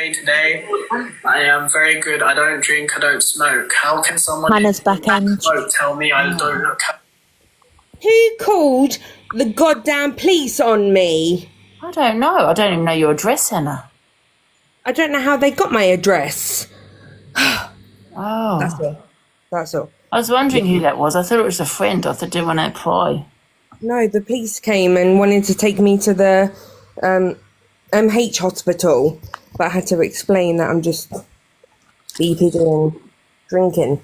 day today. I am very good. I don't drink, I don't smoke. How can someone Hannah's back end tell me I don't look? Who called the goddamn police on me? I don't know. I don't even know your address, Hannah. I don't know how they got my address. Oh. That's all. I was wondering who that was. I thought it was a friend. I thought they want to apply. No, the police came and wanted to take me to the MH hospital, but I had to explain that I'm just beeping and drinking.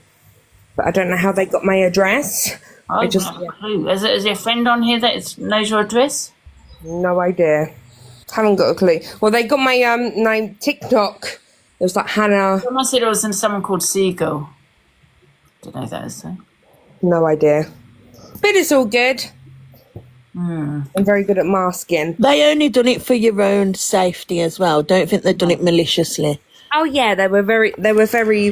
But I don't know how they got my address. I just have a clue. Is there a friend on here that knows your address? No idea. Haven't got a clue. Well, they got my name TikTok. It was like Hannah. Someone said it was in someone called Seagull. Don't know who that is, though. No idea. But it's all good. I'm very good at masking. They only done it for your own safety as well. Don't think they've done it maliciously. Oh yeah, they were very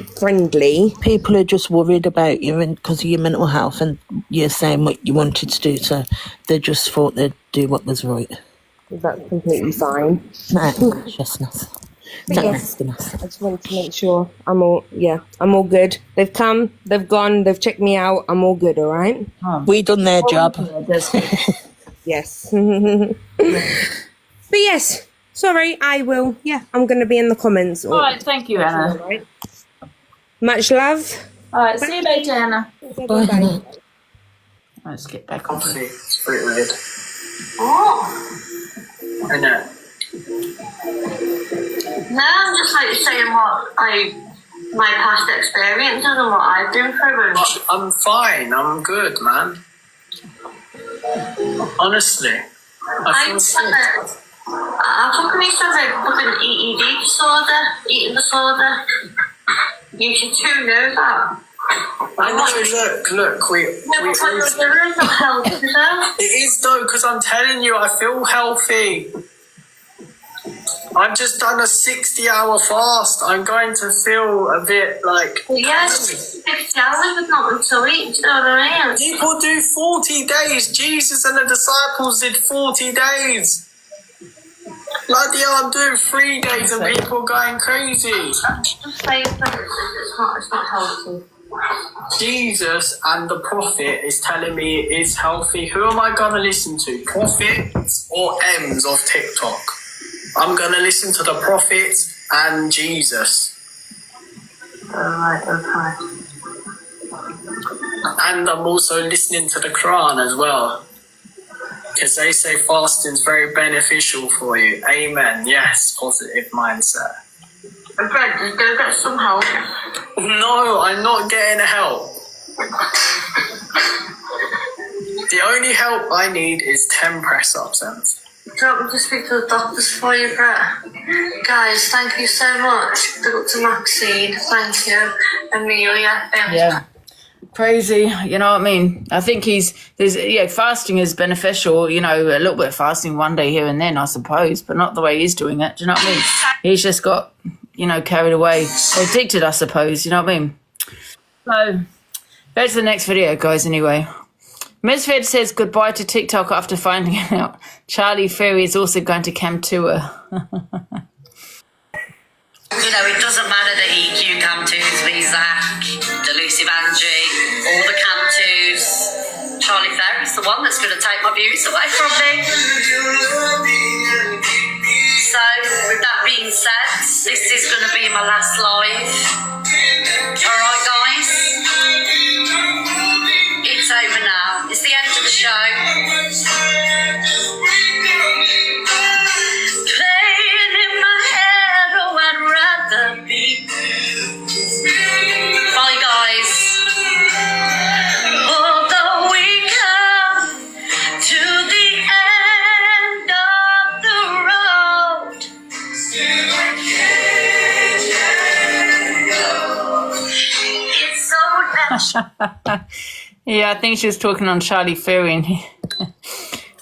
friendly. People are just worried about you and because of your mental health, and you're saying what you wanted to do, so they just thought they'd do what was right. That's completely fine. Maliciousness. Yes, I just wanted to make sure I'm all good. They've come, they've gone, they've checked me out. I'm all good, all right? We done their job. Yes. But yes, sorry, I will. Yeah, I'm going to be in the comments. All right, thank you, Anna. Right. Much love. All right, see you later, Anna. Bye. Let's get back on. It's pretty weird. What? I know. No, I'm just like saying my past experiences and what I've been through. I'm fine. I'm good, man. Honestly, I feel sick. How come he says like fucking EED disorder, eating disorder? You should too know that. I know. Look. There is no health, is there? It is though, because I'm telling you, I feel healthy. I've just done a 60-hour fast. I'm going to feel a bit like... Yes, 60 hours with nothing to eat, do you know what I mean? People do 40 days. Jesus and the disciples did 40 days. Bloody hell, I'm doing 3 days and people going crazy. Just say that it's not healthy. Jesus and the prophet is telling me it is healthy. Who am I going to listen to? Prophets or M's of TikTok? I'm going to listen to the prophets and Jesus. Alright, okay. And I'm also listening to the Quran as well. Because they say fasting is very beneficial for you. Amen. Yes, positive mindset. Okay, just go get some help. No, I'm not getting help. The only help I need is 10 press-ups, Em. Do you want me to speak to the doctors for you, Brett? Guys, thank you so much. Dr. Maxine, thank you. Amelia, Yeah. Crazy, you know what I mean? I think fasting is beneficial, a little bit of fasting one day here and then, I suppose, but not the way he's doing it. Do you know what I mean? He's just got, carried away, addicted, I suppose, you know what I mean? So, go to the next video, guys, anyway. Misfit says goodbye to TikTok after finding out Charlie Ferry is also going to Cam Tour. It doesn't matter the EQ Cam2s, Zach, Delusive Angie, all the Cam2s. Charlie Ferry's the one that's going to take my views away from me. So, with that being said, this is going to be my last live. Alright, guys? It's over now. It's the end of the show. Playing in my head, oh, I'd rather be. Bye, guys. Although we come to the end of the road, it's so natural. Yeah, I think she was talking on Charlie Ferry, and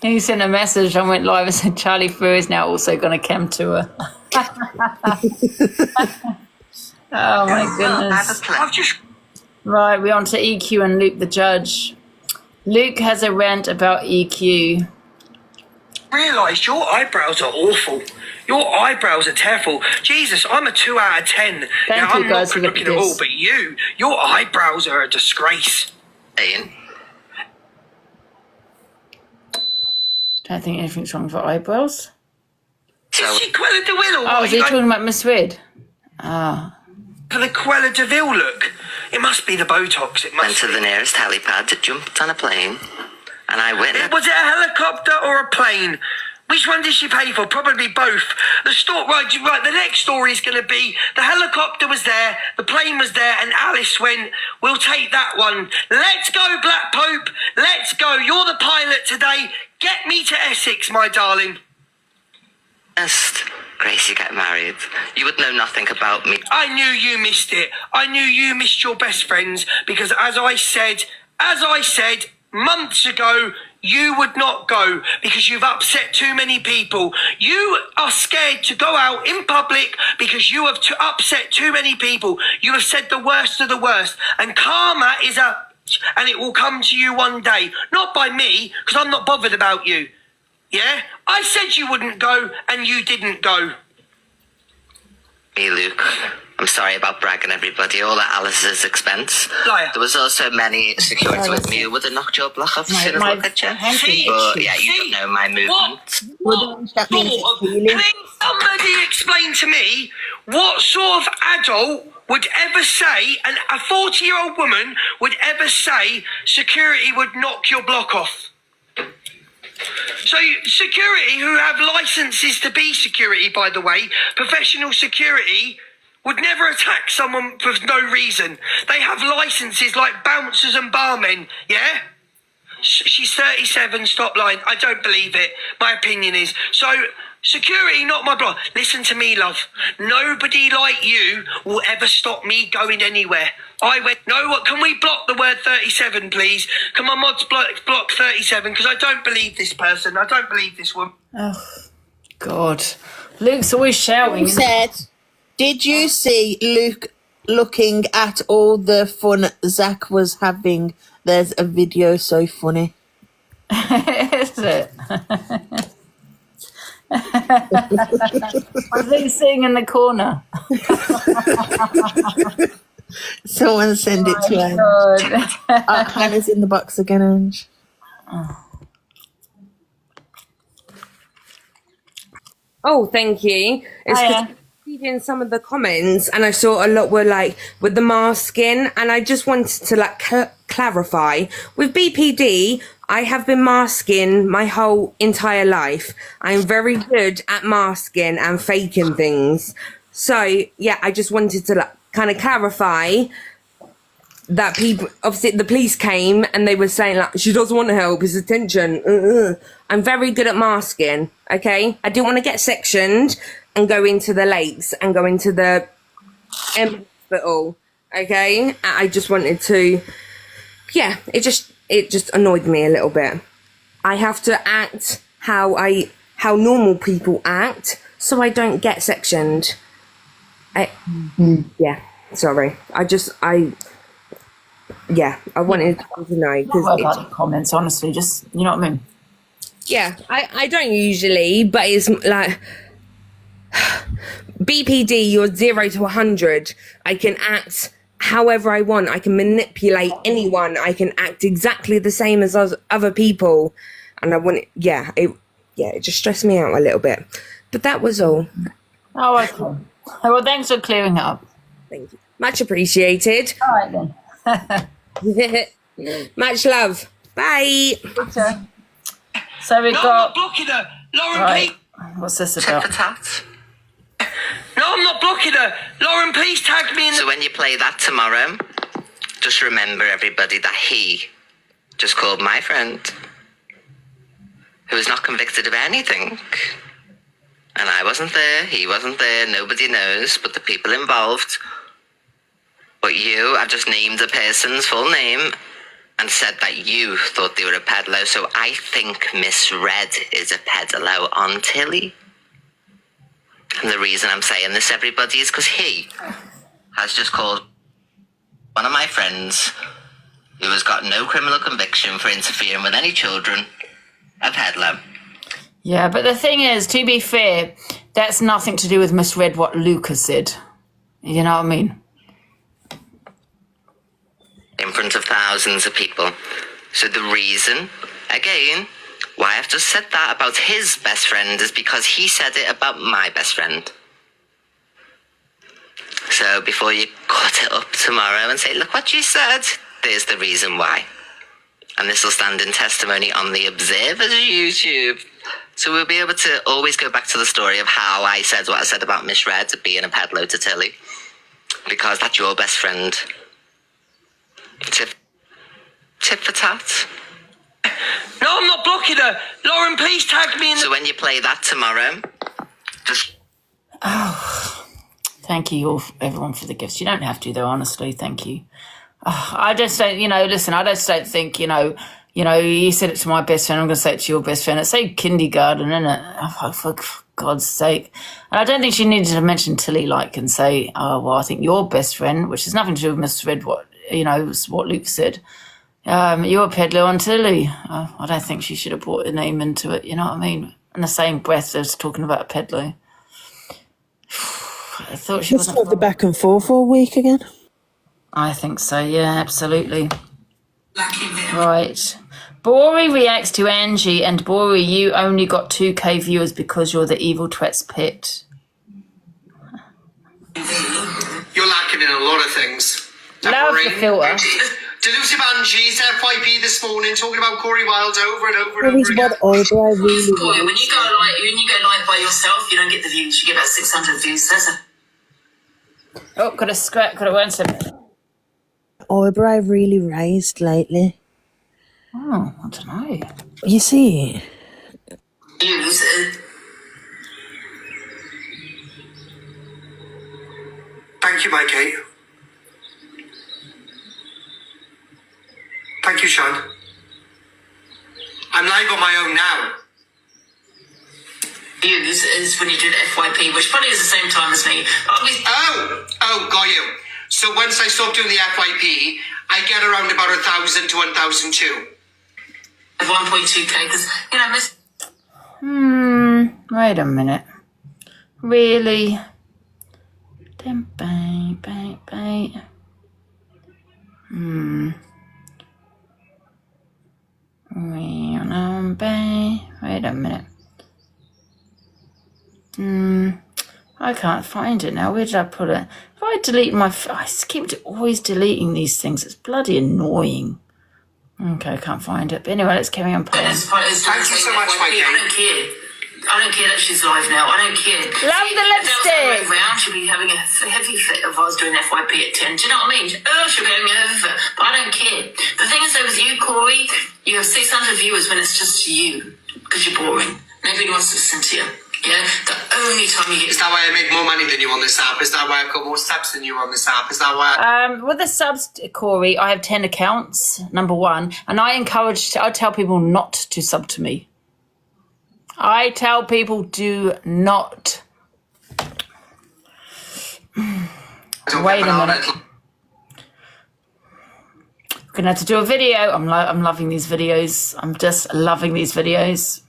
he sent a message and went live and said Charlie Ferry is now also going to Cam Tour. Oh my goodness. Right, we're on to EQ and Luke the judge. Luke has a rant about EQ. Realised your eyebrows are awful. Your eyebrows are terrible. Jesus, I'm a 2 out of 10. Thank now, you, I'm guys, not for good the looking at all, gifts. but your eyebrows are a disgrace. Don't think anything's wrong with her eyebrows. Is she Cruella de Vil or what? Oh, is he talking about Miss Red? Ah. For the Cruella de Vil look. It must be the Botox. It must Went to the nearest helipad, jumped on a plane, and I witnessed. Was it a helicopter or a plane? Which one did she pay for? Probably both. The next story is going to be the helicopter was there, the plane was there, and Alice went, we'll take that one. Let's go, Black Pope. Let's go. You're the pilot today. Get me to Essex, my darling. Gracie get married. You would know nothing about me. I knew you missed it. I knew you missed your best friends because as I said months ago, you would not go because you've upset too many people. You are scared to go out in public because you have upset too many people. You have said the worst of the worst. And karma is and it will come to you one day. Not by me, because I'm not bothered about you. Yeah? I said you wouldn't go and you didn't go. Me, Luke. I'm sorry about bragging everybody, all at Alice's expense. Liar. There was also many security with me who would have knocked your block off as soon as my- I look at you. See? But yeah, you don't know my movement. What can somebody explain to me what sort of adult would ever say, and a 40-year-old woman would ever say, security would knock your block off? So security, who have licenses to be security, by the way, professional security, would never attack someone for no reason. They have licenses like bouncers and barmen, yeah? She's 37, stop lying. I don't believe it. My opinion is. So, security, not my block. Listen to me, love. Nobody like you will ever stop me going anywhere. I went, no, what? Can we block the word 37, please? Can my mods block 37? Because I don't believe this person. I don't believe this woman. Oh, God. Luke's always shouting. Who said, did you see Luke looking at all the fun Zach was having? There's a video so funny. Is it? What's he seeing in the corner? Someone send it to him. God. Hannah's in the box again, Ange. Oh, thank you. It's Hiya. reading some of the comments, and I saw a lot were like with the masking, and I just wanted to like clarify with BPD. I have been masking my whole entire life. I'm very good at masking and faking things. So yeah, I just wanted to like kind of clarify that people, obviously the police came and they were saying like, she doesn't want to help, it's attention. I'm very good at masking, okay? I didn't want to get sectioned and go into the lakes and go into the hospital, okay? I just wanted to, yeah, it just annoyed me a little bit. I have to act how normal people act so I don't get sectioned. Yeah, sorry. I wanted to know I like the comments, honestly. Just, you know what I mean? yeah, I don't usually, but it's like BPD, you're 0 to 100. I can act however I want. I can manipulate anyone. I can act exactly the same as other people, and I want it just stressed me out a little bit. But that was all. Oh, okay. Well, thanks for clearing it up. Thank you. Much appreciated. All right, then. Much love. Bye. So we've No, I'm got... not blocking her. Lauren, Right. please. What's this Tit about? for tat. No, I'm not blocking her. Lauren, please tag me in the... So when you play that tomorrow, just remember everybody that he just called my friend, who was not convicted of anything. And I wasn't there, he wasn't there, nobody knows but the people involved. But you have just named the person's full name and said that you thought they were a peddler. So I think Miss Red is a peddler on Tilly. And the reason I'm saying this, everybody, is because he has just called one of my friends, who has got no criminal conviction for interfering with any children, a peddler. Yeah, but the thing is, to be fair, That's nothing to do with misread what Lucas said. You know what I mean? In front of thousands of people. So the reason, again, why I've just said that about his best friend is because he said it about my best friend. So before you cut it up tomorrow and say, look what you said, there's the reason why. And this will stand in testimony on the Observer's YouTube. So we'll be able to always go back to the story of how I said what I said about misread being a peddler to Tilly. Because that's your best friend. Tip for tat. No, I'm not blocking her. Lauren, please tag me in the... So when you play that tomorrow, just... Thank you all, everyone, for the gifts. You don't have to, though, honestly. Thank you. I just don't, listen, I just don't think, you said it to my best friend, I'm going to say it to your best friend. It's so kindergarten, isn't it? Oh, for God's sake. And I don't think she needed to mention Tilly, and say, oh, well, I think your best friend, which has nothing to do with misread what Luke said. You're a peddler on Tilly. I don't think she should have brought a name into it, you know what I mean? In the same breath as talking about a peddler. I thought she Just got the back and forth all week again. I think so, yeah, absolutely. Right. Bori reacts to Angie, and Bori, you only got 2K viewers because you're the evil twat's pet. You're lacking in a lot of things. Love the filter. Delusive Angie's FYP this morning talking about Corey Wilde over and over and over again. Corey, when you go live by yourself, you don't get the views. You get about 600 views. That's it. Oh, got a 1 second. Eyebrow really raised lately. Oh, I don't know. You see? Views. Thank you, Mikey. Thank you, Sean. I'm live on my own now. Views is when you do the FYP, which probably is the same time as me. Oh, got you. So once I stop doing the FYP, I get around about 1,000 to 1,002. 1.2K, because, miss... Wait a minute. Really? Wait a minute. I can't find it now. Where did I put it? If I delete my... I keep always deleting these things. It's bloody annoying. Okay, I can't find it. But anyway, let's carry on playing. Thank you so much, Mikey. I don't care that she's live now. I don't care. Love the lipstick. If that was the other way around, she'd be having a heavy fit if I was doing FYP at 10. Do you know what I mean? Oh, she'll be having a heavy fit. But I don't care. The thing is, though, with you, Corey, you have 600 viewers when it's just you. Because you're boring. Nobody wants to listen to you. Yeah? The only time you get... Is that why I make more money than you on this app? Is that why I've got more subs than you on this app? Is that why... With the subs, Corey, I have 10 accounts, number one. And I tell people not to sub to me. I tell people do not. Wait a minute. We're gonna have to do a video. I'm loving these videos. I'm just loving these videos.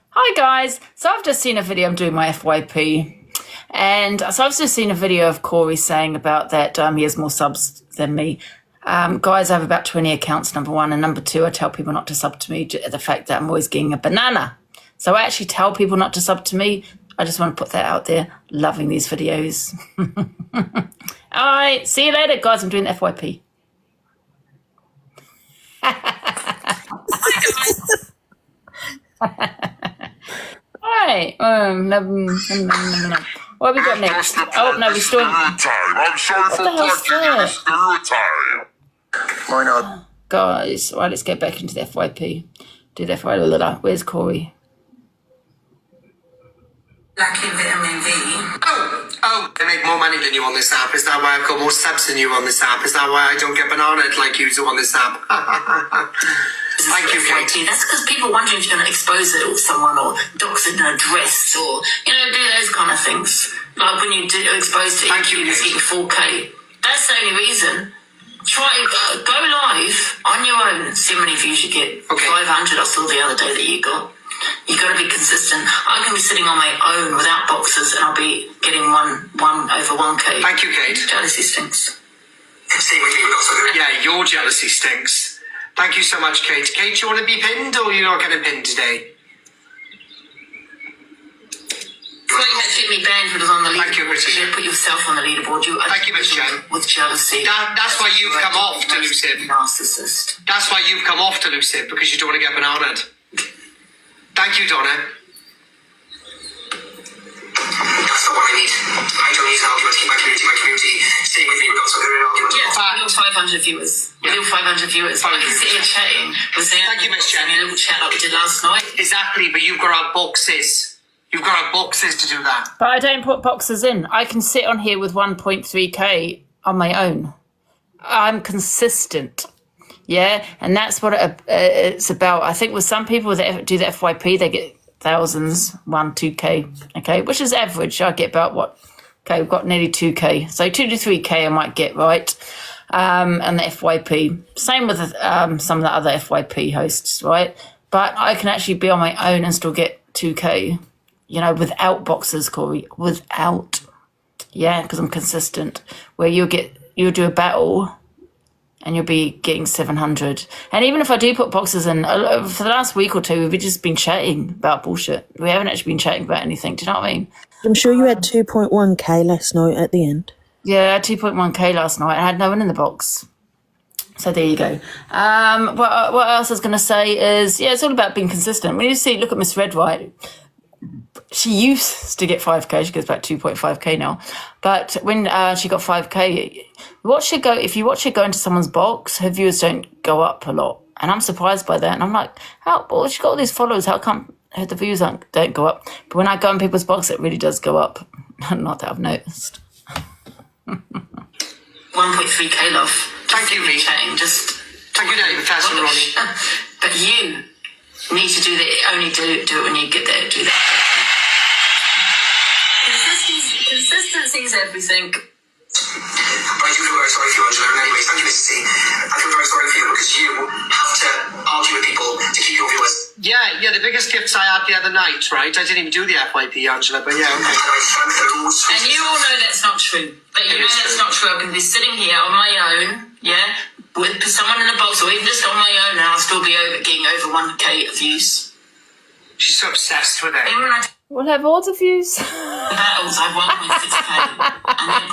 Hi guys. So I've just seen a video. I'm doing my FYP, and so I've just seen a video of Corey saying about that he has more subs than me. Guys, I have about 20 accounts, number one. And number two, I tell people not to sub to me the fact that I'm always getting a banana. So I actually tell people not to sub to me. I just want to put that out there. Loving these videos. All right. See you later, guys. I'm doing the FYP. All right. What have we got next? Oh, no, we still... I'm sorry for touching stereotype. Why not? Guys, all right, let's get back into the FYP. Do the FYP. Where's Corey? Lacking vitamin V. Oh, I make more money than you on this app. Is that why I've got more subs than you on this app? Is that why I don't get bananaed like you do on this app? Thank you, Katie. That's because people wondering if you're going to expose it or someone or dox it in a dress or, do those kind of things. Like when you do expose to interviews getting 4K. That's the only reason. Try go live on your own. See how many views you get. Okay. 500 I saw the other day that you got. You got to be consistent. I can be sitting on my own without boxes, and I'll be getting one over 1K. Thank you, Kate. Jealousy stinks. Yeah, your jealousy stinks. Thank you so much, Kate. Kate, do you want to be pinned, or you're not getting pinned today? Well, you had to get me banned when it was on the leaderboard. Thank you, Richard. You put yourself on the leaderboard. Thank you, Miss Jen. With jealousy. That's why you've come off, Delusive. Narcissist. That's why you've come off, Delusive, because you don't want to get bananaed. Thank you, Donna. That's not what I need. I don't need an argument to keep my community staying with me regardless of who we're arguing with. Yeah, with your 500 viewers. With your 500 viewers. I can sit here chatting. Thank you, Miss Jen. A little chat like we did last night. Exactly, but you've got our boxes. You've got our boxes to do that. But I don't put boxes in. I can sit on here with 1.3k on my own. I'm consistent. Yeah, and that's what it's about. I think with some people that do the FYP, they get thousands, 2k, okay, which is average. I get about what? Okay, we've got nearly 2k. So 2 to 3k I might get, right? And the FYP. Same with some of the other FYP hosts, right? But I can actually be on my own and still get 2k. You know, without boxes, Corey, without. Yeah, because I'm consistent. Where you'll do a battle and you'll be getting 700. And even if I do put boxes in, for the last week or two, we've just been chatting about bullshit. We haven't actually been chatting about anything. Do you know what I mean? I'm sure you had 2.1k last night at the end. Yeah, I had 2.1k last night. I had no one in the box. So there you go. What else I was going to say is, yeah, it's all about being consistent. When you look at Miss Red White, she used to get 5k. She gets about 2.5k now. But when she got 5k, if you watch her go into someone's box, her viewers don't go up a lot. And I'm surprised by that. And I'm like, she's got all these followers. How come the views don't go up? But when I go in people's box, it really does go up. Not that I've noticed. 1.3k love. Thank you, Lee. Chatting, thank you, David. Thanks, Ronnie. But you need to do it when you get there. Do that. Consistency is everything. I do feel very sorry for you, Angela. And anyways, thank you, Mrs. T. I feel very sorry for you because you have to argue with people to keep your viewers. Yeah, the biggest gifts I had the other night, right? I didn't even do the FYP, Angela, but yeah, okay. And you all know that's not true. But you know that's not true. I can be sitting here on my own, yeah, with someone in the box, or even just on my own, and I'll still be getting over 1k views. She's so obsessed with it. We'll have all the views. Battles, I have 1.6k. And then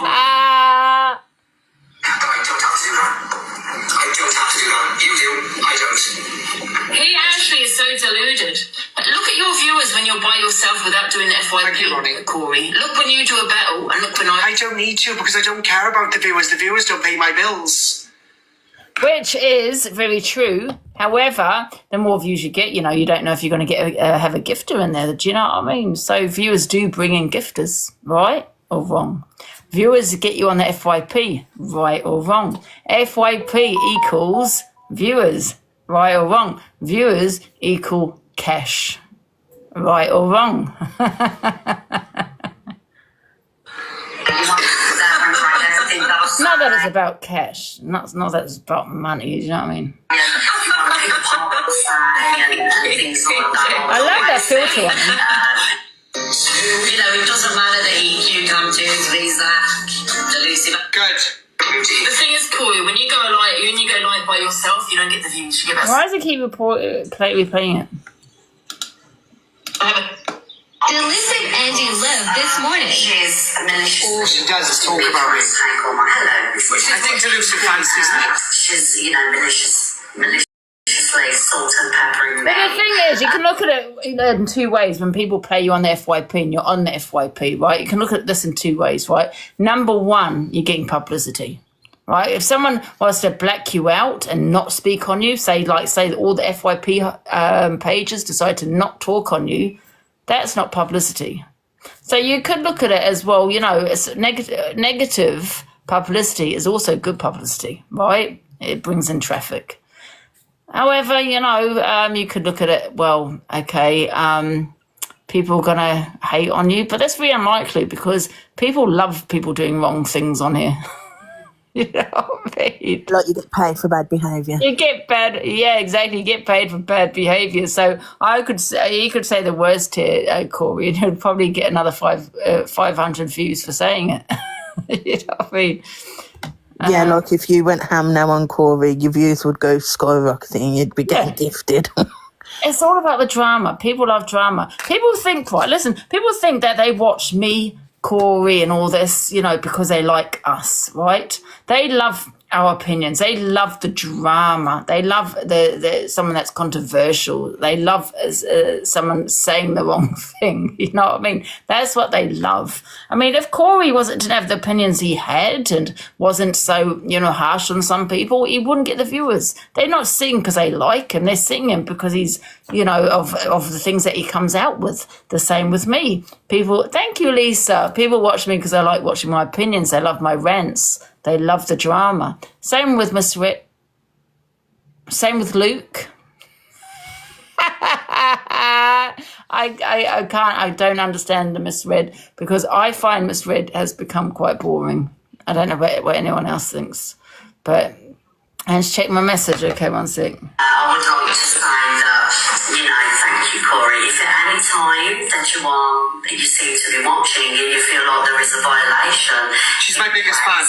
I don't have to do that. I don't have to do that. You do. I don't. He actually is so deluded. Look at your viewers when you're by yourself without doing the FYP, Corey. Look when you do a battle, and look when I don't need to because I don't care about the viewers. The viewers don't pay my bills. Which is very true. However, the more views you get, you don't know if you're going to have a gifter in there. Do you know what I mean? So viewers do bring in gifters, right or wrong? Viewers get you on the FYP, right or wrong? FYP equals viewers, right or wrong? Viewers equal cash, right or wrong? Not that it's about cash. Not that it's about money. Do you know what I mean? I love that filter on him. It doesn't matter that you come to these delusive. Good. The thing is, Corey, when you go live by yourself, you don't get the views. You get Why does it keep replaying it? Delusive Angie lived this morning. She's a malicious. All she does is talk about me. Hello. I think Delusive fancies me. She's maliciously salt and peppering me. But the thing is, you can look at it in two ways. When people play you on the FYP and you're on the FYP, right? You can look at this in two ways, right? Number one, you're getting publicity, right? If someone wants to black you out and not speak on you, say that all the FYP pages decide to not talk on you, that's not publicity. So you could look at it as, well, it's negative publicity is also good publicity, right? It brings in traffic. However, you could look at it, well, okay, people are going to hate on you, but that's very unlikely because people love people doing wrong things on here. You know what I mean? Like you get paid for bad behaviour. You get bad, yeah, exactly. You get paid for bad behaviour. So I could say, you could say the worst here, Corey, and he'd probably get another 500 views for saying it. You know what I mean? Yeah, like if you went ham now on Corey, your views would go skyrocketing. You'd be getting gifted. It's all about the drama. People love drama. People think, right, listen, people think that they watch me, Corey, and all this, you know, because they like us, right? They love our opinions. They love the drama. They love the someone that's controversial. They love someone saying the wrong thing. You know what I mean? That's what they love. I mean, if Corey didn't have the opinions he had and wasn't so, you know, harsh on some people, he wouldn't get the viewers. They're not seeing because they like him. They're seeing him because he's, you know, of the things that he comes out with. The same with me. People, thank you, Lisa. People watch me because they like watching my opinions. They love my rants. They love the drama. Same with Miss Rit. Same with Luke. I don't understand the Miss Red because I find Miss Red has become quite boring. I don't know what anyone else thinks, but let's check my message. Okay, one sec. I would like to say that, you know, thank you, Corey. If at any time that you seem to be watching and you feel like there is a violation, she's my biggest fan.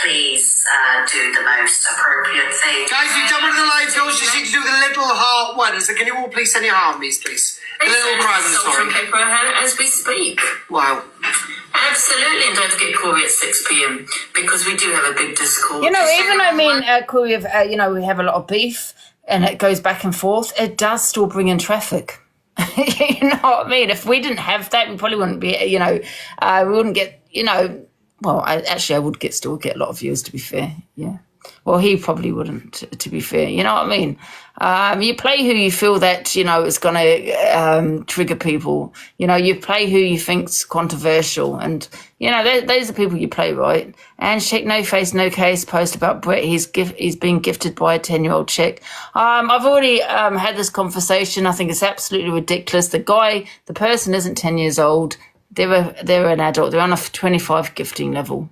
Please do the most appropriate thing. Guys, you've done one of the live goals. You need to do the little heart ones. So can you all please send your heart on these, please? The little private story. Paper as we speak. Wow. Absolutely, and don't forget Corey at 6 p.m. because we do have a big Discord. You know, even though me and Corey have, you know, we have a lot of beef and it goes back and forth, it does still bring in traffic. You know what I mean? If we didn't have that, we probably wouldn't be, you know, we wouldn't get, you know, well, I would still get a lot of views, to be fair. Yeah. Well, he probably wouldn't, to be fair. You know what I mean? You play who you feel that, you know, is going to trigger people. You know, you play who you think's controversial. And, you know, those are people you play, right? And check No Face, No Case post about Brett. He's been gifted by a 10-year-old chick. I've already had this conversation. I think it's absolutely ridiculous. The person isn't 10 years old. They're an adult. They're on a 25 gifting level.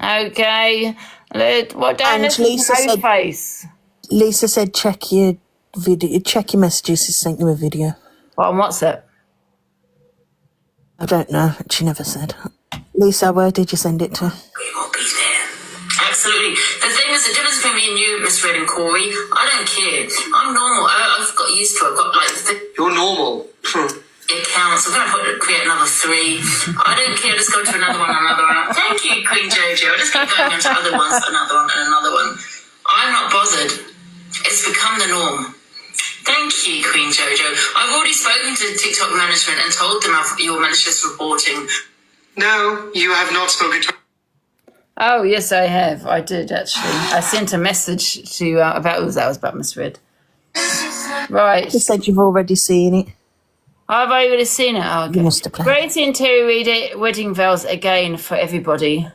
Okay. What don't Lisa said, face? Lisa said check your video, check your messages. She sent you a video. What, on WhatsApp? I don't know. She never said. Lisa, where did you send it to? We will be there. Absolutely. The thing is, the difference between me and you, Miss Red and Corey, I don't care. I'm normal. I've got used to it. I've got like... You're normal. It counts. I'm going to create another 3. I don't care. Just go to another one, another one. Thank you, Queen Jojo. I'll just keep going on to other ones, another one, and another one. I'm not bothered. It's become the norm. Thank you, Queen Jojo. I've already spoken to TikTok management and told them your malicious reporting. No, you have not spoken to... Oh, yes, I have. I did, actually. I sent a message to that was about Miss Red. Right. She said you've already seen it. I've already seen it. Oh, okay. You must have played. Great interior wedding vows again for everybody.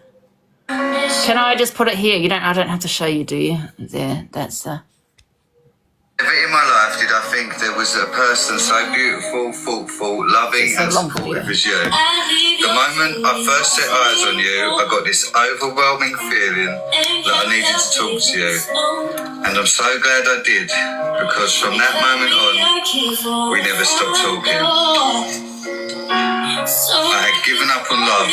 Can I just put it here? I don't have to show you, do you? There, that's Never in my life did I think there was a person so beautiful, thoughtful, loving and supportive as you. The moment I first set eyes on you, I got this overwhelming feeling that I needed to talk to you. And I'm so glad I did, because from that moment on, we never stopped talking. I had given up on love.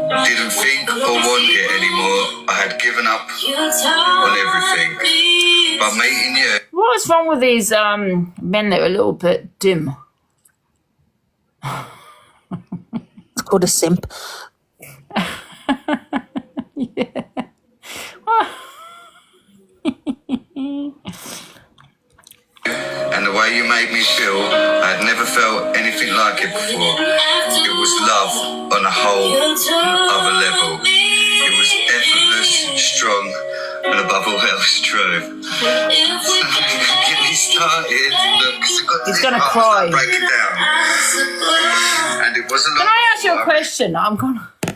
Didn't think or want it anymore. I had given up on everything. But meeting you... What's wrong with these men that are a little bit dim? It's called a simp. Yeah. And the way you made me feel, I had never felt anything like it before. It was love on a whole other level. It was effortless, strong, and above all else, true. Get me started. Look, he's gonna cry. Break it down. And it wasn't. Can I ask you a question?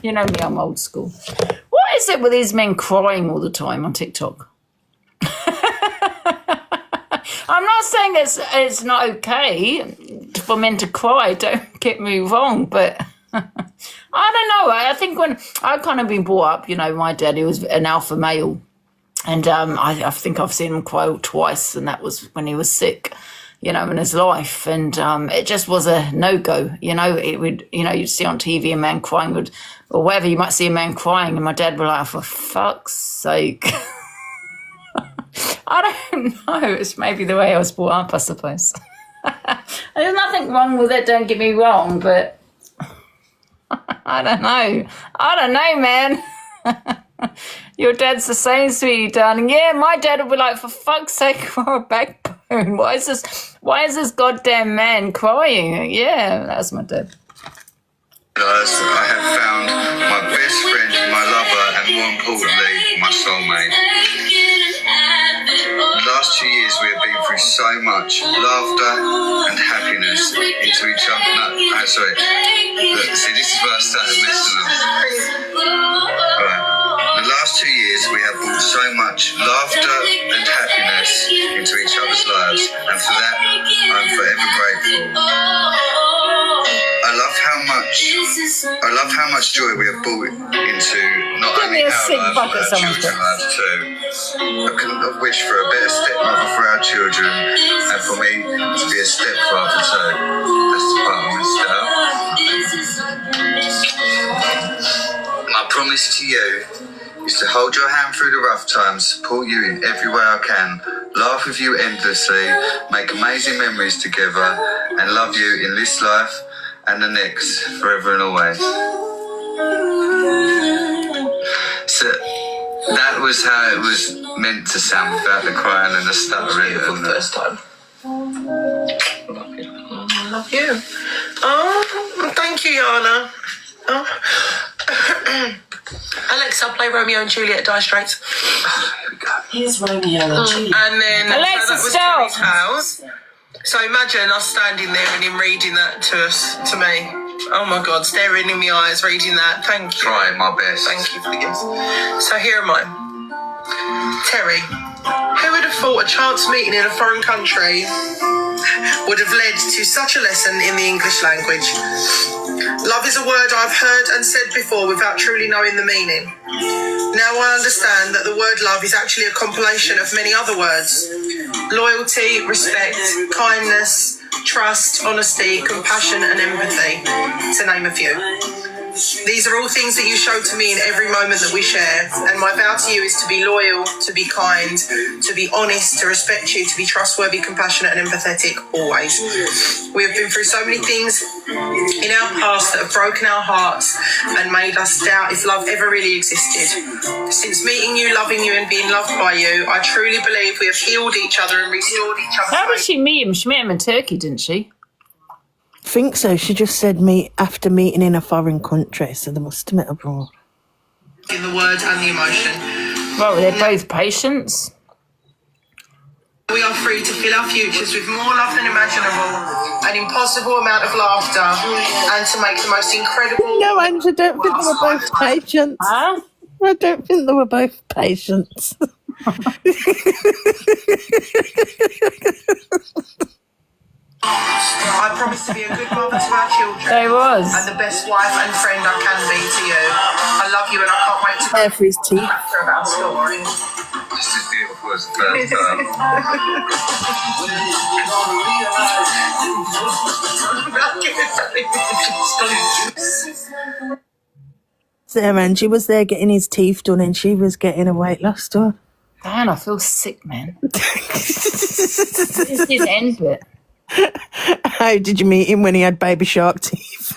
You know me, I'm old school. What is it with these men crying all the time on TikTok? I'm not saying it's not okay for men to cry, don't get me wrong, but I don't know. I think when I kind of been brought up, you know, my dad, he was an alpha male. And I think I've seen him cry twice, and that was when he was sick, you know, in his life. And it just was a no-go, you know. It would, you know, you'd see on TV a man crying, or wherever you might see a man crying, and my dad would be like, for fuck's sake. I don't know. It's maybe the way I was brought up, I suppose. There's nothing wrong with it, don't get me wrong, but I don't know. I don't know, man. Your dad's the same, sweetie, darling. Yeah, my dad would be like, for fuck's sake, for a backbone. Why is this goddamn man crying? Yeah, that's my dad. I have found my best friend, my lover, and more importantly, my soulmate. The last 2 years we have been through so much laughter and happiness into each other. No, sorry. Look, see, this is where I started messing up. Right. The last 2 years we have brought so much laughter and happiness into each other's lives, and for that I'm forever grateful. I love how much joy we have brought into not only our lives but our children's lives too. I couldn't have wished for a better stepmother for our children, and for me to be a stepfather too. That's the part I missed out. My promise to you is to hold your hand through the rough times, support you in every way I can, laugh with you endlessly, make amazing memories together, and love you in this life and the next, forever and always. So that was how it was meant to sound, without the crying and the stuttering. For the first time. Love you. Oh, thank you, Yana. Oh. Alexa, play Romeo and Juliet, Dire Straits. Here we go. Here's Romeo and Juliet. And then Alexa, so stop. Terry's vows. So imagine us standing there and him reading that to me. Oh my God, staring in my eyes, reading that. Thank you. Trying my best. Thank you for the gifts. So here am I. Terry, who would have thought a chance meeting in a foreign country would have led to such a lesson in the English language? Love is a word I've heard and said before without truly knowing the meaning. Now I understand that the word love is actually a compilation of many other words. Loyalty, respect, kindness, trust, honesty, compassion and empathy, to name a few. These are all things that you show to me in every moment that we share, and my vow to you is to be loyal, to be kind, to be honest, to respect you, to be trustworthy, compassionate and empathetic always. We have been through so many things in our past that have broken our hearts and made us doubt if love ever really existed. Since meeting you, loving you and being loved by you, I truly believe we have healed each other and restored each other. How did she meet him? She met him in Turkey, didn't she? Think so. She just said after meeting in a foreign country, so they must have met abroad. In the word and the emotion. Well, they're both patients. We are free to fill our futures with more love than imaginable, an impossible amount of laughter, and to make the most incredible... No, Angie, I don't think they were both patients. Huh? I don't think they were both patients. I promise to be a good mother to our children. They was. And the best wife and friend I can be to you. I love you and I can't wait to There for his teeth. hear about our story. This is beautiful as the first time. There, Angie was there getting his teeth done and she was getting a weight loss done. Man, I feel sick, man. This did end it. How did you meet him when he had baby shark teeth?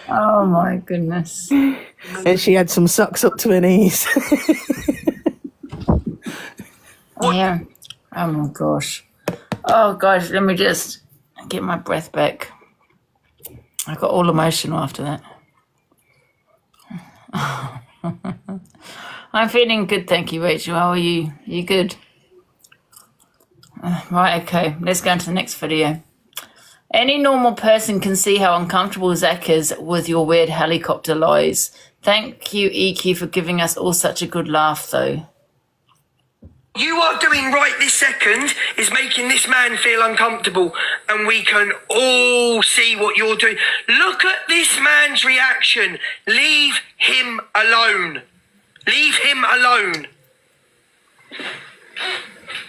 Oh my goodness. And she had some socks up to her knees. Yeah. Oh my gosh. Oh gosh, let me just get my breath back. I got all emotional after that. I'm feeling good, thank you, Rachel. How are you? You good? Right, okay. Let's go on to the next video. Any normal person can see how uncomfortable Zach is with your weird helicopter lies. Thank you, EQ, for giving us all such a good laugh, though. You are doing right this second is making this man feel uncomfortable, and we can all see what you're doing. Look at this man's reaction. Leave him alone. Leave him alone.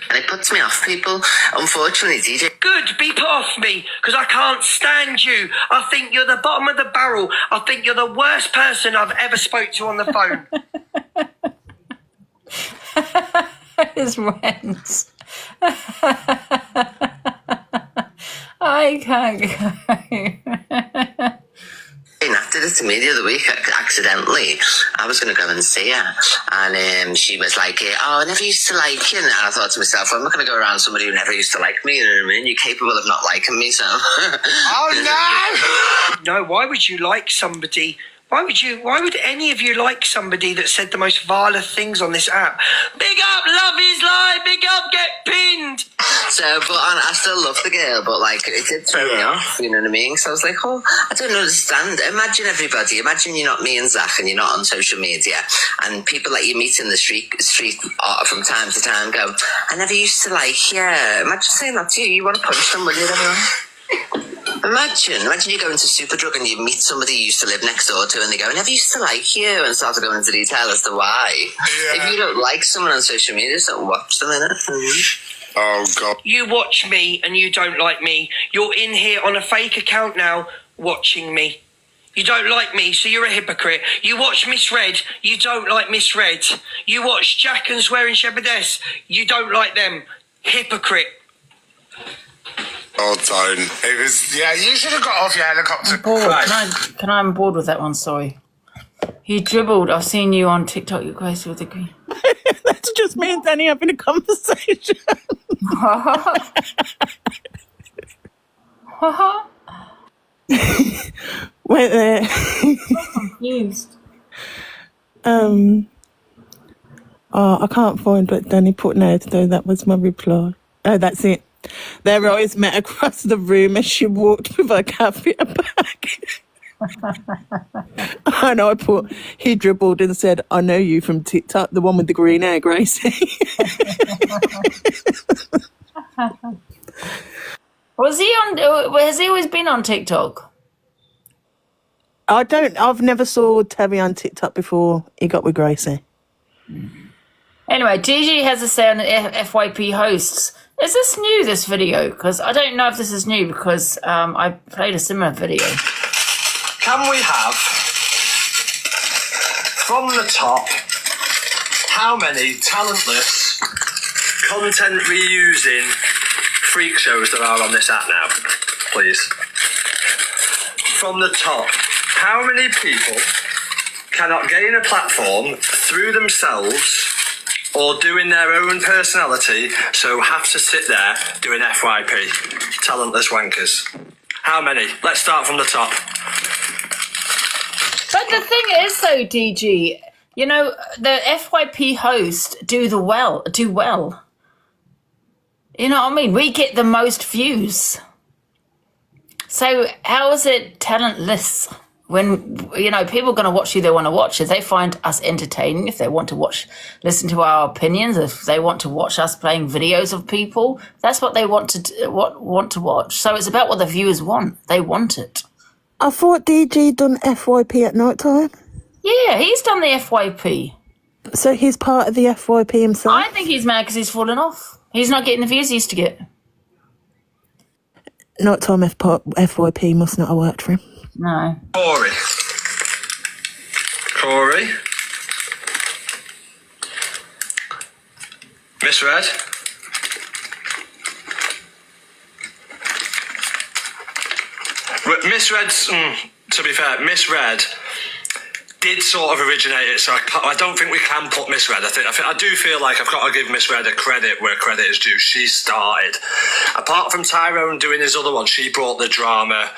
And it puts me off people, unfortunately, DJ. Good, be put off me, because I can't stand you. I think you're the bottom of the barrel. I think you're the worst person I've ever spoke to on the phone. His rants. I can't go. Enacted it to me the other week accidentally. I was going to go and see her, and she was like, "Oh, I never used to like you." And I thought to myself, well, "I'm not going to go around somebody who never used to like me." You know what I mean? You're capable of not liking me, so. Oh no! No, why would you like somebody? Why would any of you like somebody that said the most vile things on this app? Big up, love is live, big up, get pinned. So, but I still love the girl, but like, it did throw me off, you know what I mean? So I was like, oh, I don't understand. Imagine you're not me and Zach, and you're not on social media, and people that you meet in the street from time to time go, "I never used to like you." Imagine saying that to you. You want to punch them, wouldn't you, everyone? Imagine you go into Superdrug and you meet somebody you used to live next door to, and they go, "I never used to like you," and start to go into detail as to why. Yeah. If you don't like someone on social media, just don't watch them, innit? Oh, God. You watch me and you don't like me. You're in here on a fake account now, watching me. You don't like me, so you're a hypocrite. You watch Miss Red, you don't like Miss Red. You watch Jack and Swearing Shepherdess, you don't like them. Hypocrite. Oh, Tone. It was, yeah, you should have got off your helicopter. I'm bored with that one, sorry. He dribbled. I've seen you on TikTok, you guys would agree. That's just me and Danny having a conversation. Wait there. I'm confused. Oh, I can't find what Danny put now, though. That was my reply. Oh, that's it. Their eyes met across the room as she walked with her caviar bag. And I put, he dribbled and said, "I know you from TikTok, the one with the green hair, Gracie." Has he always been on TikTok? I've never saw Terry on TikTok before he got with Gracie. Anyway, Gigi has a say on the FYP hosts. Is this new, this video? Because I don't know if this is new, because I played a similar video. Can we have, from the top, how many talentless, content reusing freak shows there are on this app now, please? From the top, how many people cannot gain a platform through themselves or doing their own personality, so have to sit there doing FYP? Talentless wankers. How many? Let's start from the top. But the thing is, though, DG, you know, the FYP host do well. You know what I mean? We get the most views. So how is it talentless? When, you know, people are going to watch who they want to watch. If they find us entertaining, if they want to listen to our opinions, if they want to watch us playing videos of people, that's what they want to watch. So it's about what the viewers want. They want it. I thought DG done FYP at night time. Yeah, he's done the FYP. So he's part of the FYP himself? I think he's mad because he's fallen off. He's not getting the views he used to get. Nighttime FYP must not have worked for him. No. Corey. Miss Red. Miss Red's, to be fair, Miss Red did sort of originate it, so I don't think we can put Miss Red. I do feel like I've got to give Miss Red a credit where credit is due. She started. Apart from Tyrone doing his other one, she brought the drama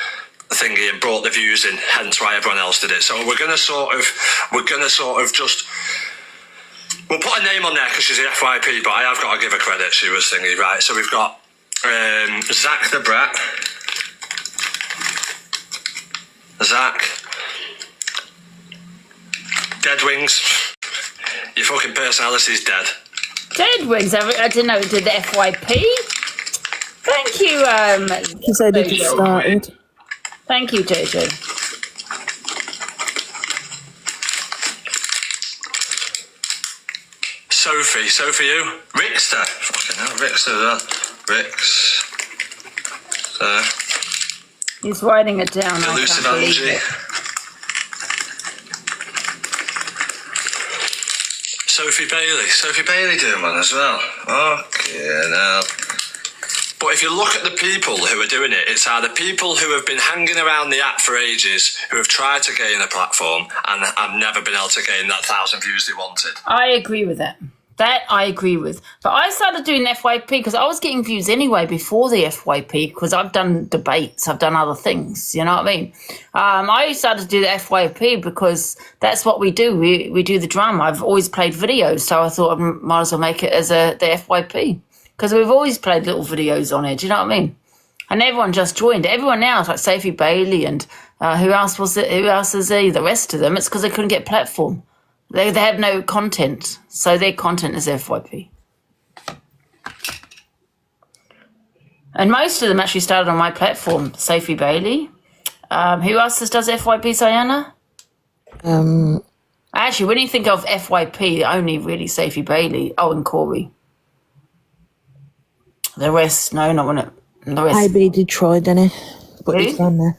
thingy and brought the views in, hence why everyone else did it. So we're gonna sort of just, we'll put a name on there because she's the FYP, but I have got to give her credit. She was thingy, right? So we've got Zach the Brat. Zach. Dead Wings. Your fucking personality's dead. Jedwigs, I didn't know it did the FYP. Thank you, He said he just started. Thank you, JJ. Sophie, you? Rickster. Fucking hell, Rickster, Ricks. He's writing it down. Elusive Angie. Sophie Bailey doing one as well. Okay, now. But if you look at the people who are doing it, it's either people who have been hanging around the app for ages, who have tried to gain a platform and have never been able to gain that 1,000 views they wanted. I agree with that. That I agree with. But I started doing FYP because I was getting views anyway before the FYP because I've done debates, I've done other things, you know what I mean? I started to do the FYP because that's what we do. We do the drama. I've always played videos, so I thought I might as well make it as the FYP because we've always played little videos on it, do you know what I mean? And everyone just joined. Everyone now is like Sophie Bailey and who else was it? Who else is there? The rest of them. It's because they couldn't get platform. They have no content, so their content is FYP. And most of them actually started on my platform, Sophie Bailey. Who else does FYP, Sayana? Actually, when you think of FYP, only really Sophie Bailey. Oh, and Corey. The rest, no, not one. The rest. AB did try, didn't he? But Who? he's gone now.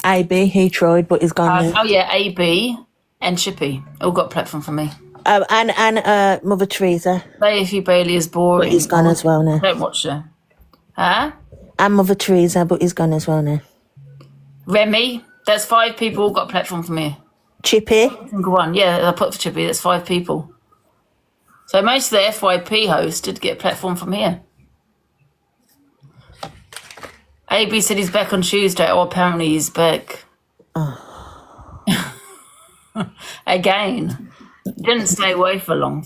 AB, he tried, but he's gone now. Oh, yeah, AB and Chippy all got a platform for me. And Mother Teresa. Sophie Bailey is boring. But he's gone as well now. Don't watch her. Huh? And Mother Teresa, but he's gone as well now. Remy, that's 5 people all got a platform from me. Chippy. Single one, yeah, I put for Chippy, that's 5 people. So most of the FYP hosts did get a platform from here. AB said he's back on Tuesday. Oh, apparently he's back. Oh. Again. Didn't stay away for long.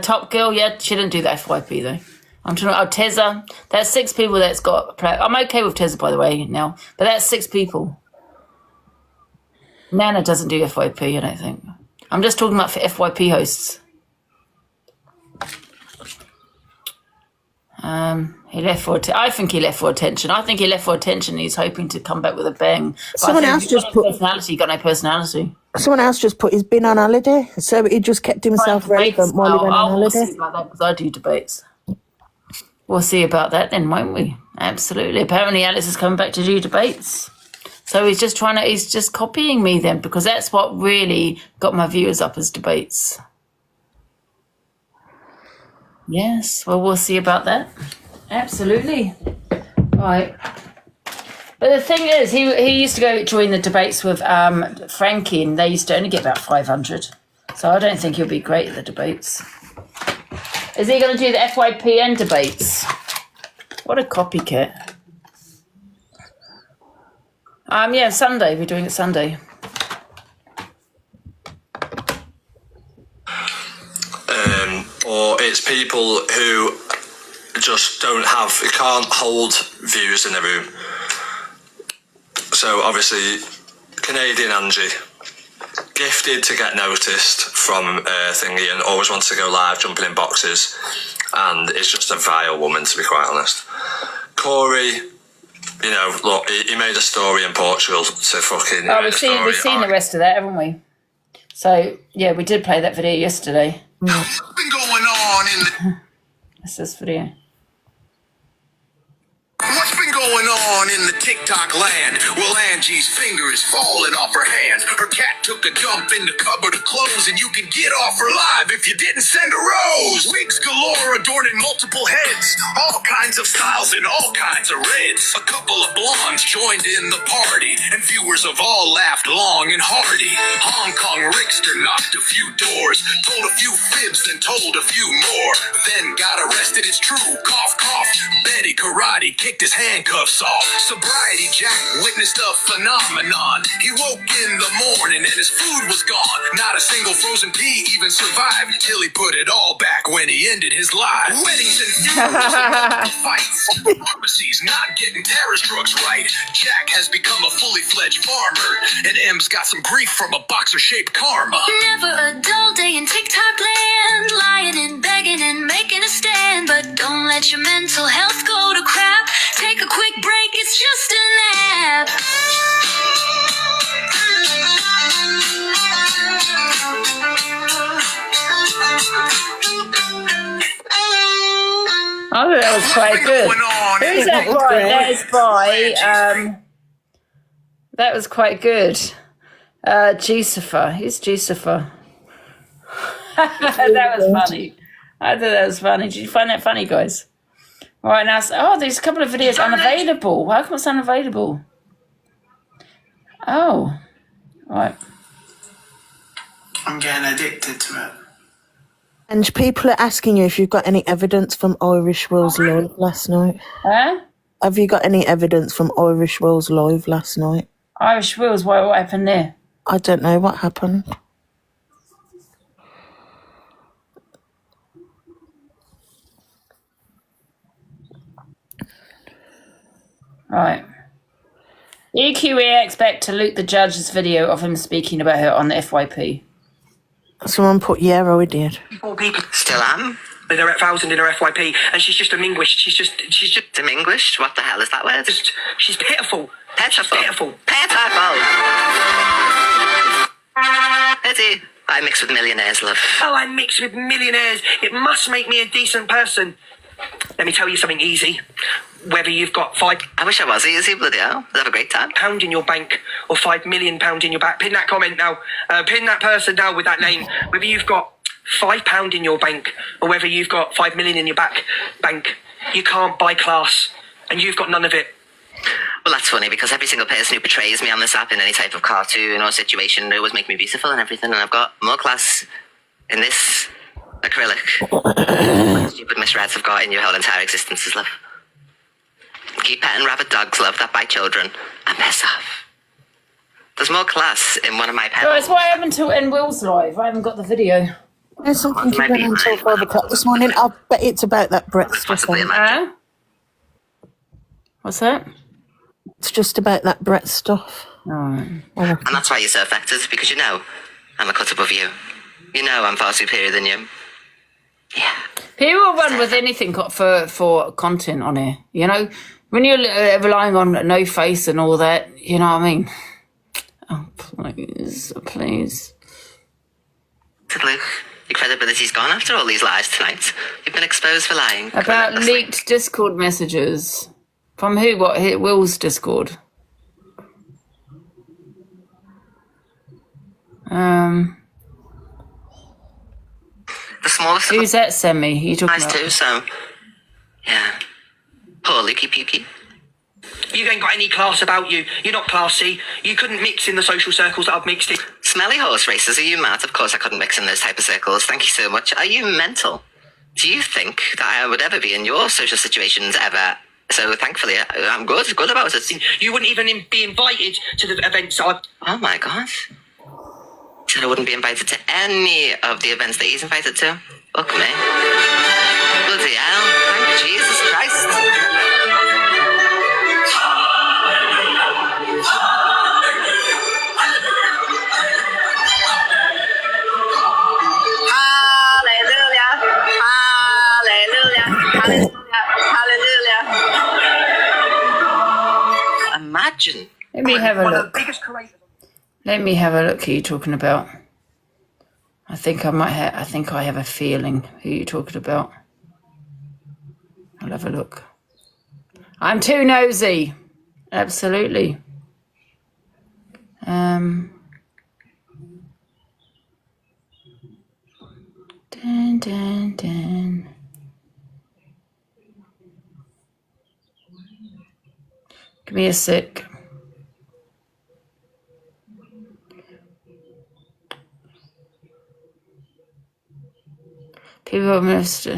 Top Girl, yeah, she didn't do the FYP though. I'm trying to, Tezza, that's 6 people that's got, I'm okay with Tezza by the way now, but that's 6 people. Nana doesn't do FYP, I don't think. I'm just talking about for FYP hosts. He left for, I think he left for attention. I think he left for attention. He's hoping to come back with a bang. But Someone else just put personality. Got no personality. Someone else just put he's been on holiday, so he just kept himself relevant while he went on holiday. We'll see about that because I do debates. We'll see about that then, won't we? Absolutely. Apparently, Alex is coming back to do debates. So he's just copying me then because that's what really got my viewers up as debates. Yes, well, we'll see about that. Absolutely. Right. But the thing is, he used to go join the debates with Frankie, and they used to only get about 500. So I don't think he'll be great at the debates. Is he going to do the FYPN debates? What a copycat. Yeah, Sunday. We're doing it Sunday. Or it's people who just can't hold views in a room. So obviously, Canadian Angie, gifted to get noticed from thingy and always wants to go live, jumping in boxes, and is just a vile woman, to be quite honest. Corey, you know, look, he made a story in Portugal to fucking... Oh, we've seen the rest of that, haven't we? So, yeah, we did play that video yesterday. What's been going on in the... That's this video. What's been going on in the TikTok land? Well, Angie's finger is falling off her hand. Her cat took a dump in the cupboard of clothes, and you can get off her live if you didn't send a rose. Wigs galore adorning multiple heads, all kinds of styles and all kinds of reds. A couple of blondes joined in the party, and viewers have all laughed long and hearty. Hong Kong Rickster knocked a few doors, told a few fibs, then told a few more. Then got arrested, it's true, cough, cough. Betty Karate kicked his handcuffs love song. Sobriety Jack witnessed a phenomenon. He woke in the morning and his food was gone. Not a single frozen pea even survived till he put it all back when he ended his life. Weddings and funerals, the fight for pharmacies not getting terrorist drugs right. Jack has become a fully fledged farmer, and M's got some grief from a boxer-shaped karma. Never a dull day in TikTok land, lying and begging and making a stand. But don't let your mental health go to crap. Take a quick break, it's just a nap. I thought that was quite good. Who's that by? That is by, that was quite good. Lucifer. Who's Lucifer? That was funny. I thought that was funny. Did you find that funny, guys? All right, now, there's a couple of videos unavailable. How come it's unavailable? Oh, all right. I'm getting addicted to it. And people are asking you if you've got any evidence from Irish Will's live last night. Huh? Have you got any evidence from Irish Will's live last night? Irish Wills, what happened there? I don't know what happened. Right. EQE expect to leak the judge's video of him speaking about her on the FYP. Someone put, yeah, I did. 4 people Still am. in her vows and in her FYP, and she's just diminished. She's just Diminished? What the hell is that word? she's pitiful. Pitiful. Pitiful. Pitiful. Pity. I mix with millionaires, love. Oh, I mix with millionaires. It must make me a decent person. Let me tell you something easy. Whether you've got I wish I was easy, bloody hell. I'd have a great time. £5 in your bank or £5 million in your back. Pin that comment now. Pin that person now with that name. Whether you've got £5 in your bank or whether you've got 5 million in your bank, you can't buy class, and you've got none of it. Well, that's funny because every single person who portrays me on this app in any type of cartoon or situation, they always make me beautiful and everything, and I've got more class in this acrylic. Stupid misreads have got in your whole entire existences, love. Keep petting rabbit dogs, love, that bite children, and piss off. There's more class in one of my pets. Guys, what happened to in Will's live? I haven't got the video. There's something going on until 5 o'clock this morning. I bet it's about that Brett stuff. What's that? It's just about that Brett stuff. And that's why you're so affected, because you know I'm a cut above you. You know I'm far superior than you. Yeah. People will run with anything for content on here, you know? When you're relying on no face and all that, you know what I mean? Oh, please. Luke, your credibility's gone after all these lies tonight. You've been exposed for lying. About leaked Discord messages. From who? What? Will's Discord. The smallest. Who's that, Semi? You talking about? Too, so yeah. Poor Lukey Pukey. You ain't got any class about you. You're not classy. You couldn't mix in the social circles that I've mixed in. Smelly horse races, are you mad? Of course I couldn't mix in those type of circles. Thank you so much. Are you mental? Do you think that I would ever be in your social situations ever? So thankfully, I'm good about it. You wouldn't even be invited to the events. Oh my God. Said I wouldn't be invited to any of the events that he's invited to. Fuck me. Bloody hell. Thank Jesus Christ. Imagine. Let me have a look. Let me have a look who you're talking about. I think I have a feeling who you're talking about. I'll have a look. I'm too nosy. Absolutely. Dun. Give me a sec. People must.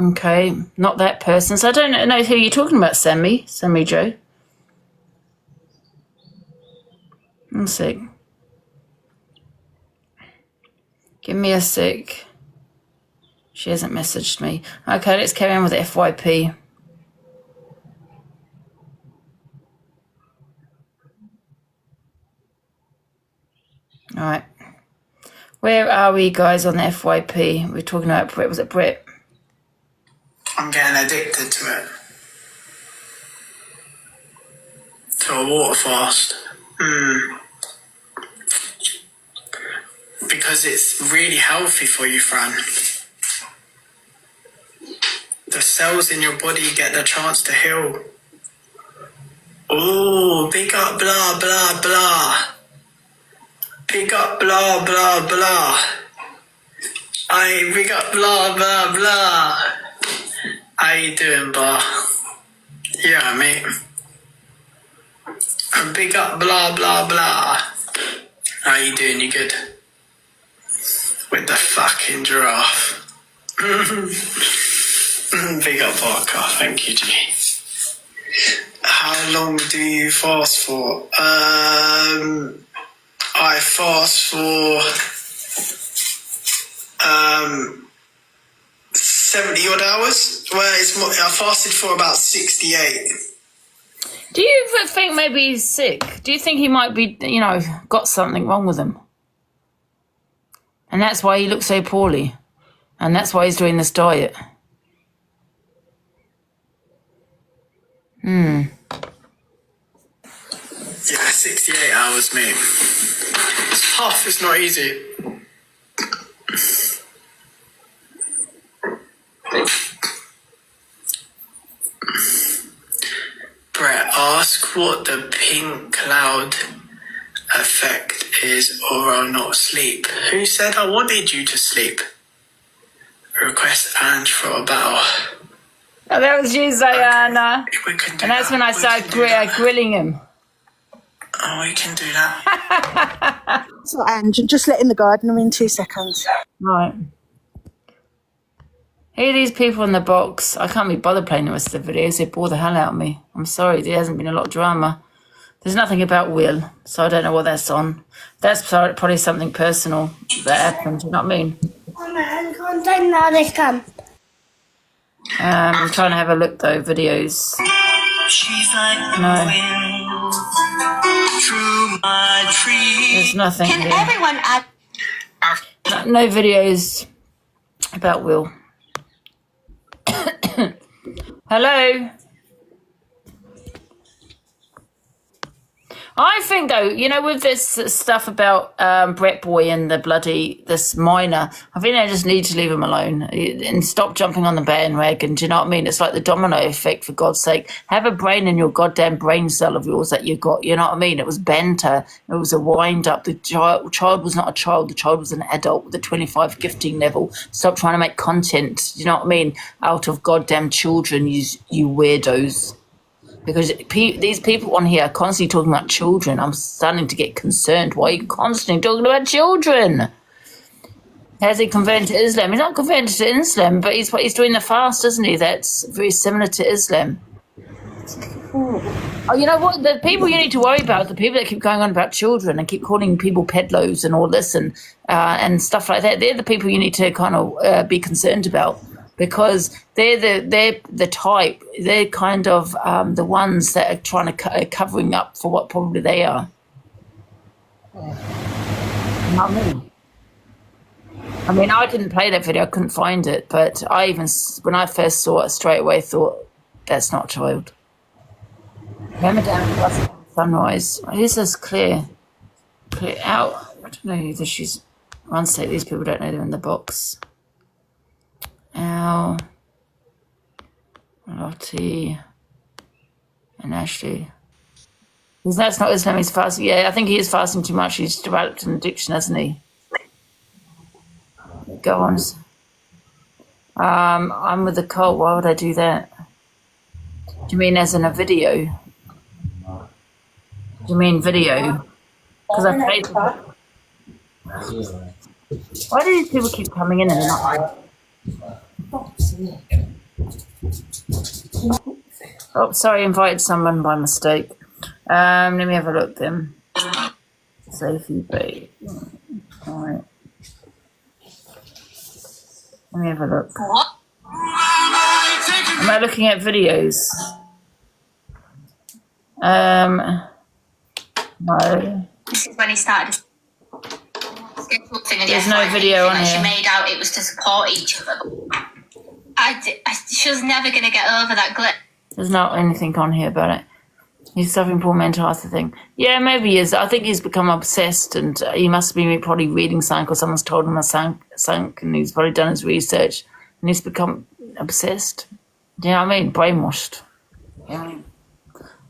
Okay, not that person. So I don't know who you're talking about, Sammy Joe. One sec. Give me a sec. She hasn't messaged me. Okay, let's carry on with FYP. All right. Where are we, guys, on the FYP? We're talking about Brett. Was it Brett? I'm getting addicted to it. To a water fast. Because it's really healthy for you, Fran. The cells in your body get the chance to heal. Oh, big up, blah, blah, blah. Big up, blah, blah, blah. Aye, big up, blah, blah, blah. How you doing, bar? Yeah, mate. And big up, blah, blah, blah. How you doing? You good? With the fucking giraffe. Big up, Barker. Thank you, G. How long do you fast for? I fast for 70 odd hours. Well, I fasted for about 68. Do you think maybe he's sick? Do you think he might be, got something wrong with him? And that's why he looks so poorly. And that's why he's doing this diet. Yeah, 68 hours, mate. It's tough, it's not easy. Brett, ask what the pink cloud effect is or I'll not sleep. Who said I wanted you to sleep? Request Ange for a battle. Oh, that was you, Diana. And that's when I started grilling him. Oh, we can do that. So, Ange, just let in the gardener in 2 seconds. Right. Who are these people in the box? I can't be bothered playing the rest of the videos. They bore the hell out of me. I'm sorry, there hasn't been a lot of drama. There's nothing about Will, so I don't know what that's on. That's probably something personal that happened, do you know what I mean? I'm trying to have a look, though, videos. She's like the wind through my tree. There's nothing Can here. everyone add? No videos about Will. Hello? I think, though, with this stuff about Brett Boy and this minor, I think they just need to leave him alone and stop jumping on the bandwagon. Do you know what I mean? It's like the domino effect, for God's sake. Have a brain in your goddamn brain cell of yours that you got. You know what I mean? It was banter. It was a wind-up. The child was not a child. The child was an adult with a 25 gifting level. Stop trying to make content, you know what I mean, out of goddamn children, you weirdos. Because these people on here are constantly talking about children. I'm starting to get concerned. Why are you constantly talking about children? Has he converted to Islam? He's not converted to Islam, but he's doing the fast, isn't he? That's very similar to Islam. Oh, you know what? The people you need to worry about are the people that keep going on about children and keep calling people pedlos and all this and stuff like that. They're the people you need to kind of be concerned about. Because they're the type, they're kind of the ones that are trying to covering up for what probably they are. Not me. I mean, I didn't play that video, I couldn't find it, but when I first saw it, straight away thought, that's not a child. Remember down Sunrise. Who's this Clear out? I don't know who this is. One sec, these people don't know they're in the box. Al, Lottie, and Ashley. That's not Islam, he's fasting. Yeah, I think he is fasting too much. He's developed an addiction, hasn't he? Go on. I'm with the cult. Why would I do that? Do you mean as in a video? Do you mean video? Because I played. Why do these people keep coming in and not? Oh, sorry, invited someone by mistake. Let me have a look then. Sophie B. Alright. Let me have a look. What? Am I looking at videos? No. This is when he started. There's no video on She here. made out it was to support each other. She was never going to get over that glitch. There's not anything on here about it. He's suffering poor mental health, I think. Yeah, maybe he is. I think he's become obsessed, and he must be probably reading something, or someone's told him something, and he's probably done his research, and he's become obsessed. Do you know what I mean? Brainwashed. Yeah.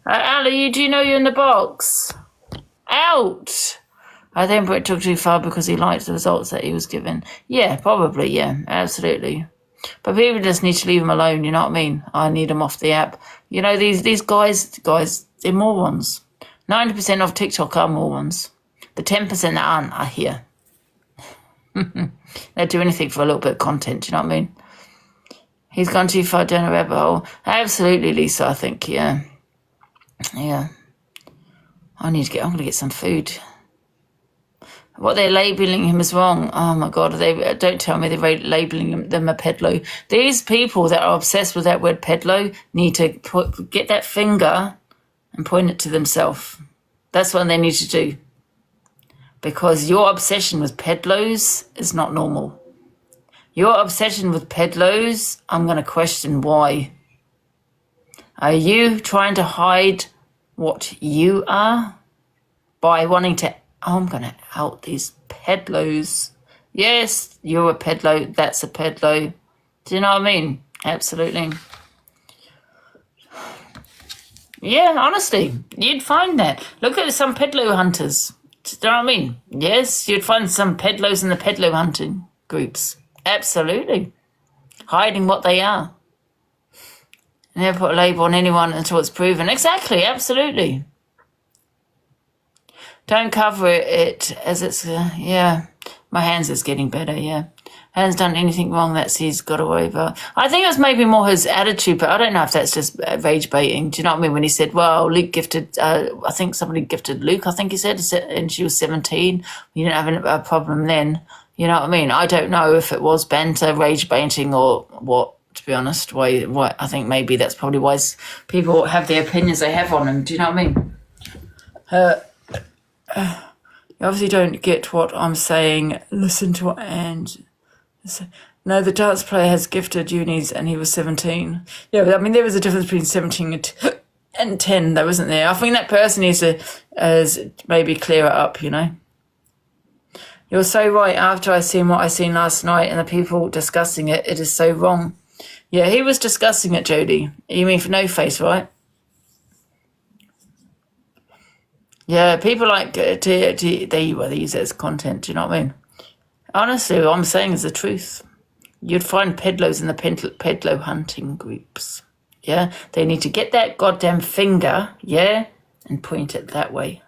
Ali, do you know you're in the box? Out! I think Brett took too far because he liked the results that he was given. Yeah, probably, yeah, absolutely. But people just need to leave him alone, you know what I mean? I need them off the app. You know, these guys, they're morons. 90% of TikTok are morons. The 10% that aren't are here. They'll do anything for a little bit of content, you know what I mean? He's gone too far down a rabbit hole. Absolutely, Lisa, I think, yeah. Yeah. I'm going to get some food. What they're labelling him as wrong. Oh my God! Don't tell me they're labelling them a pedlo. These people that are obsessed with that word pedlo need to get that finger and point it to themselves. That's what they need to do. Because your obsession with pedlos is not normal. Your obsession with pedlos, I'm going to question why. Are you trying to hide what you are by wanting to? Oh, I'm going to out these pedlos. Yes, you're a pedlo. That's a pedlo. Do you know what I mean? Absolutely. Yeah, honestly, you'd find that. Look at some pedlo hunters. Do you know what I mean? Yes, you'd find some pedlos in the pedlo hunting groups. Absolutely. Hiding what they are. Never put a label on anyone until it's proven. Exactly, absolutely. Don't cover it as it's, yeah. My hands is getting better, yeah. Hasn't done anything wrong that he's got away with. I think it was maybe more his attitude, but I don't know if that's just rage baiting. Do you know what I mean? When he said, well, Luke gifted, I think somebody gifted Luke, I think he said, and she was 17. You didn't have a problem then. You know what I mean? I don't know if it was banter, rage baiting, or what, to be honest. Why? I think maybe that's probably why people have the opinions they have on him. Do you know what I mean? You obviously don't get what I'm saying. Listen to what Angie. No, the dance player has gifted unis and he was 17. Yeah, but I mean, there was a difference between 17 and 10, though, wasn't there? I think that person needs to maybe clear it up, you know? You're so right. After I seen what I seen last night and the people discussing it, it is so wrong. Yeah, he was discussing it, Jodie. You mean for No Face, right? Yeah, people like they use it as content. Do you know what I mean? Honestly, what I'm saying is the truth. You'd find pedlos in the pedlo hunting groups. Yeah, they need to get that goddamn finger, yeah, and point it that way.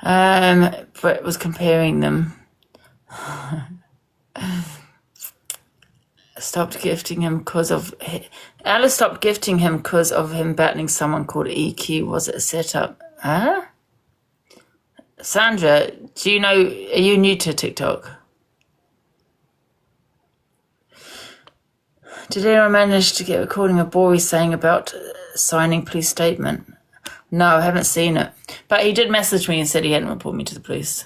Brett was comparing them. Stopped gifting him because of Alice stopped gifting him because of him battling someone called EQ. Was it a setup? Huh? Sandra, do you know? Are you new to TikTok? Did anyone manage to get a recording of Boris saying about signing police statement? No, I haven't seen it. But he did message me and said he hadn't reported me to the police.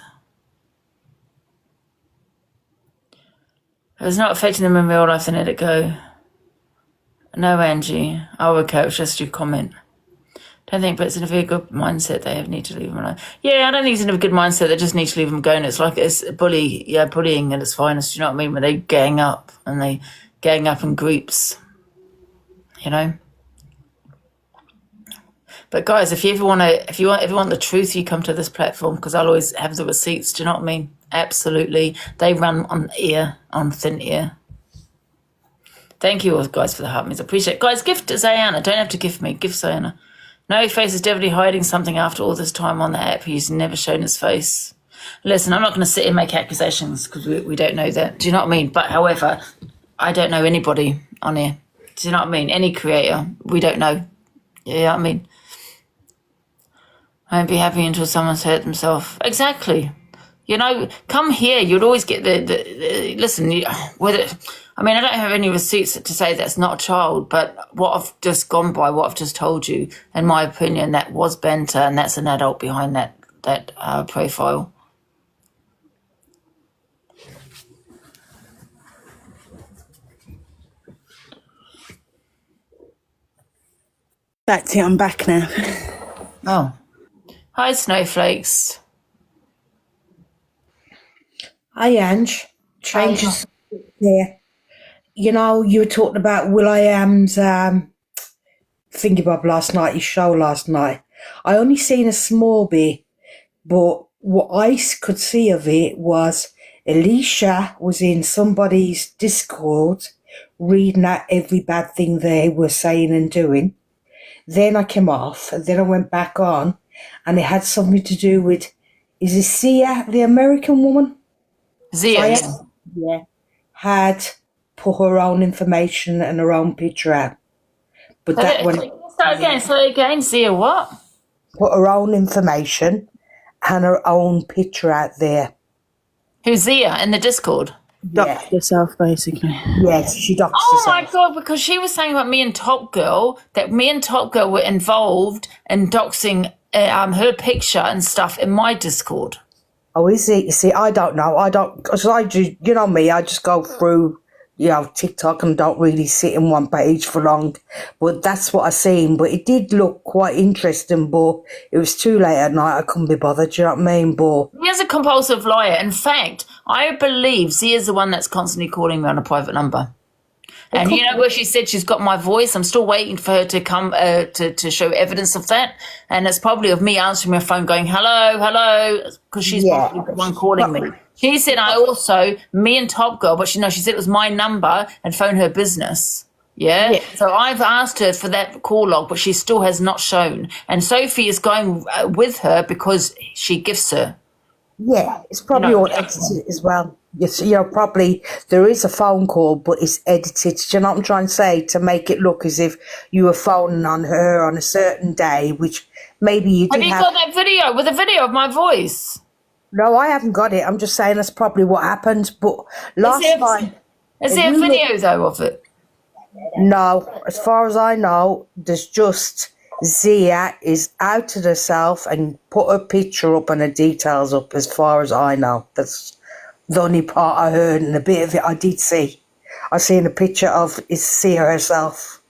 If it's not affecting them in real life, then let it go. No, Angie. Oh, okay, it was just your comment. Don't think Brett's in a very good mindset. They need to leave him alone. Yeah, I don't think he's in a good mindset. They just need to leave him going. It's like it's bullying at its finest. You know what I mean? When they gang up in groups. You know. But guys, if you want the truth, you come to this platform because I'll always have the receipts. Do you know what I mean? Absolutely. They run on thin air. Thank you all, guys, for the heart means. I appreciate it. Guys, gift Zayana. Don't have to gift me. Gift Zayana. No Face is definitely hiding something after all this time on the app. He's never shown his face. Listen, I'm not going to sit here and make accusations because we don't know that. Do you know what I mean? But however, I don't know anybody on here. Do you know what I mean? Any creator, we don't know. You know what I mean? I won't be happy until someone's hurt themselves. Exactly. You know, come here. You'd always get the listen. Whether I mean, I don't have any receipts to say that's not a child, but what I've just gone by, what I've just told you, in my opinion, that was Benta, and that's an adult behind that profile. That's it, I'm back now. Oh, hi, snowflakes. Hi, Ange. Changes there. You know, you were talking about Will.i.am's thingy bob last night, his show last night. I only seen a small bit, but what I could see of it was Alicia was in somebody's Discord reading out every bad thing they were saying and doing. Then I came off, and then I went back on, and it had something to do with, is it Sia, the American woman? Zia, yeah, had put her own information and her own picture out. But that one... Say again, Zia what? Put her own information and her own picture out there. Who's Zia in the Discord? Doxed herself, basically. Yes, she doxed Oh herself. my God, because she was saying about me and Top Girl, that me and Top Girl were involved in doxing her picture and stuff in my Discord. Oh, is it? You see, I don't know. Because I do, you know me, I just go through, you know, TikTok and don't really sit in one page for long. But that's what I seen. But it did look quite interesting, but it was too late at night. I couldn't be bothered, do you know what I mean? But He is a compulsive liar. In fact, I believe Zia's the one that's constantly calling me on a private number. And you know where she said she's got my voice? I'm still waiting for her to come to show evidence of that. And it's probably of me answering my phone going, hello, hello, because she's probably the one calling me. She said me and Top Girl, but she said it was my number and phone her business. Yeah? So I've asked her for that call log, but she still has not shown. And Sophie is going with her because she gifts her. yeah, it's probably all edited as well. Yes, you know, probably there is a phone call, but it's edited. Do you know what I'm trying to say? To make it look as if you were phoning on her on a certain day, which maybe you did have. Have you got that video with a video of my voice? No, I haven't got it. I'm just saying that's probably what happened. But last night... Is there a video, though, of it? No. As far as I know, there's just Zia is outed herself and put her picture up and her details up, as far as I know. That's the only part I heard, and a bit of it I did see. I seen a picture of Zia herself,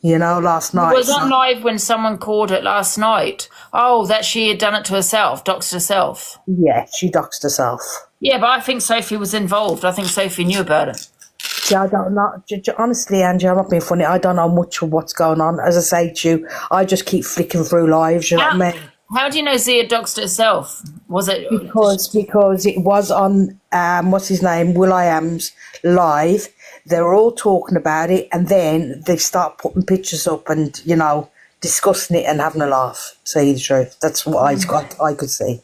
you know, last night. It was on live when someone called it last night. Oh, that she had done it to herself, doxed herself. Yeah, she doxed herself. Yeah, but I think Sophie was involved. I think Sophie knew about it. See, I don't know. Honestly, Angie, I'm not being funny. I don't know much of what's going on. As I say to you, I just keep flicking through lives, you know what I mean? How do you know Zia doxed herself? Was it... Because it was on, what's his name, Will.i.am's live. They were all talking about it, and then they start putting pictures up and, you know, discussing it and having a laugh, say the truth. That's what I could see,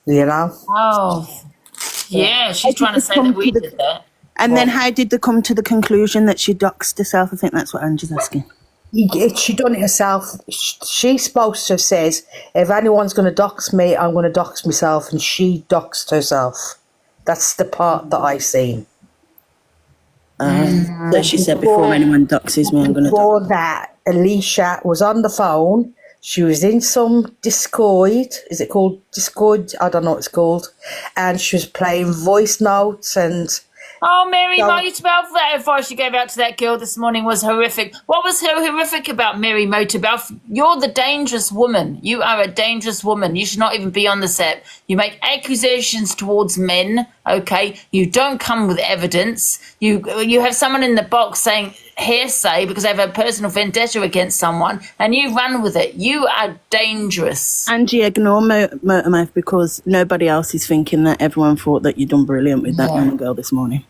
you know? Oh, yeah, she's trying to say that we did that. And then how did they come to the conclusion that she doxed herself? I think that's what Angie's asking. She done it herself. She's supposed to have says, if anyone's going to dox me, I'm going to dox myself, and she doxed herself. That's the part that I seen. So she said, before anyone doxes me, I'm going to dox. Before that, Alicia was on the phone. She was in some Discord. Is it called Discord? I don't know what it's called. And she was playing voice notes and... Oh, Mary Motorbell, that advice you gave out to that girl this morning was horrific. What was so horrific about Mary Motorbell? You're the dangerous woman. You are a dangerous woman. You should not even be on the set. You make accusations towards men, okay? You don't come with evidence. You have someone in the box saying hearsay because they have a personal vendetta against someone, and you run with it. You are dangerous. Angie, ignore Motormouth because nobody else is thinking that. Everyone thought that you'd done brilliant with that young girl this morning.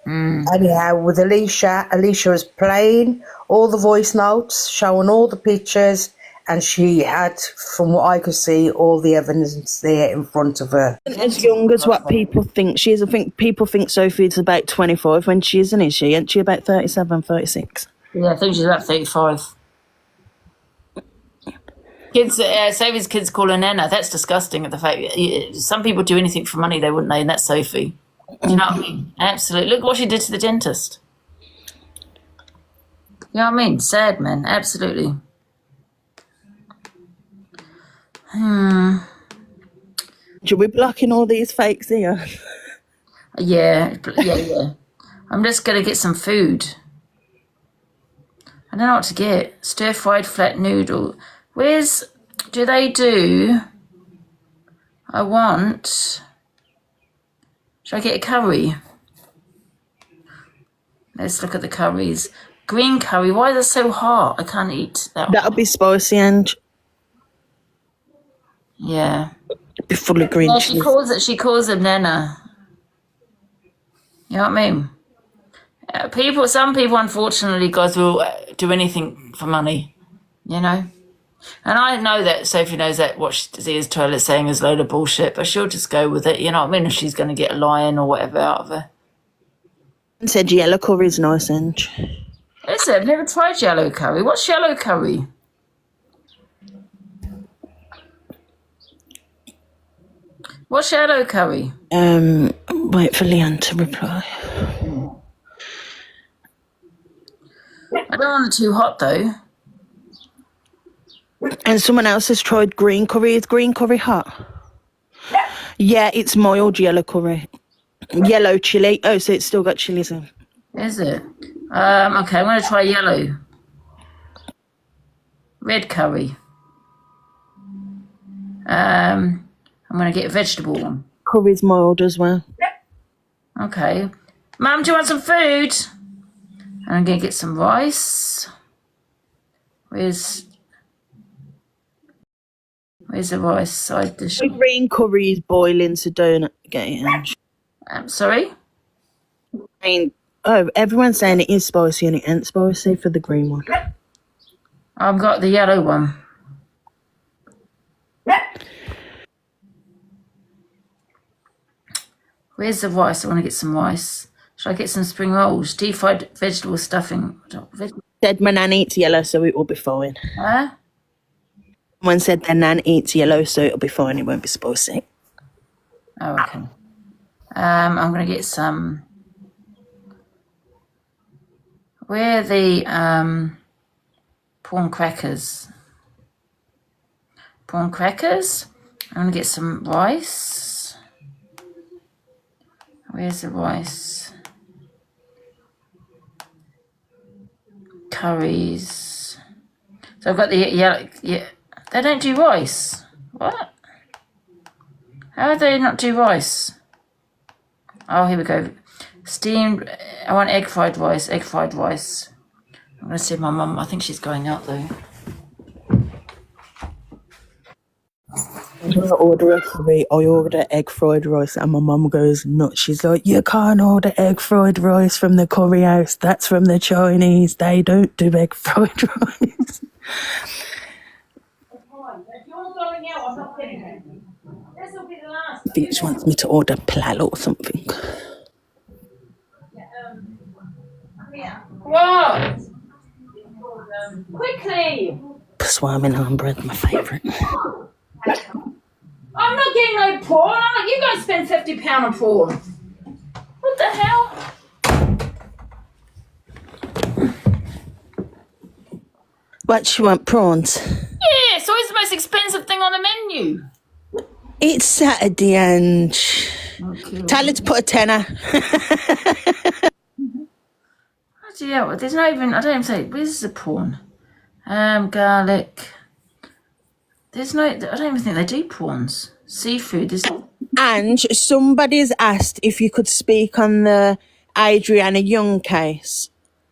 Anyhow, with Alicia was playing all the voice notes, showing all the pictures, and she had, from what I could see, all the evidence there in front of her. As young as what people think she is. I think people think Sophie's about 25 when she isn't, is she? Isn't she about 37, 36? Yeah, I think she's about 35. Kids, Sophie's kids call her Nana. That's disgusting. At the fact some people do anything for money, they wouldn't know, and that's Sophie. Do you know what I mean? Absolutely. Look what she did to the dentist. You know what I mean? Sad, man. Absolutely. Should we blocking all these fakes here? Yeah. I'm just going to get some food. I don't know what to get. Stir-fried flat noodle. Do they do... I want... Should I get a curry? Let's look at the curries. Green curry. Why are they so hot? I can't eat that one. That'll be spicy, Ange. Yeah. It'll be full of green Yeah, cheese. she calls them Nana. You know what I mean? Some people, unfortunately, guys, will do anything for money. You know? And I know that Sophie knows that what Zia's toilet saying is a load of bullshit, but she'll just go with it. You know what I mean? If she's going to get a lion or whatever out of her. Said yellow curry's nice, Ange. Is it? I've never tried yellow curry. What's yellow curry? What's yellow curry? Wait for Leanne to reply. I don't want it too hot, though. And someone else has tried green curry. Is green curry hot? Yeah, it's mild yellow curry. Yellow chili. Oh, so it's still got chilies in. Is it? Okay, I'm going to try yellow. Red curry. I'm going to get a vegetable one. Curry's mild as well. Okay. Mum, do you want some food? And I'm going to get some rice. Where's the rice side dish? The green curry is boiling, so don't get it, Ange. Sorry? Everyone's saying it is spicy and it ain't spicy for the green one. I've got the yellow one. Where's the rice? I want to get some rice. Should I get some spring rolls? Deep-fried vegetable stuffing. Said my nan eats yellow, so it will be fine. Huh? Someone said their nan eats yellow, so it'll be fine. It won't be spicy. Oh, okay. I'm going to get some... Where are the prawn crackers? Prawn crackers. I'm going to get some rice. Where's the rice? Curries. So I've got the yellow... Yeah, they don't do rice. What? How do they not do rice? Oh, here we go. Steamed... I want egg fried rice. I'm going to see my mum. I think she's going out, though. When I order a curry, I order egg fried rice, and my mum goes nuts. She's like, you can't order egg fried rice from the curry house. That's from the Chinese. They don't do egg fried rice. I think she wants me to order plal or something. What? Quickly! Swarming on bread, my favourite. I'm not getting no prawn. You guys spend £50 on prawn. What the hell? What, she want prawns? Yeah, it's always the most expensive thing on the menu. It's Saturday, and tell her to put a tenner. Yeah, there's not even, I don't even say, where's the prawn? Garlic. There's no, I don't even think they do prawns. Seafood, there's not. And somebody's asked if you could speak on the Adriana Young case.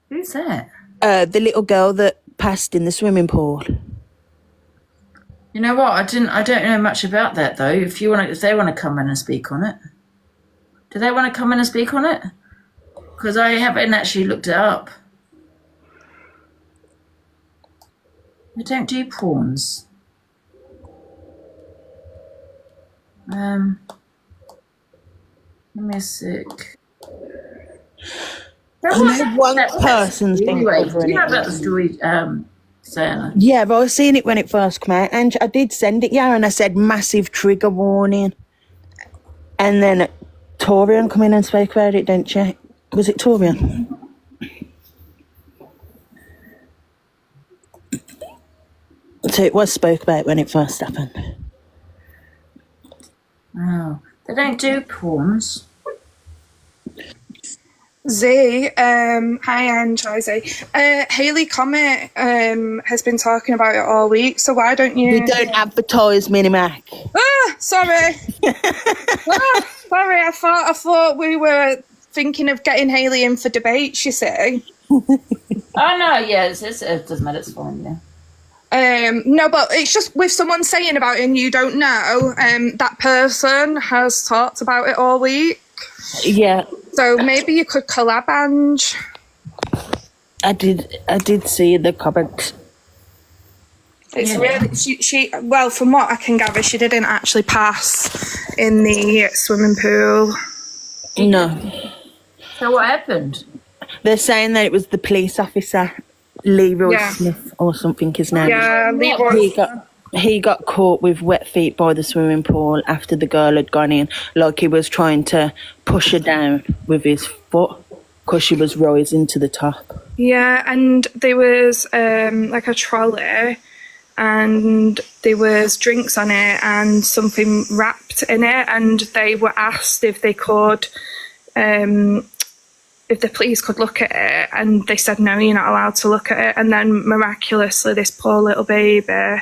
Who's that? The little girl that passed in the swimming pool. You know what? I don't know much about that though. If they want to come in and speak on it. Do they want to come in and speak on it? Because I haven't actually looked it up. They don't do prawns. Let me see. I know one person's been Anyway, do covering you know it. about the story, Sarah? Yeah, but I was seeing it when it first came out, and I did send it, yeah, and I said massive trigger warning. And then Torian come in and spoke about it, didn't she? Was it Torian? So it was spoke about when it first happened. Oh, they don't do prawns. Z, hi Angie, hi Z. Hayley Comet has been talking about it all week, so why don't you... We don't advertise Minimac. Ah, sorry. Sorry, I thought we were thinking of getting Hayley in for debates, you see. Oh no, yeah, it doesn't matter, it's fine, yeah. No, but it's just with someone saying about it and you don't know, that person has talked about it all week. Yeah. So maybe you could collab, Ange. I did see the comment. It's really she well, from what I can gather, she didn't actually pass in the swimming pool. No. So what happened? They're saying that it was the police officer, Leroy Smith or something his name. Yeah, Leroy. He got caught with wet feet by the swimming pool after the girl had gone in, like he was trying to push her down with his foot because she was rising to the top. Yeah, and there was like a trolley and there was drinks on it and something wrapped in it, and they were asked if they could if the police could look at it, and they said no, you're not allowed to look at it. And then miraculously this poor little baby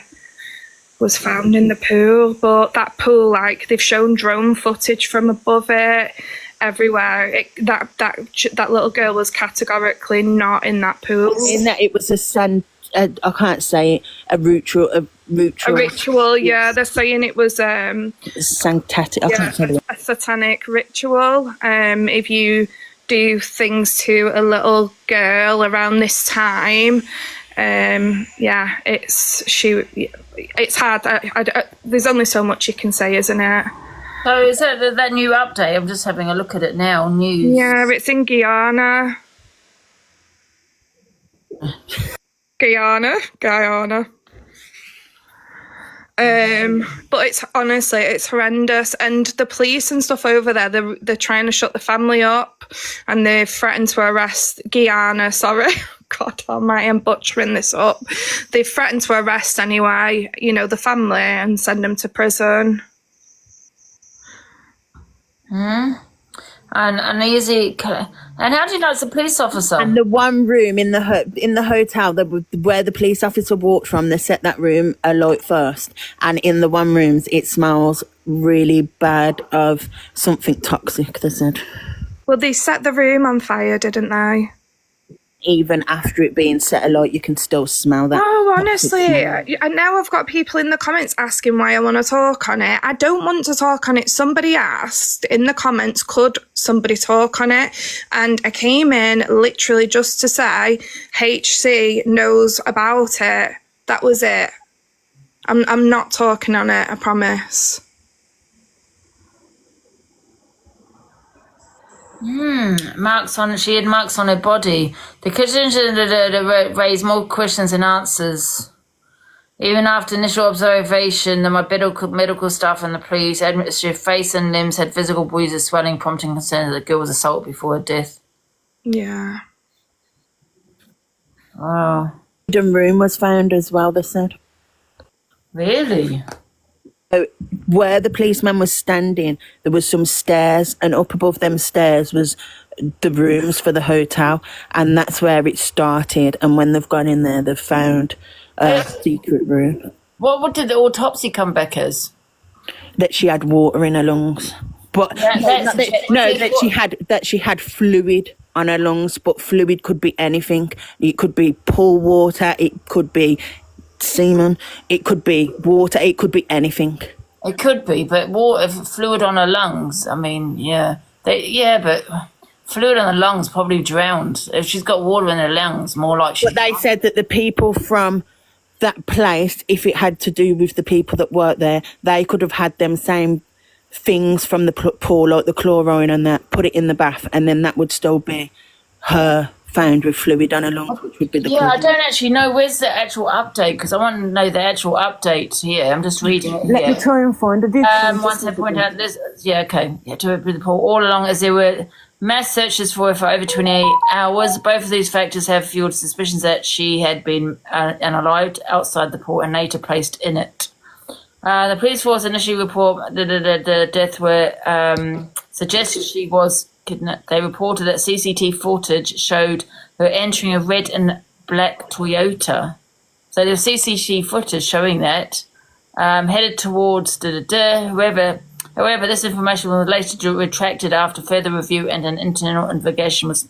was found in the pool. But that pool, like, they've shown drone footage from above it everywhere. That little girl was categorically not in that pool. In that it was I can't say it, a ritual. A ritual, yeah. They're saying it was sanctatic. I can't say it. A satanic ritual. If you do things to a little girl around this time, it's hard. There's only so much you can say, isn't it? So is that new update? I'm just having a look at it now. News. Yeah, it's in Guyana. Guyana. But it's honestly, it's horrendous, and the police and stuff over there, they're trying to shut the family up, and they've threatened to arrest Guyana. Sorry, God Almighty, I'm butchering this up. They've threatened to arrest anyway, the family, and send them to prison. And easy. And how do you know it's a police officer? And the one room in the hotel where the police officer walked from, they set that room alight first, and in the one rooms it smells really bad of something toxic. They said. Well, they set the room on fire, didn't they? Even after it being set alight, you can still smell that. Oh, honestly, and now I've got people in the comments asking why I want to talk on it. I don't want to talk on it. Somebody asked in the comments, could somebody talk on it? And I came in literally just to say, HC knows about it. That was it. I'm not talking on it, I promise. She had marks on her body. The questions raised more questions than answers. Even after initial observation, the medical staff and the police administrative face and limbs had physical bruises, swelling, prompting concern that the girl was assaulted before her death. Yeah. Oh. The room was found as well, they said. Really? Where the policeman was standing, there was some stairs, and up above them stairs was the rooms for the hotel, and that's where it started. And when they've gone in there, they've found a secret room. What did the autopsy come back as? That she had water in her lungs, but that she had fluid on her lungs. But fluid could be anything. It could be pool water. It could be semen, it could be water, it could be anything. It could be, but fluid on her lungs, I mean, but fluid on her lungs probably drowned. If she's got water in her lungs, more like she... But they said that the people from that place, if it had to do with the people that work there, they could have had them same things from the pool, like the chlorine and that, put it in the bath, and then that would still be her found with fluid on her lungs, which would be the I don't actually know. Where's the actual update? Because I want to know the actual update here. I'm just reading it here. Let me try and find it. Once I point out this, to the pool all along as there were mass searches for her for over 28 hours. Both of these factors have fueled suspicions that she had been unalived outside the pool and later placed in it. The police force initially report the death were suggested she was kidnapped. They reported that CCTV footage showed her entering a red and black Toyota. So there was CCTV footage showing that headed towards However, this information was later retracted after further review and an internal investigation was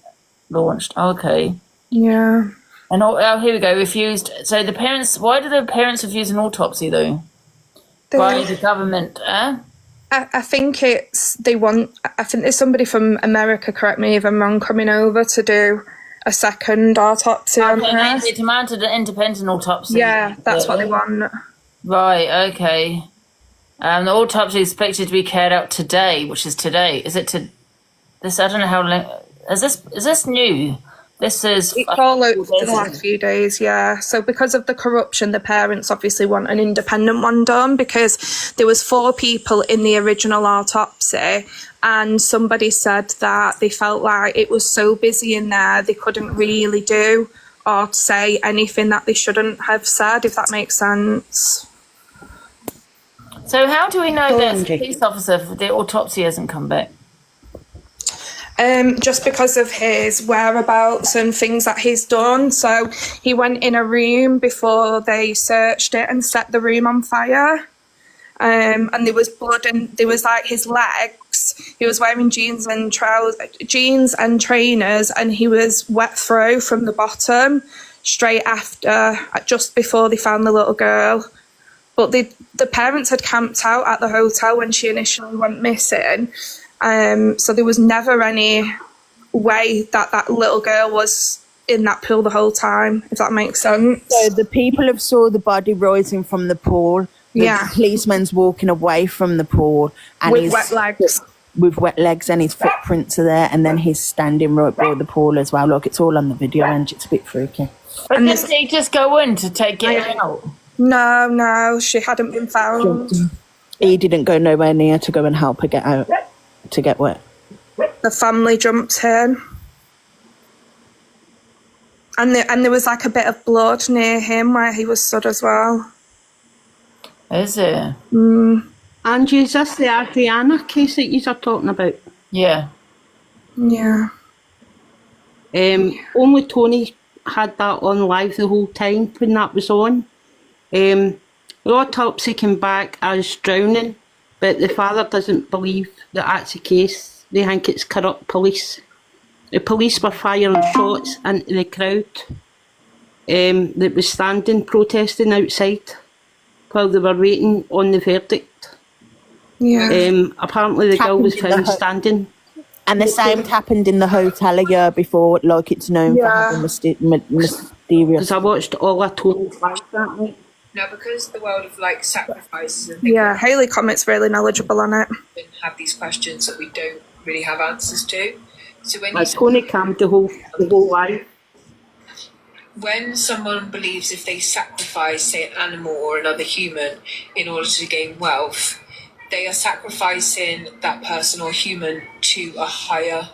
launched. Okay. Yeah. And here we go. Refused. So the parents. Why did the parents refuse an autopsy though? By the government. I think I think there's somebody from America, correct me if I'm wrong, coming over to do a second autopsy on her. They demanded an independent autopsy. Yeah, that's what they want. Right, okay. The autopsy is expected to be carried out today, which is today. Is it this? I don't know how long. Is this new? This is... It's all out the last few days, yeah. So because of the corruption, the parents obviously want an independent one done because there was 4 people in the original autopsy and somebody said that they felt like it was so busy in there they couldn't really do or say anything that they shouldn't have said, if that makes sense. So how do we know that the police officer for the autopsy hasn't come back? Just because of his whereabouts and things that he's done. So he went in a room before they searched it and set the room on fire. And there was blood and there was like his legs. He was wearing jeans and trainers, and he was wet through from the bottom straight after, just before they found the little girl. But the parents had camped out at the hotel when she initially went missing. So there was never any way that little girl was in that pool the whole time, if that makes sense. So the people have saw the body rising from the pool. The policeman's walking away from the pool. And with wet legs. With wet legs, and his footprints are there, and then he's standing right by the pool as well. Look, it's all on the video, and it's a bit freaky. But didn't he just go in to take it out? No, she hadn't been found. He didn't go nowhere near to go and help her get out. To get wet. The family jumped in. And there was like a bit of blood near him where he was stood as well. Is it? Angie, is this the Adriana case that you are talking about? Yeah. Yeah. Only Tony had that on live the whole time when that was on. The autopsy came back as drowning, but the father doesn't believe that that's the case. They think it's corrupt police. The police were firing shots into the crowd that was standing protesting outside while they were waiting on the verdict. Yeah. Apparently the girl was found standing. And the same happened in the hotel a year before, like it's known for having mysterious... Because I watched all of Tony's live that night. Now, because the world of like sacrifices and Hayley Comet's really knowledgeable on it. And have these questions that we don't really have answers to. So when Tony cammed the whole life. When someone believes if they sacrifice, say, an animal or another human in order to gain wealth, they are sacrificing that person or human to a higher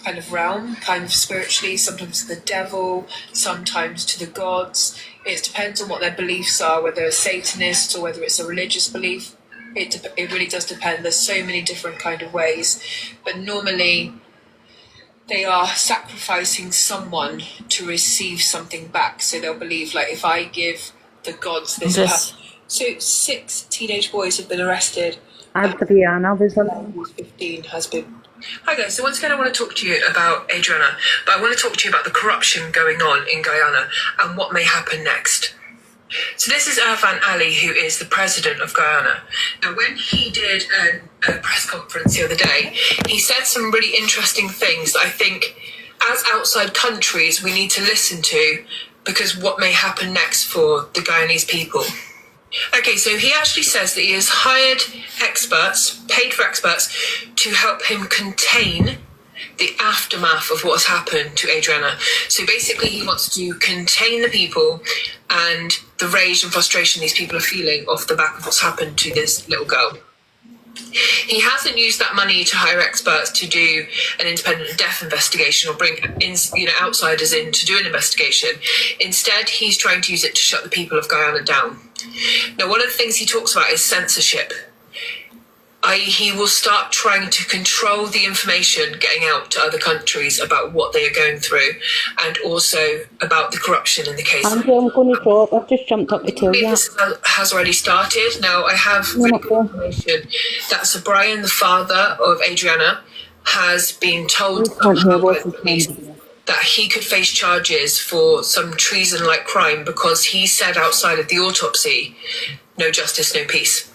kind of realm, kind of spiritually, sometimes to the devil, sometimes to the gods. It depends on what their beliefs are, whether it's Satanist or whether it's a religious belief. It really does depend. There's so many different kind of ways. But normally they are sacrificing someone to receive something back. So they'll believe, like, if I give the gods this person. So 6 teenage boys have been arrested. Adriana was on 15 has been. Hi guys, so once again I want to talk to you about Adriana, but I want to talk to you about the corruption going on in Guyana and what may happen next. So this is Irfan Ali, who is the president of Guyana. Now when he did a press conference the other day, he said some really interesting things that I think as outside countries we need to listen to because what may happen next for the Guyanese people. Okay, so he actually says that he has hired experts, paid for experts, to help him contain the aftermath of what's happened to Adriana. So basically he wants to contain the people and the rage and frustration these people are feeling off the back of what's happened to this little girl. He hasn't used that money to hire experts to do an independent death investigation or bring in, outsiders in to do an investigation. Instead, he's trying to use it to shut the people of Guyana down. Now, one of the things he talks about is censorship. He will start trying to control the information getting out to other countries about what they are going through and also about the corruption in the case. I'm going to talk. I've just jumped up to tell you. This has already started. Now, I have really good information that Sir Brian, the father of Adriana, has been told by the police that he could face charges for some treason-like crime because he said outside of the autopsy, no justice, no peace.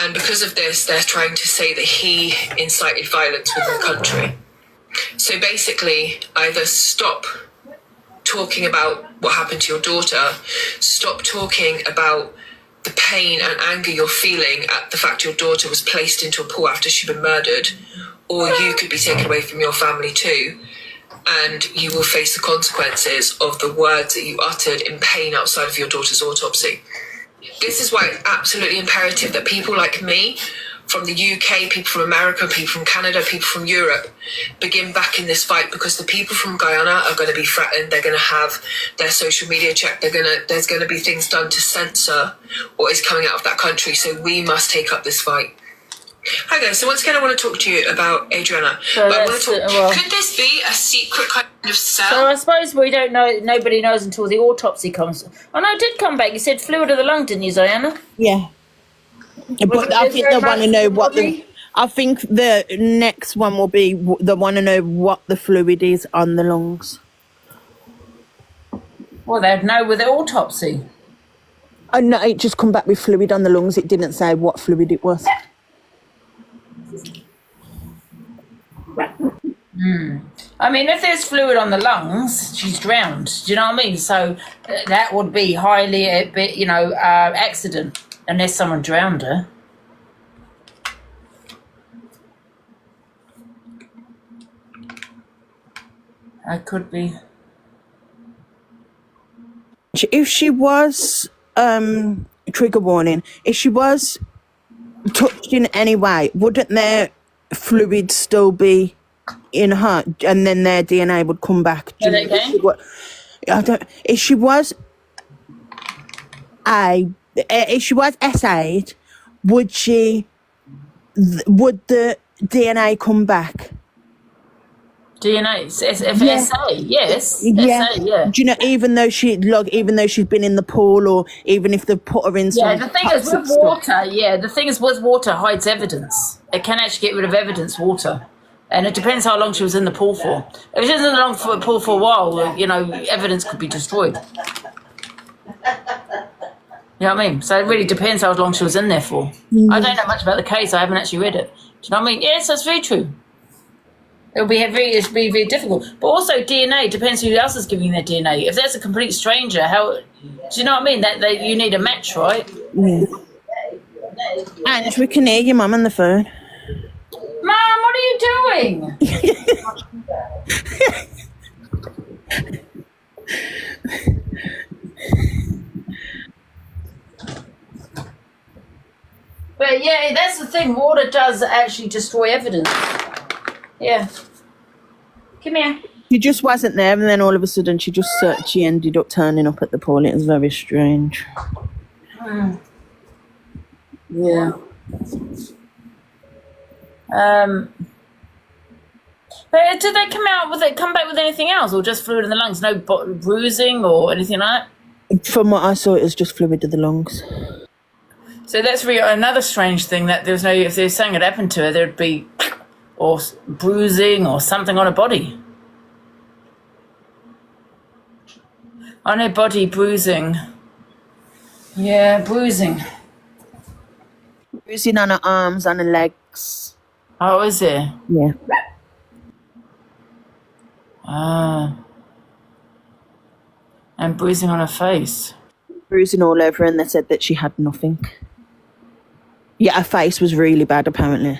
And because of this, they're trying to say that he incited violence within the country. So basically, either stop talking about what happened to your daughter, stop talking about the pain and anger you're feeling at the fact your daughter was placed into a pool after she'd been murdered, or you could be taken away from your family too, and you will face the consequences of the words that you uttered in pain outside of your daughter's autopsy. This is why it's absolutely imperative that people like me from the UK, people from America, people from Canada, people from Europe begin backing this fight, because the people from Guyana are going to be threatened. They're going to have their social media checked. There's going to be things done to censor what is coming out of that country. So we must take up this fight. Hi guys, so once again I want to talk to you about Adriana. Could this be a secret kind of cell? So I suppose we don't know, nobody knows until the autopsy comes. Oh no, it did come back. You said fluid of the lung, didn't you, Diana? Yeah. But I think they want to know what the... I think the next one will be they want to know what the fluid is on the lungs. Well, they'd know with the autopsy. Oh no, it just come back with fluid on the lungs. It didn't say what fluid it was. I mean, if there's fluid on the lungs, she's drowned. Do you know what I mean? So that would be highly, accident, unless someone drowned her. I could be. If she was, trigger warning, if she was touched in any way, wouldn't their fluid still be in her, and then their DNA would come back? If she was essayed, would the DNA come back? DNA, SA, yes. Yeah. SA, yeah. Do you know, even though she's been in the pool, or even if they've put her in some... Yeah, the thing is with water, with water hides evidence. It can actually get rid of evidence, water. And it depends how long she was in the pool for. If she was in the pool for a while, evidence could be destroyed. You know what I mean? So it really depends how long she was in there for. I don't know much about the case. I haven't actually read it. Do you know what I mean? Yes, that's very true. It'll be very difficult. But also DNA depends who else is giving their DNA. If there's a complete stranger, how do you know what I mean? That you need a match, right? Yeah. And we can hear your mum on the phone. Mum, what are you doing? But yeah, that's the thing. Water does actually destroy evidence. Yeah. Come here. She just wasn't there, and then all of a sudden she ended up turning up at the pool. It was very strange. Yeah. But did they come back with anything else, or just fluid in the lungs? No bruising or anything like that? From what I saw, it was just fluid in the lungs. So that's really another strange thing, that if there's something had happened to her, there'd be or bruising or something on her body. On her body, bruising. Yeah, bruising. Bruising on her arms, on her legs. Oh, is there? Yeah. And bruising on her face. Bruising all over, and they said that she had nothing. Yeah, her face was really bad, apparently.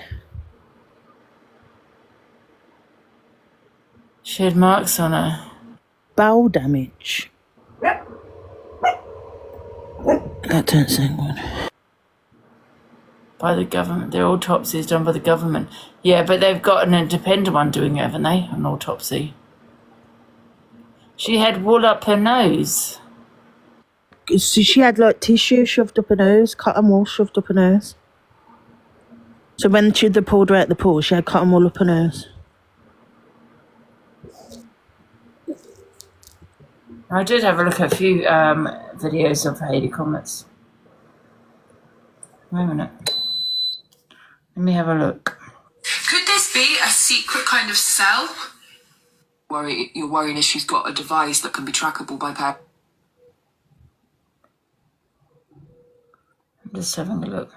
She had marks on her. Bowel damage. That don't sound good. By the government. Their autopsy is done by the government. Yeah, but they've got an independent one doing it, haven't they? An autopsy. She had wool up her nose. So she had like tissue shoved up her nose, cotton wool shoved up her nose. So when they pulled her out the pool, she had cotton wool up her nose. I did have a look at a few videos of Hayley Comets. Wait a minute. Let me have a look. Could this be a secret kind of cell? You're worrying if she's got a device that can be trackable by parents. I'm just having a look.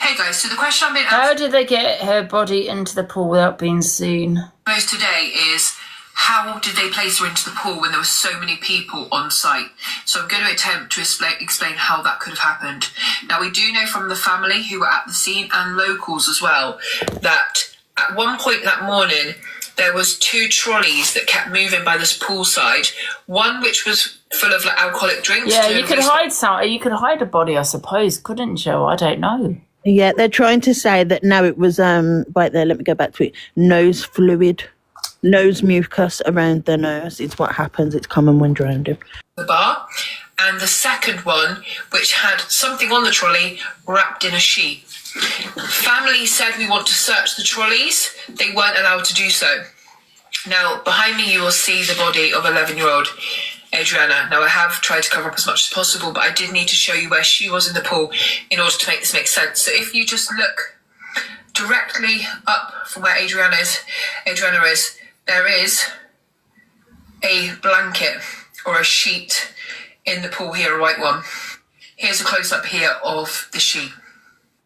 Hey guys, so the question I've been How did they get her body into the pool without being seen? most today is how did they place her into the pool when there were so many people on site? So I'm going to attempt to explain how that could have happened. Now, we do know from the family who were at the scene and locals as well that at one point that morning there was 2 trolleys that kept moving by this poolside. One which was full of like alcoholic drinks. Yeah, you could hide a body, I suppose, couldn't you? I don't know. Yeah, they're trying to say that now it was right there, let me go back to it. Nose fluid. Nose mucus around the nose is what happens. It's common when drowning. The bar, and the second one, which had something on the trolley wrapped in a sheet. Family said we want to search the trolleys. They weren't allowed to do so. Now, behind me, you will see the body of 11-year-old Adriana. Now, I have tried to cover up as much as possible, but I did need to show you where she was in the pool in order to make this make sense. So if you just look directly up from where Adriana is, there is a blanket or a sheet in the pool here, a white one. Here's a close-up here of the sheet.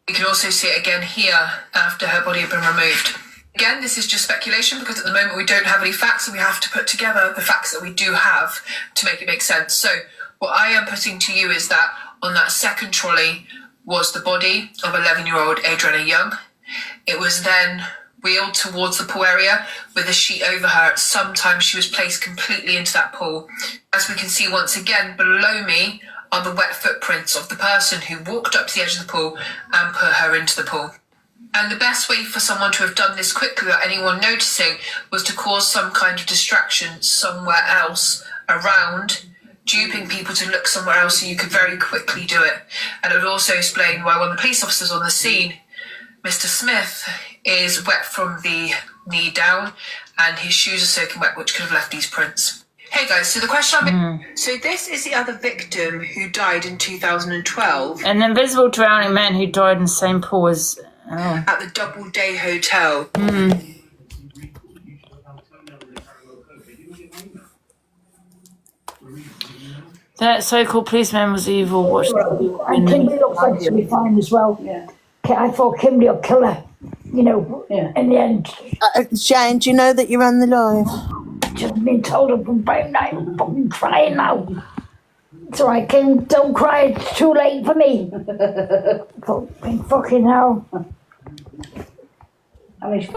You can also see it again here after her body had been removed. Again, this is just speculation because at the moment we don't have any facts and we have to put together the facts that we do have to make it make sense. So what I am putting to you is that on that second trolley was the body of 11-year-old Adriana Young. It was then wheeled towards the pool area with a sheet over her. Sometimes she was placed completely into that pool. As we can see once again, below me are the wet footprints of the person who walked up to the edge of the pool and put her into the pool. And the best way for someone to have done this quickly without anyone noticing was to cause some kind of distraction somewhere else around, duping people to look somewhere else so you could very quickly do it. And it would also explain why one of the police officers on the scene, Mr. Smith, is wet from the knee down and his shoes are soaking wet, which could have left these prints. Hey guys, so the question so this is the other victim who died in 2012. An invisible drowning man who died in the same pool as... At the Doubleday Hotel. That so-called policeman was evil. And Kimberly looks like she'll be fine as well. Yeah. I thought Kimberly will kill her, in the end. Jane, do you know that you're on the live? Just been told I'm from Brown now. I'm fucking crying now. It's alright, Kim, don't cry, it's too late for me. Fucking hell. I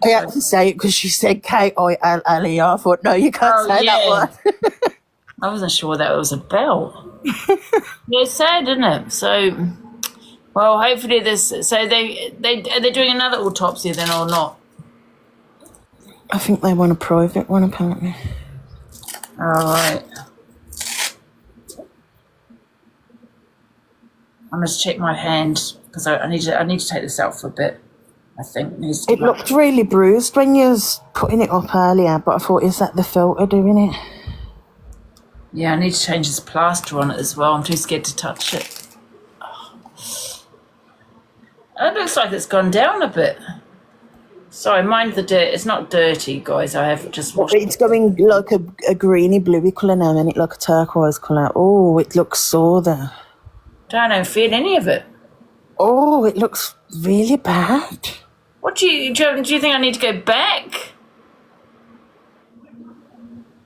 had to say it because she said K-I-L-L-E. I thought, no, you can't say that one. I wasn't sure that was a bell. Yeah, it's sad, isn't it? So, well, hopefully this. So are they doing another autopsy then or not? I think they want a private one, apparently. All right. I must check my hand because I need to take this out for a bit. I think it looked really bruised when you was putting it up earlier, but I thought, is that the filter doing it? Yeah, I need to change this plaster on it as well. I'm too scared to touch it. Oh. It looks like it's gone down a bit. Sorry, mind the dirt. It's not dirty, guys. I have just washed it. It's going like a greeny, bluey colour now, and it like a turquoise colour. Oh, it looks sore there. Don't feel any of it. Oh, it looks really bad. What do you think I need to go back?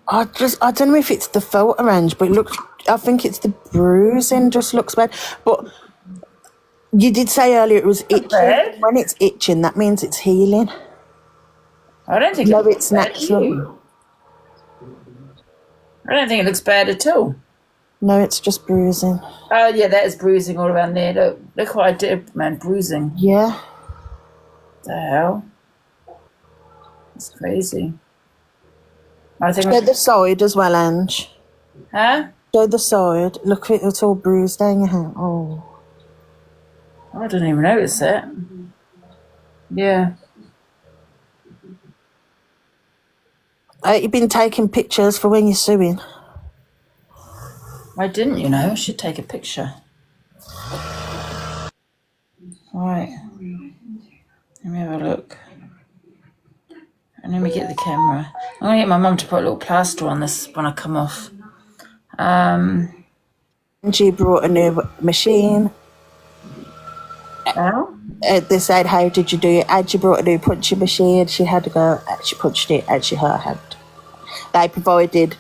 I don't know if it's the photo, Ange, but I think it's the bruising just looks bad. But you did say earlier it was itching. bad. When it's itching, that means it's healing. I don't think No, it looks it's bad to natural. you. I don't think it looks bad at all. No, it's just bruising. Oh, yeah, that is bruising all around there. Look what I did, man, bruising. Yeah. The hell? It's crazy. I think... Show the side as well, Ange. Huh? Show the side. Look, it's all bruised down your hand. Oh. I didn't even notice that. Yeah. You've been taking pictures for when you're suing. Why didn't you know? I should take a picture. Right. Let me have a look. And let me get the camera. I'm going to get my mum to put a little plaster on this when I come off. Angie brought a new machine. Oh? They said, how did you do it? Angie brought a new punching machine. She had to go, she punched it, and she hurt her hand. They provided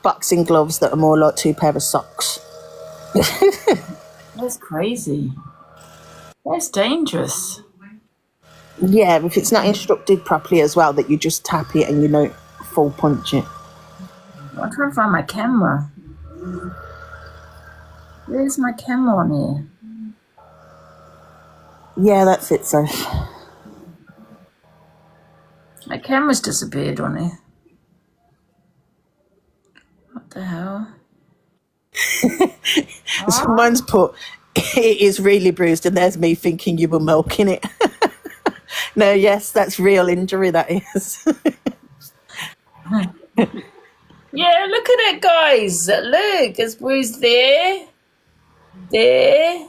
boxing gloves that are more like 2 pairs of socks. That's crazy. That's dangerous. Yeah, if it's not instructed properly as well, that you just tap it and you don't full punch it. I'm trying to find my camera. Where's my camera on here? Yeah, that's it, so. My camera's disappeared on here. What the hell? Someone's put, it is really bruised, and there's me thinking you were milking it. No, yes, that's real injury, that is. Yeah, look at it, guys. Look, it's bruised there. There.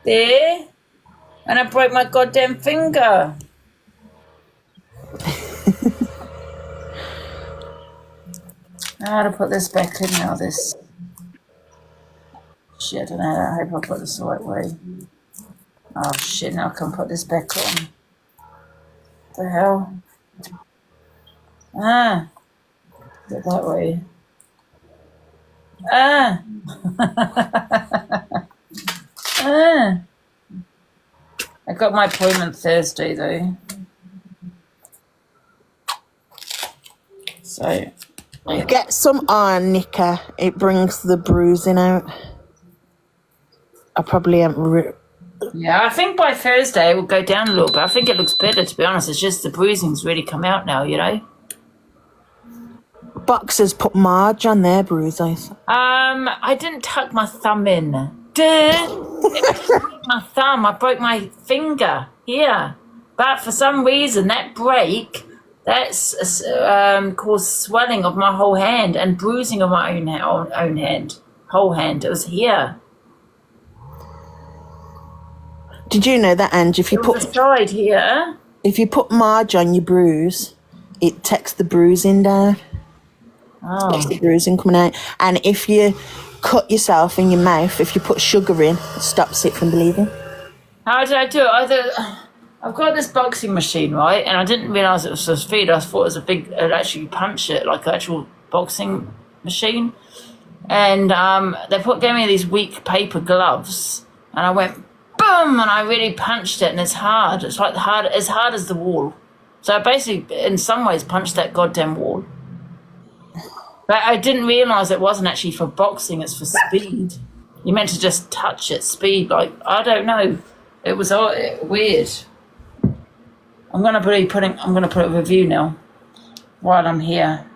There. And I broke my goddamn finger. How to put this back in now, this. Shit, I don't know. I hope I put this the right way. Oh, shit, now I can put this back on. What the hell? Ah. Put it that way. Ah. Ah. I got my appointment Thursday, though. So... Get some on, Nika. It brings the bruising out. I probably haven't... Yeah, I think by Thursday it will go down a little bit. I think it looks better, to be honest. It's just the bruising's really come out now, you know? Boxers put Marge on their bruises. I didn't tuck my thumb in. I broke my thumb. I broke my finger here. But for some reason, that break, that's caused swelling of my whole hand and bruising of my own hand. Whole hand. It was here. Did you know that, Ange? If you put side here, if you put Marge on your bruise, it takes the bruising down. Oh. Takes the bruising coming out. And if you cut yourself in your mouth, if you put sugar in, it stops it from bleeding. How did I do it? I've got this boxing machine, right? And I didn't realise it was for speed. I thought it was it'd actually punch it like an actual boxing machine. And gave me these weak paper gloves, and I went boom, and I really punched it, and it's hard. It's like as hard as the wall. So I basically, in some ways, punched that goddamn wall. But I didn't realise it wasn't actually for boxing. It's for speed. You meant to just touch it, speed. Like, I don't know. It was weird. I'm gonna put a review now while I'm here.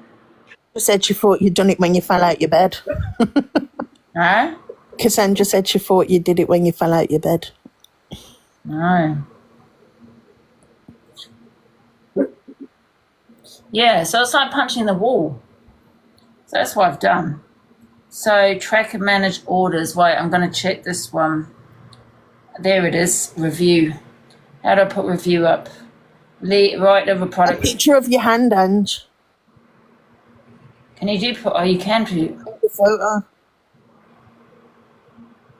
You said she thought you'd done it when you fell out your bed. Huh? Cassandra said she thought you did it when you fell out your bed. No. Yeah, so it's like punching the wall. So that's what I've done. So track and manage orders. Wait, I'm going to check this one. There it is. Review. How do I put review up? Right over product. A picture of your hand, Ange. Can you do? Oh, you can do. The photo.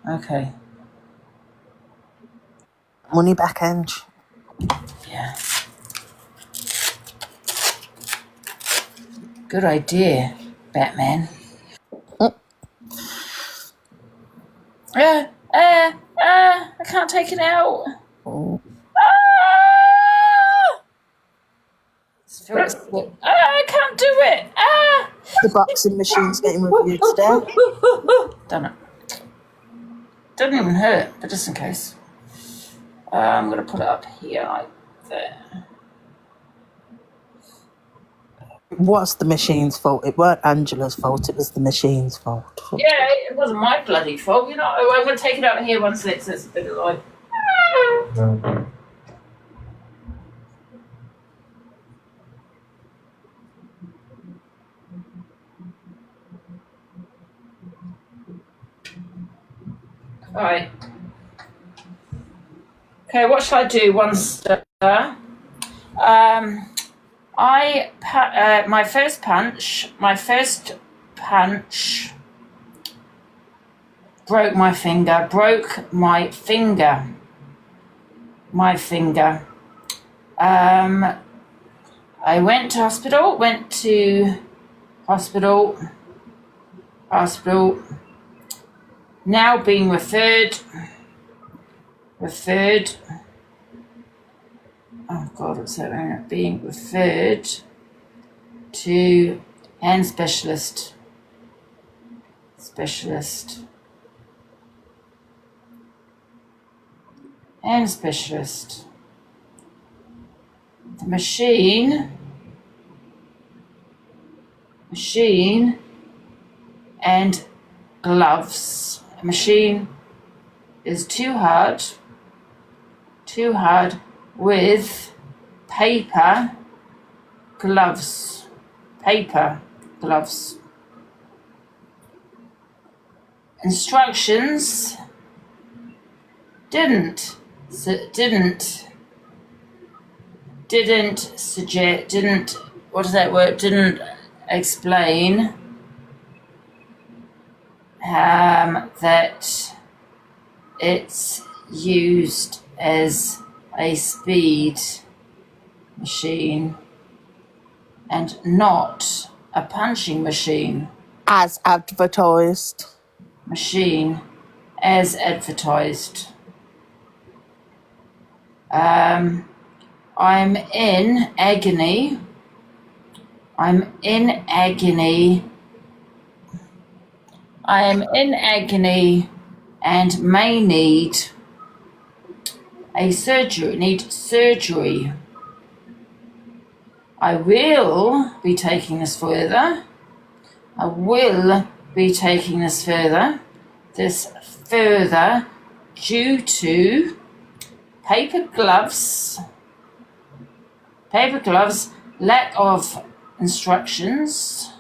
Okay. Money back, Ange. Yeah. Good idea, Batman. I can't take it out. I can't do it. The boxing machine's getting reviewed today. Done it. Doesn't even hurt, but just in case. I'm going to put it up here like that. What's the machine's fault? It weren't Angela's fault, it was the machine's fault. Yeah, it wasn't my bloody fault. You know, I'm going to take it out here once it's a bit of like. Alright. Okay, what shall I do? One stir. My first punch broke my finger. I went to hospital, now being referred, oh God, what's that? Being referred to hand specialist. The machine and gloves. Machine is too hard with paper gloves. Instructions didn't explain that it's used as a speed machine and not a punching machine. As advertised. I'm in agony and may need surgery. I will be taking this further. Due to paper gloves, lack of instructions,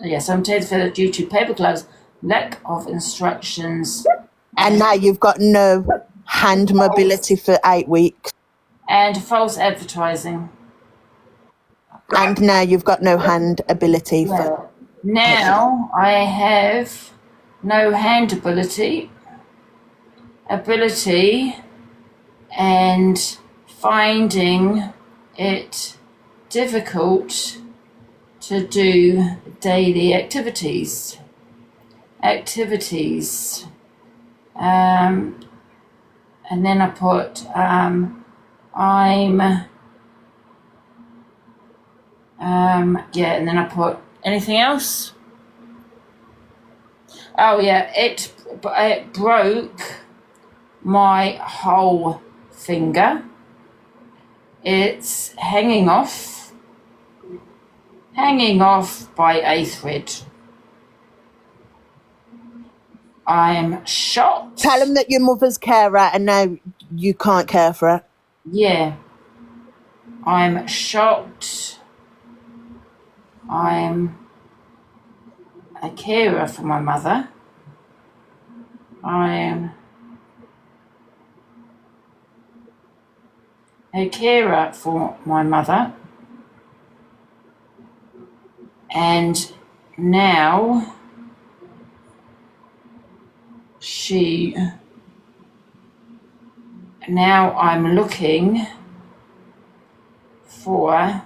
yes, I'm taking further due to paper gloves, lack of instructions. And now you've got no hand mobility for 8 weeks. And false advertising. And now you've got no hand ability for... Now I have no hand ability and finding it difficult to do daily activities. And then I put and then I put anything else. Oh yeah, it broke my whole finger. It's hanging off by a thread. I'm shocked. Tell him that your mother's carer and now you can't care for her. Yeah. I'm shocked. I'm a carer for my mother. I'm a carer for my mother. And now now I'm looking for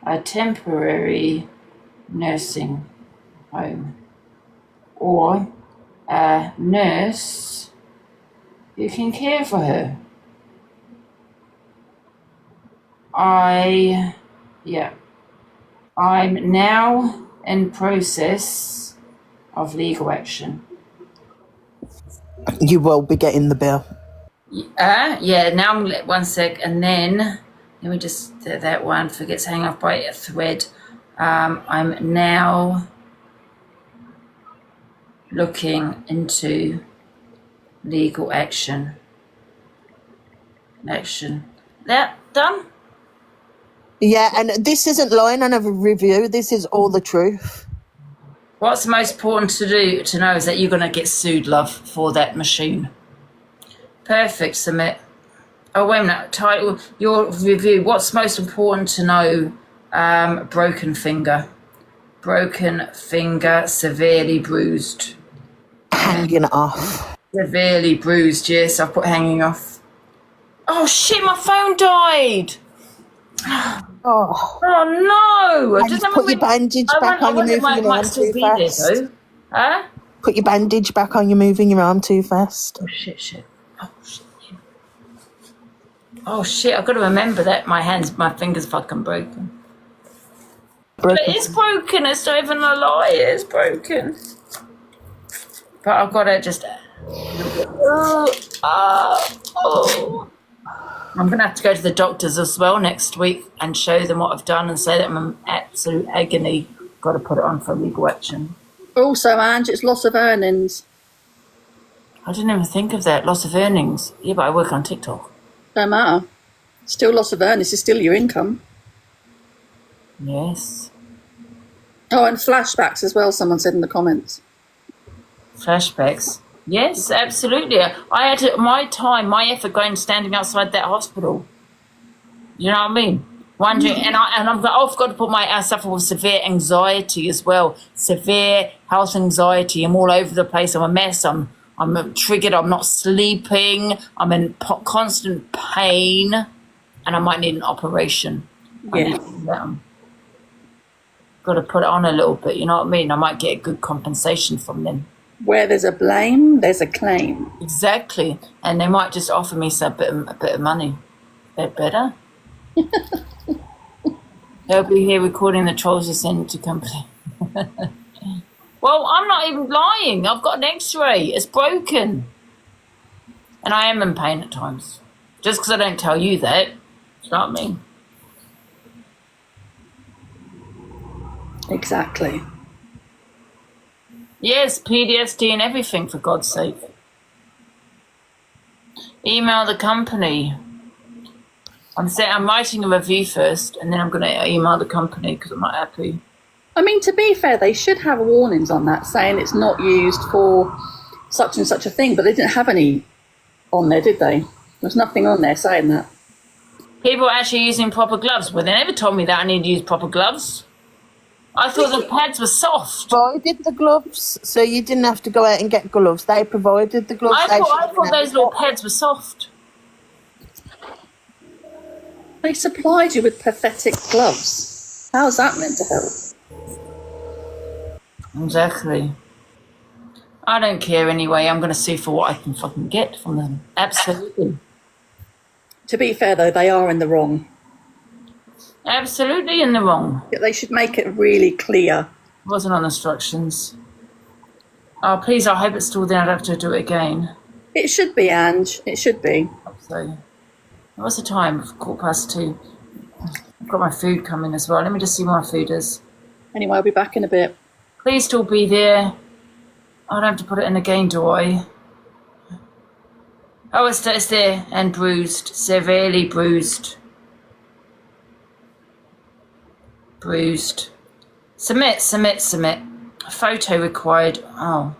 a temporary nursing home or a nurse who can care for her. I'm now in process of legal action. You will be getting the bill. Now I'm one sec, and then let me just that one forgets hang off by a thread. I'm now looking into legal action. That done? Yeah, and this isn't lying on a review. This is all the truth. What's most important to know is that you're going to get sued, love, for that machine. Perfect, Submit. Oh, wait a minute. Title, your review. What's most important to know? Broken finger. Broken finger, severely bruised. Hanging off. Severely bruised, yes. I've put hanging off. Oh, shit, my phone died. Oh no! And just put your bandage back on. You're moving your arm too fast. Huh? Put your bandage back on. You're moving your arm too fast. Oh shit! Oh shit! I've got to remember that my fingers fucking broken. But it's broken. It's not even a lie. It's broken. But I've got to just. I'm going to have to go to the doctors as well next week and show them what I've done and say that I'm in absolute agony. Got to put it on for legal action. Also, Ange, it's loss of earnings. I didn't even think of that. Loss of earnings. Yeah, but I work on TikTok. Don't matter. Still loss of earnings is still your income. Yes. Oh, and flashbacks as well, someone said in the comments. Flashbacks. Yes, absolutely. I had my effort standing outside that hospital. You know what I mean? Wondering, and I'm like, I've got to put I suffer with severe anxiety as well. Severe health anxiety. I'm all over the place. I'm a mess. I'm triggered. I'm not sleeping. I'm in constant pain, and I might need an operation. Yeah. Got to put it on a little bit. You know what I mean? I might get a good compensation from them. Where there's a blame, there's a claim. Exactly. And they might just offer me a bit of money. That better? They'll be here recording the trolls you send to company. Well, I'm not even lying. I've got an x-ray. It's broken. And I am in pain at times. Just because I don't tell you that. It's not me. Exactly. Yes, PTSD and everything, for God's sake. Email the company. I'm writing a review first, and then I'm going to email the company because I'm not happy. I mean, to be fair, they should have warnings on that saying it's not used for such and such a thing, but they didn't have any on there, did they? There's nothing on there saying that. People are actually using proper gloves. Well, they never told me that I need to use proper gloves. I thought the pads were soft. Provided the gloves, so you didn't have to go out and get gloves. They provided the gloves. I thought those little pads were soft. They supplied you with pathetic gloves. How's that meant to help? Exactly. I don't care anyway. I'm going to sue for what I can fucking get from them. Absolutely. To be fair, though, they are in the wrong. Absolutely in the wrong. They should make it really clear. It wasn't on instructions. Oh, please, I hope it's still there. I'd have to do it again. It should be, Ange. It should be. So, what's the time? 2:15. I've got my food coming as well. Let me just see what my food is. Anyway, I'll be back in a bit. Please still be there. I don't have to put it in again, do I? Oh, it's there. And bruised. Severely bruised. Bruised. Submit. Photo required. Oh.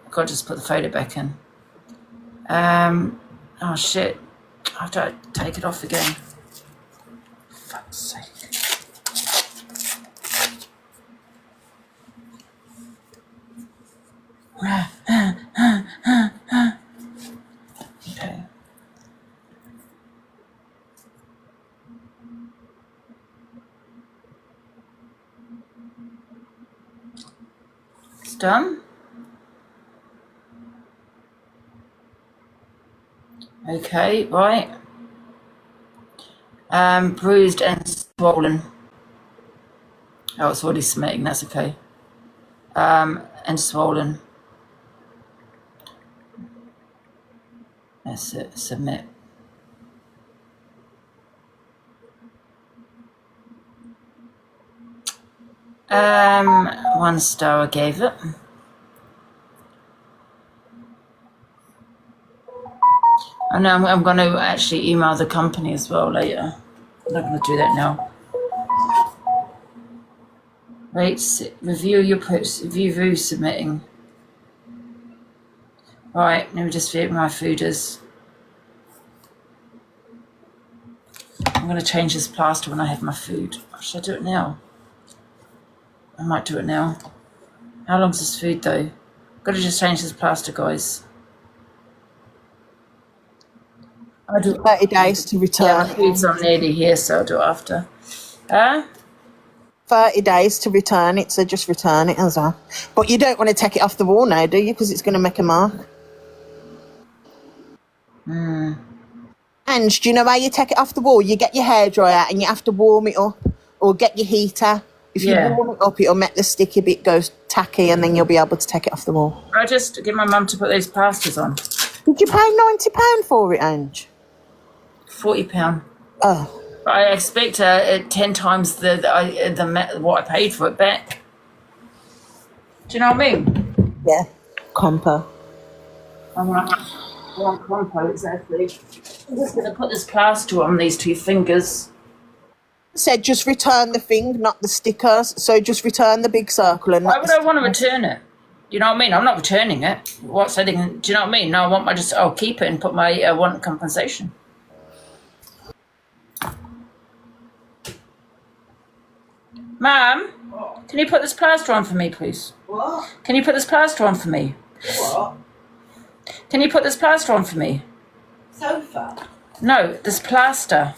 I've got to just put the photo back in. Oh, shit. I have to take it off again. Fuck's sake. done. Okay, right. Bruised and swollen. Oh, it's already submitting, that's okay. And swollen. That's it, submit. One star I gave it. I know I'm going to actually email the company as well later. I'm not going to do that now. Wait, review your post, review submitting. Right, let me just view my fooders. I'm going to change this plaster when I have my food. Should I do it now? I might do it now. How long's this food though? Got to just change this plaster, guys. I'll do 30 days to return. Yeah, my food's on nearly here, so I'll do it after. 30 days to return it, so just return it as well. But you don't want to take it off the wall now, do you? Because it's going to make a mark. And do you know how you take it off the wall? You get your hairdryer and you have to warm it up, or get your heater. If you warm it up, it'll make the sticky bit go tacky, and then you'll be able to take it off the wall. I just get my mum to put these plasters on. Did you pay £90 for it, Ange? £40. Oh. I expect 10 times the what I paid for it back. Do you know what I mean? Yeah. Compo. I'm like, one compo, exactly. I'm just going to put this plaster on these two fingers. Said just return the thing, not the stickers. So just return the big circle and Why would I want to return it? You know what I mean? I'm not returning it. What's setting? Do you know what I mean? No, I want I'll keep it and put my want compensation. Mum, can you put this plaster on for me, please? What? Can you put this plaster on for me? What? Can you put this plaster on for me? Sofa? No, this plaster.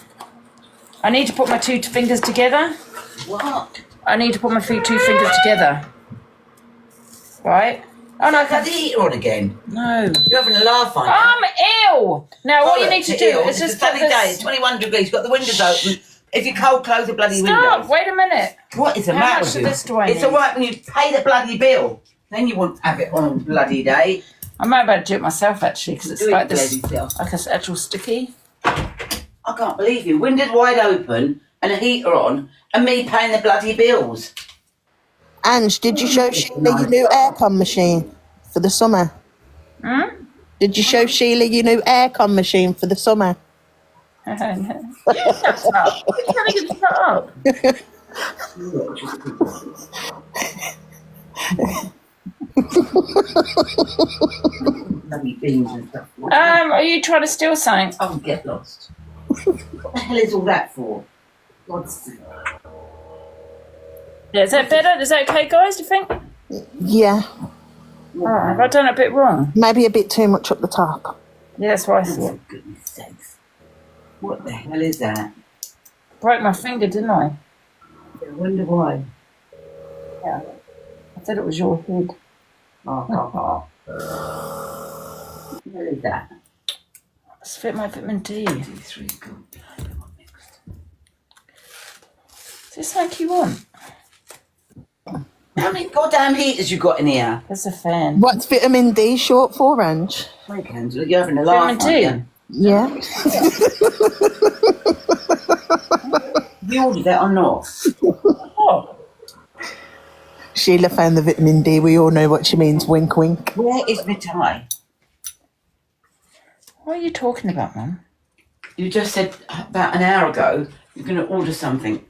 I need to put my two fingers together. What? I need to put my two fingers together. Right? Oh no! Had the heater on again? No. You're having a laugh, aren't you? I'm ill. Now what you need to do is just sunny day. It's 21 degrees. Got the windows open. If you're cold, close the bloody windows. Stop! Wait a minute. What is the How matter much with of you? this do I It's need? all right when you pay the bloody bill. Then you won't have it on a bloody day. I might be able to do it myself actually because it's Do it like this, bloody self. like this actual sticky. I can't believe you. Windows wide open and a heater on, and me paying the bloody bills. Ange, did you show Sheila your new aircon machine for the summer? Did you show Sheila your new aircon machine for the summer? Shut up. You're trying to get shut up. Bloody beans and stuff. Are you trying to steal something? Oh, get lost. What the hell is all that for? God's sake. Yeah, is that better? Is that okay, guys? Do you think? Yeah. Oh, have I done it a bit wrong? Maybe a bit too much up the top. Yeah, that's what I thought. For goodness sakes. What the hell is that? Broke my finger, didn't I? I wonder why. Yeah. I said it was your head. What the hell is that? Let's fit my vitamin D. D3 good. Is this something you want? How many goddamn heaters you got in here? There's a fan. What's vitamin D short for, Ange? Frank Angela, you're having a laugh, Vitamin D? Yeah. You ordered that or not? Oh. Sheila found the vitamin D. We all know what she means. Wink, wink. Where is my tie? What are you talking about, Mum? You just said about an hour ago you're going to order something.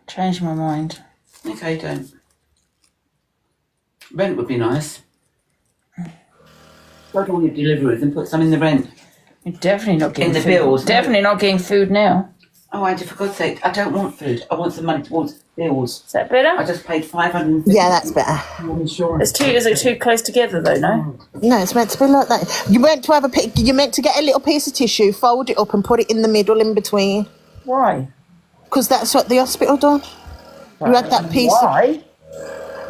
Changed my mind. Okay, don't. Rent would be nice. Go to all your deliveries and put some in the rent. You're definitely not getting In the food. bills. Definitely not getting food now. Oh, Angie, for God's sake, I don't want food. I want some money towards bills. Is that better? I just paid $550. Yeah, that's better. Insurance. Is it too close together though, no? No, it's meant to be like that. You meant to have you meant to get a little piece of tissue, fold it up, and put it in the middle, in between. Why? Because that's what the hospital done. You had that piece. Why?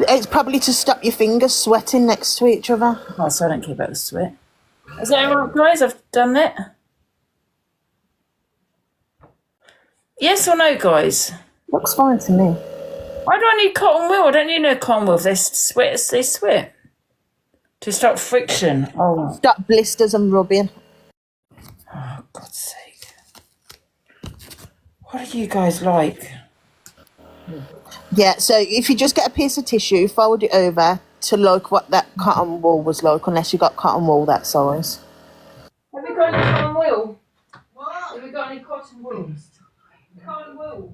It's probably to stop your fingers sweating next to each other. Oh, so I don't care about the sweat. Is that all right, guys? I've done that. Yes or no, guys? Looks fine to me. Why do I need cotton wool? I don't need no cotton wool. If they sweat, they sweat. To stop friction. Oh. Stop blisters and rubbing. Oh, God's sake. What are you guys like? Yeah, so if you just get a piece of tissue, fold it over to like what that cotton wool was like, unless you got cotton wool that size. Have we got any cotton wool? What? Have we got any cotton wool? Cotton wool.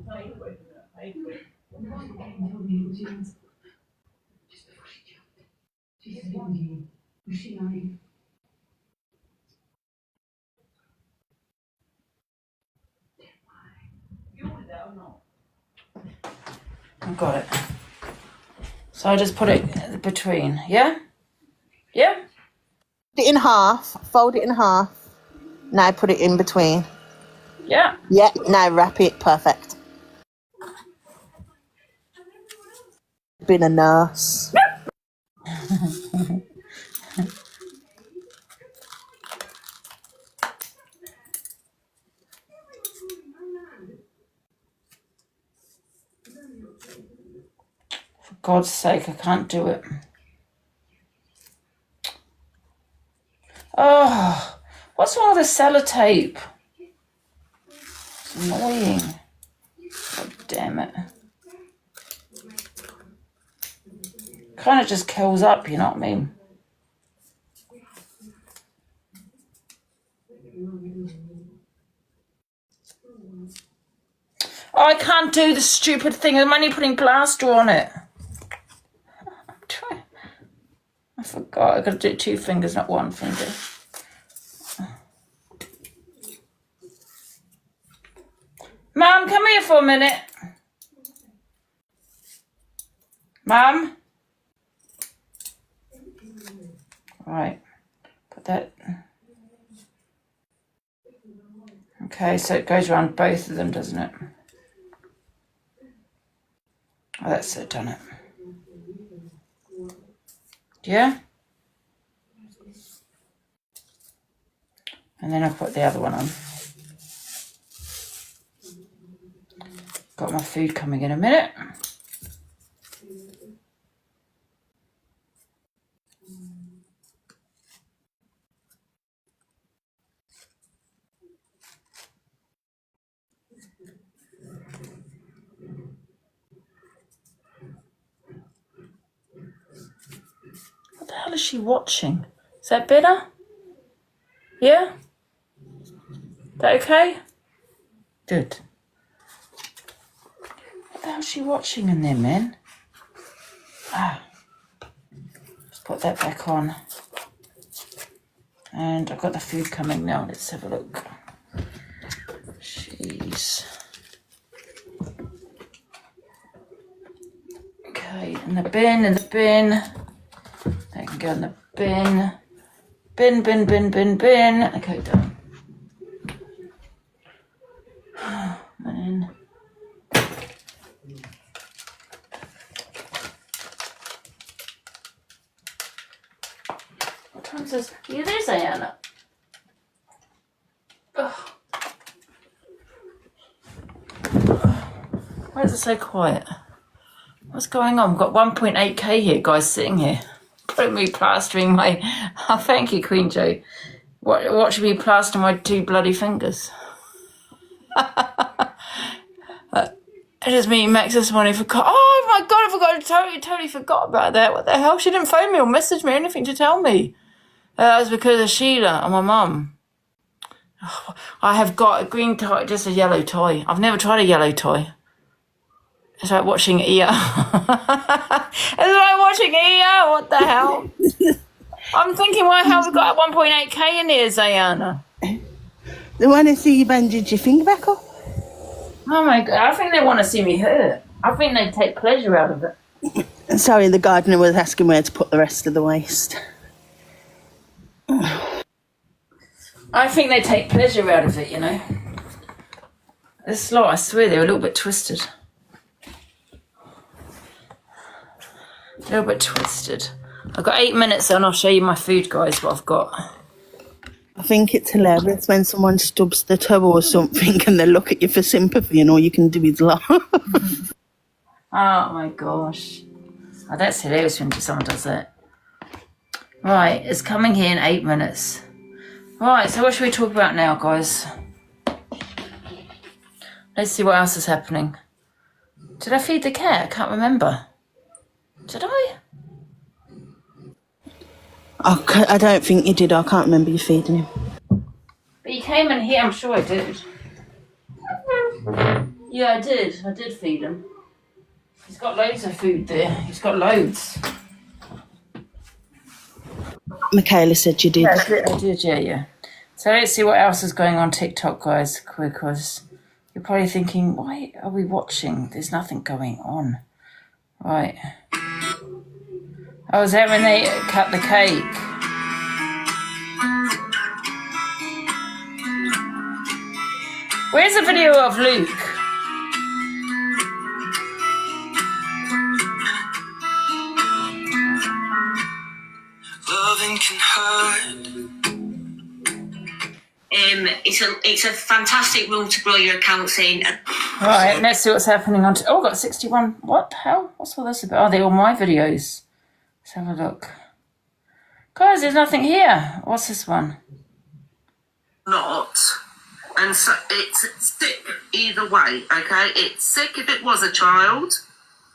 I've got it. So I just put it between, yeah? Yeah? Put it in half, fold it in half. Now put it in between. Yeah. Yeah, now wrap it, perfect. Been a nurse. For God's sake, I can't do it. Oh, what's wrong with the sellotape? It's annoying. God damn it. Kind of just kills up, you know what I mean? Oh, I can't do the stupid thing. I'm only putting plaster on it. I forgot. I've got to do 2 fingers, not 1 finger. Mum, come here for a minute. Mum? Right. Put that. Okay, so it goes around both of them, doesn't it? Oh, that's it, done it. Yeah? And then I'll put the other one on. Got my food coming in a minute. What the hell is she watching? Is that better? Yeah? Is that okay? Good. What the hell is she watching in there, man? Ah. Let's put that back on. And I've got the food coming now. Let's have a look. Jeez. Okay, in the bin, That can go in the bin. Bin. Okay, done. Man. What time is this? Are you there, Diana? Why is it so quiet? What's going on? We've got 1.8k here, guys, sitting here. Putting me plastering my... Oh, thank you, Queen Jo. Watching me plaster my 2 bloody fingers. It is me, Max, this morning. Forgot. Oh, my God, I totally forgot about that. What the hell? She didn't phone me or message me or anything to tell me. That was because of Sheila and my mum. Oh, I have got a green tie, just a yellow tie. I've never tried a yellow tie. It's like watching ER. It's like watching ER. What the hell? I'm thinking, why have we got 1.8k in here, Zayana? They want to see you bandage your finger back up. Oh my God! I think they want to see me hurt. I think they take pleasure out of it. Sorry, the gardener was asking where to put the rest of the waste. I think they take pleasure out of it, you know. This lot, I swear, they're a little bit twisted. A little bit twisted. I've got 8 minutes and I'll show you my food, guys, what I've got. I think it's hilarious when someone stubs their toe or something and they look at you for sympathy and all you can do is laugh. Oh my gosh. Oh, that's hilarious when someone does that. Right, it's coming here in 8 minutes. Right, so what should we talk about now, guys? Let's see what else is happening. Did I feed the cat? I can't remember. Did I? I don't think you did. I can't remember you feeding him. But you came in here, I'm sure I did. Yeah, I did. I did feed him. He's got loads of food there. He's got loads. Michaela said you did. Yeah, I did, yeah. So let's see what else is going on TikTok, guys, because you're probably thinking, why are we watching? There's nothing going on. Right. Oh, is that when they cut the cake? Where's the video of Luke? Loving can hurt. It's a fantastic rule to grow your accounts in. Right, let's see what's happening on... Oh, I've got 61... What the hell? What's all this about? Oh, they're all my videos. Let's have a look. Guys, there's nothing here. What's this one? Not. And so it's sick either way, okay? It's sick if it was a child,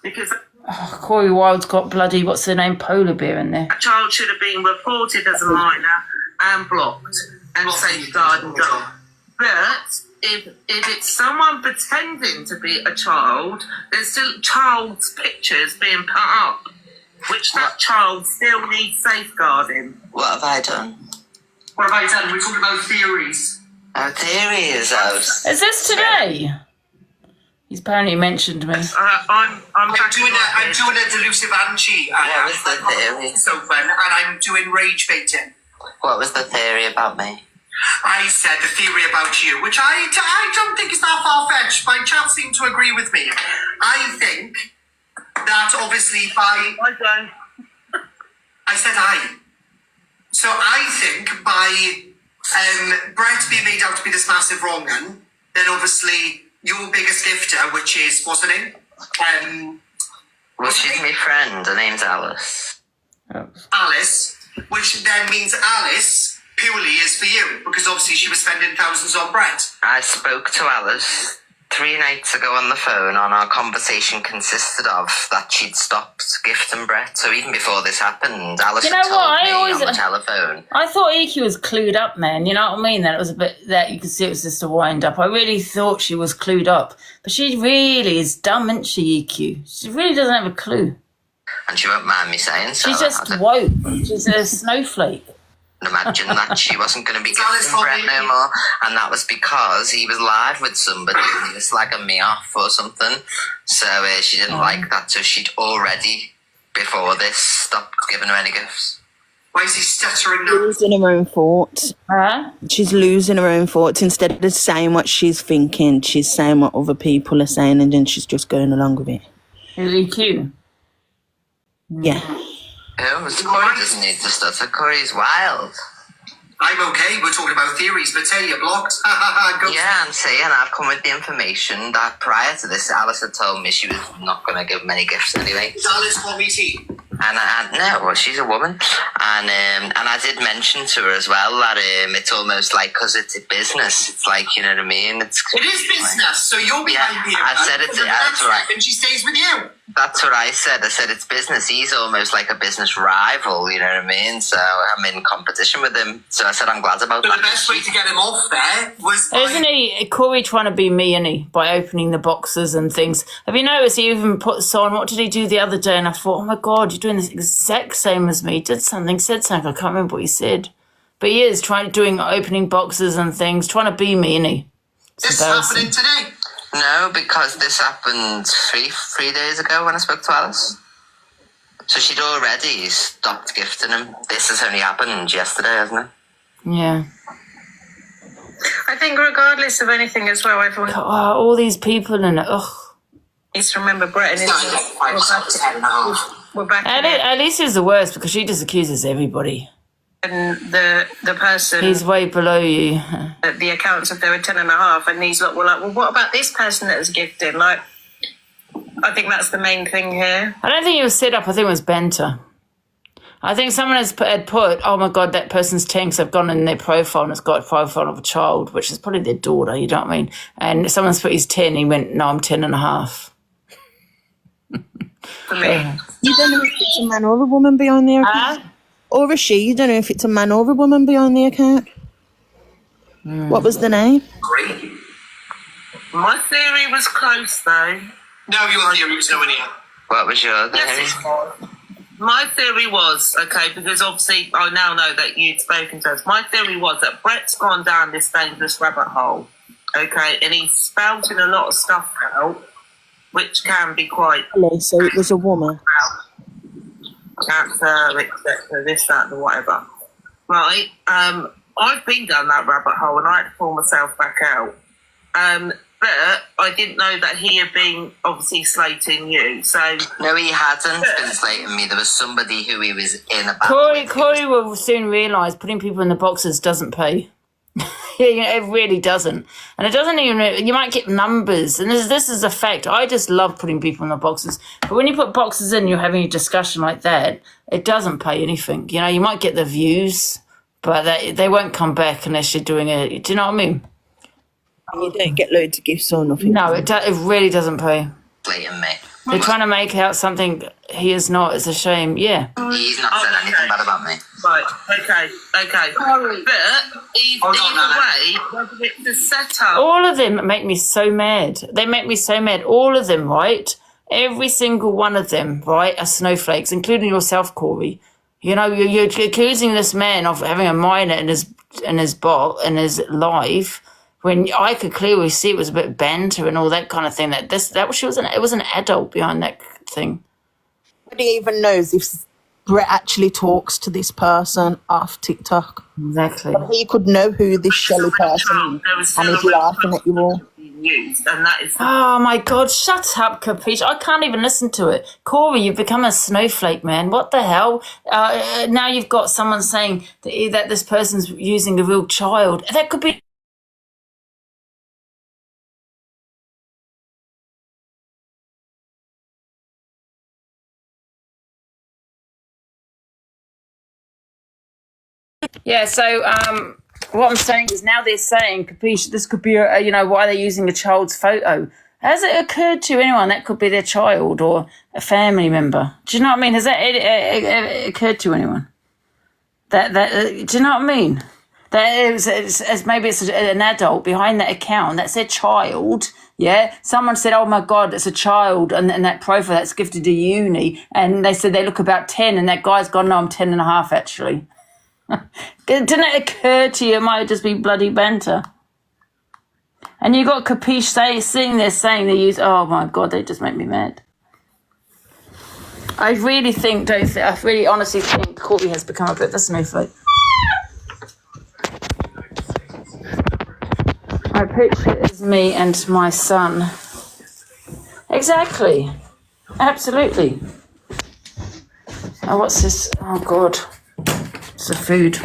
because Oh, Corey Wilde's got bloody, what's the name, polar bear in there. a child should have been reported as a minor and blocked and safeguarded. But if it's someone pretending to be a child, there's still child's pictures being put up, which that child still needs safeguarding. What have I done? What have I done? We're talking about theories. Oh, theories. Is this today? He's apparently mentioned me. I'm doing a delusive Angie. What was the theory? And I'm doing rage baiting. What was the theory about me? I said the theory about you, which I don't think is that far-fetched, but Chad seemed to agree with me. I think that obviously by... I said I. So I think by Brett being made out to be this massive wrong un, then obviously your biggest gifter, which is, what's her name? Well, she's my friend. Her name's Alice. Alice, which then means Alice purely is for you, because obviously she was spending thousands on Brett. I spoke to Alice 3 nights ago on the phone, and our conversation consisted of that she'd stopped gifting Brett. So even before this happened, Alice had told me on the telephone. I thought EQ was clued up, man. You know what I mean? That it was a bit, that you could see it was just a wind up. I really thought she was clued up. But she really is dumb, isn't she, EQ? She really doesn't have a clue. And she won't mind me saying so. She's just woke. She's a snowflake. Imagine that she wasn't going to be gifting Brett no more, and that was because he was live with somebody and he was slagging me off or something. So she didn't like that, so she'd already, before this, stopped giving her any gifts. Why is he stuttering now? Losing her own thoughts. She's losing her own thoughts. Instead of saying what she's thinking, she's saying what other people are saying, and then she's just going along with it. EQ? Yeah. Oh, Corey doesn't need to stutter. Corey's wild. I'm okay, we're talking about theories, but hey, you're blocked. Yeah, and see, and I've come with the information that prior to this, Alice had told me she was not going to give many gifts anyway. Does Alice want me tea? And no, well, she's a woman, and I did mention to her as well that it's almost like, because it's a business, it's like, you know what I mean? It is business, so you'll be behind me. I said it's that's right. And she stays with you. That's what I said. I said it's business. He's almost like a business rival, you know what I mean? So I'm in competition with him. So I said I'm glad about that. The best way to get him off there was... Isn't he, Corey trying to be me, isn't he? By opening the boxes and things. Have you noticed he even puts on, what did he do the other day? And I thought, oh my God, you're doing this exact same as me. He did something, said something. I can't remember what he said. But he is opening boxes and things, trying to be me, isn't he? This is happening today. No, because this happened three days ago when I spoke to Alice. So she'd already stopped gifting him. This has only happened yesterday, hasn't it? Yeah. I think regardless of anything as well, everyone... Oh, all these people in it, ugh. Needs to remember Brett and his... we're back At least he's the worst because she just accuses everybody. and the person, He's way below you. the accounts if they were 10.5, and these lot were like, well, what about this person that was gifted? Like, I think that's the main thing here. I don't think it was set up. I think it was banter. I think someone had put, oh my God, that person's 10 because I've gone in their profile and it's got a profile of a child, which is probably their daughter, you know what I mean? And someone's put he's 10, he went, no, I'm 10.5. For me. You don't know if it's a man or a woman behind the account. Or a she. You don't know if it's a man or a woman behind the account. What was the name? My theory was close, though. No, your theory was nowhere near. What was your Yes, it was. My theory was, okay, because obviously I now know that you'd spoken to us. My theory was that Brett's gone down this dangerous rabbit hole, okay, and he's spouting a lot of stuff out, which can be quite... So it was a woman. Cancer, etc., this, that, and whatever. Right? I've been down that rabbit hole and I had to pull myself back out. But I didn't know that he had been obviously slating you. So no, he hadn't been slating me. There was somebody who he was in about. Corey will soon realise putting people in the boxes doesn't pay. It really doesn't. And it doesn't even, you might get numbers. And this is a fact. I just love putting people in the boxes. But when you put boxes in, you're having a discussion like that, it doesn't pay anything. You know, you might get the views, but they won't come back unless you're doing it. Do you know what I mean? You don't get loads of gifts or nothing. No, it really doesn't pay. Slating me. They're trying to make out something he is not. It's a shame. Yeah. He's not said anything bad about me. Right, okay. But either way, whether it's a setup... All of them make me so mad. They make me so mad. All of them, right? Every single one of them, right, are snowflakes, including yourself, Corey. You know, you're accusing this man of having a minor in his life, when I could clearly see it was a bit banter and all that kind of thing. It was an adult behind that thing. Nobody even knows if Brett actually talks to this person off TikTok. Exactly. But he could know who this Shelley person is, and he's laughing at you all. And that is oh my God, shut up, Capiche. I can't even listen to it. Corey, you've become a snowflake, man. What the hell? Now you've got someone saying that this person's using a real child. That could be... Yeah, so what I'm saying is now they're saying, Capiche, this could be, why they're using a child's photo. Has it occurred to anyone that could be their child or a family member? Do you know what I mean? Has that occurred to anyone? Do you know what I mean? That maybe it's an adult behind that account. That's their child. Yeah, someone said, "Oh my God, it's a child," and that profile that's gifted to uni, and they said they look about 10, and that guy's gone, "No, I'm 10.5 actually." Didn't it occur to you it might just be bloody banter? And you got Capiche sitting there saying they use, oh my God, they just make me mad. I really honestly think Corey has become a bit of a snowflake. I picture it as me and my son. Exactly. Absolutely. Oh, what's this? Oh God. It's the food.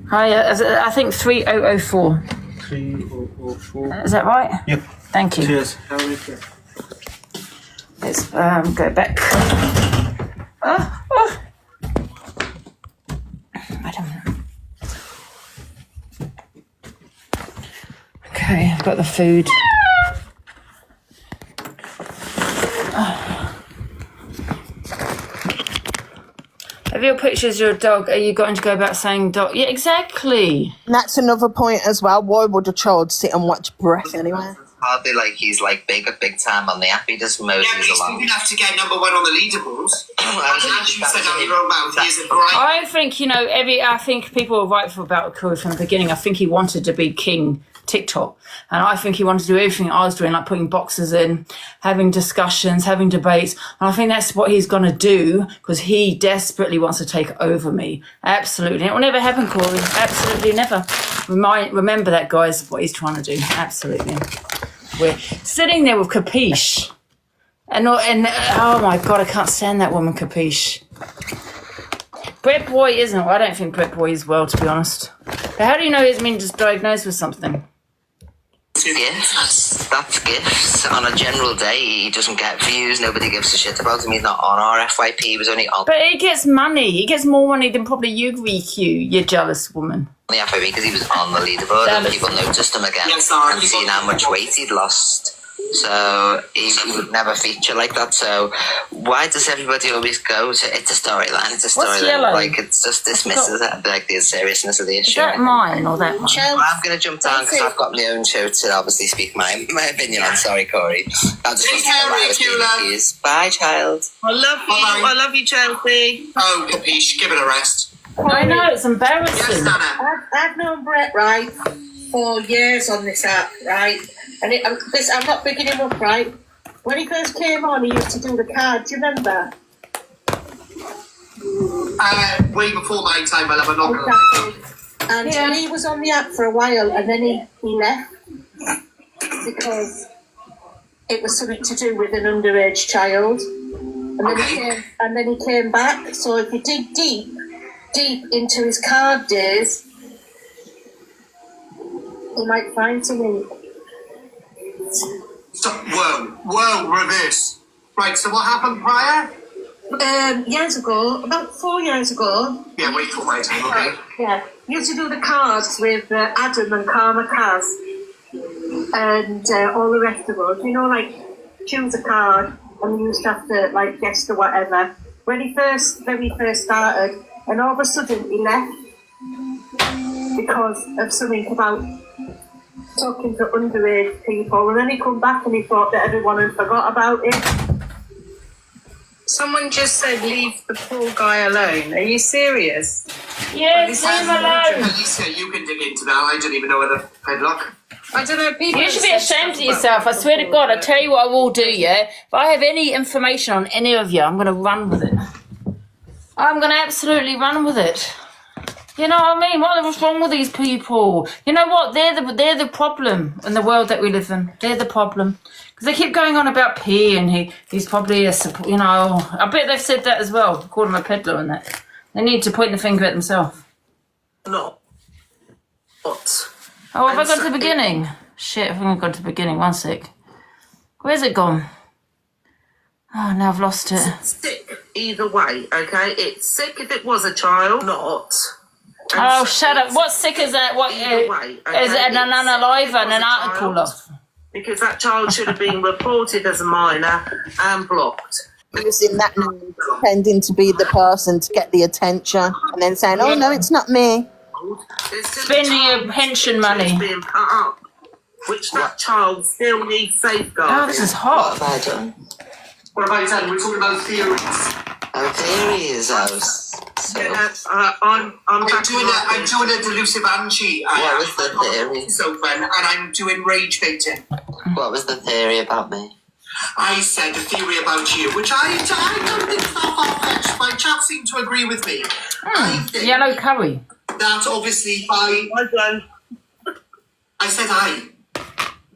Hi, I think 3004. 3004. Is that right? Yep. Thank you. Cheers. Let's go back. Oh. I don't know. Okay, I've got the food. Have your pictures of your dog? Are you going to go about saying dog? Yeah, exactly. And that's another point as well. Why would a child sit and watch Brett anyway? Hardly like he's like big time on the app. He just moses along. He's enough to get number 1 on the leaderboards. As you said out your own mouth, he is a bright. I think I think people were rightful about Corey from the beginning. I think he wanted to be king TikTok, and I think he wanted to do everything I was doing, like putting boxes in, having discussions, having debates, and I think that's what he's going to do because he desperately wants to take over me. Absolutely. It will never happen, Corey. Absolutely never. Remember that, guys, what he's trying to do. Absolutely. We're sitting there with Capiche And oh my God, I can't stand that woman, Capiche. Brett Boy isn't. Well, I don't think Brett Boy is well, to be honest. But how do you know he's been just diagnosed with something? Gifts. That's gifts. On a general day, he doesn't get views. Nobody gives a shit about him. He's not on our FYP. He was only on. But he gets money. He gets more money than probably you, VQ, you jealous woman. The FYP because he was on the leaderboard and people noticed him again and seen how much weight he'd lost. So he would never feature like that. So why does everybody always go to it's a storyline? It's a storyline. Like it just dismisses it, like the seriousness of the issue. Is that mine or that one? Well, I'm going to jump down because I've got my own show to obviously speak my opinion on. Sorry, Corey. I'll just bye, child. I love you. I love you, Chelsea. Oh, Capiche, give it a rest. I know, it's embarrassing. I've known Brett, right, for years on this app, right? And I'm not picking him up, right? When he first came on, he used to do the card. Do you remember? Way before my time, my love. I'm not going to lie. And he was on the app for a while, and then he left because it was something to do with an underage child. And then he came back. So if you dig deep into his card days, you might find something. Stop. Whoa, reverse. Right, so what happened prior? Years ago, about 4 years ago. Yeah, wait for my time, okay? Yeah, he used to do the cards with Adam and Karma Kaz and all the rest of us. You know, like, choose a card and you used to have to, like, guess the whatever. When he very first started, and all of a sudden he left because of something about talking to underage people, and then he come back and he thought that everyone had forgot about it. Someone just said leave the poor guy alone. Are you serious? Yes, leave him alone. Alicia, you can dig into that. I don't even know whether I'd look. I don't know. People you should be ashamed of yourself. I swear to God. I tell you what I will do, yeah? If I have any information on any of you, I'm going to run with it. I'm going to absolutely run with it. You know what I mean? What's wrong with these people? You know what? They're the problem in the world that we live in. They're the problem. Because they keep going on about P and he's probably a support, you know. I bet they've said that as well. Called him a peddler and that. They need to point the finger at themselves. No. What? Oh, have I gone to the beginning? Shit, I think I've gone to the beginning. 1 sec. Where's it gone? Oh, now I've lost it. It's sick either way, okay? It's sick if it was a child, not. Oh, shut up. What's sick is that? What is it an unalive and an article of? Because that child should have been reported as a minor and blocked. Using that pretending to be the person to get the attention and then saying, oh, no, it's not me. Spending your pension money. Being put up, which that child still needs safeguarding. Oh, this is hot. What have I done? What have I done? We're talking about theories. Oh, theories. I'm doing a delusive Angie. What was the theory? And I'm doing rage baiting. What was the theory about me? I said a theory about you, which I don't think is that far-fetched. My chat seemed to agree with me. I think yellow curry. That obviously I said I.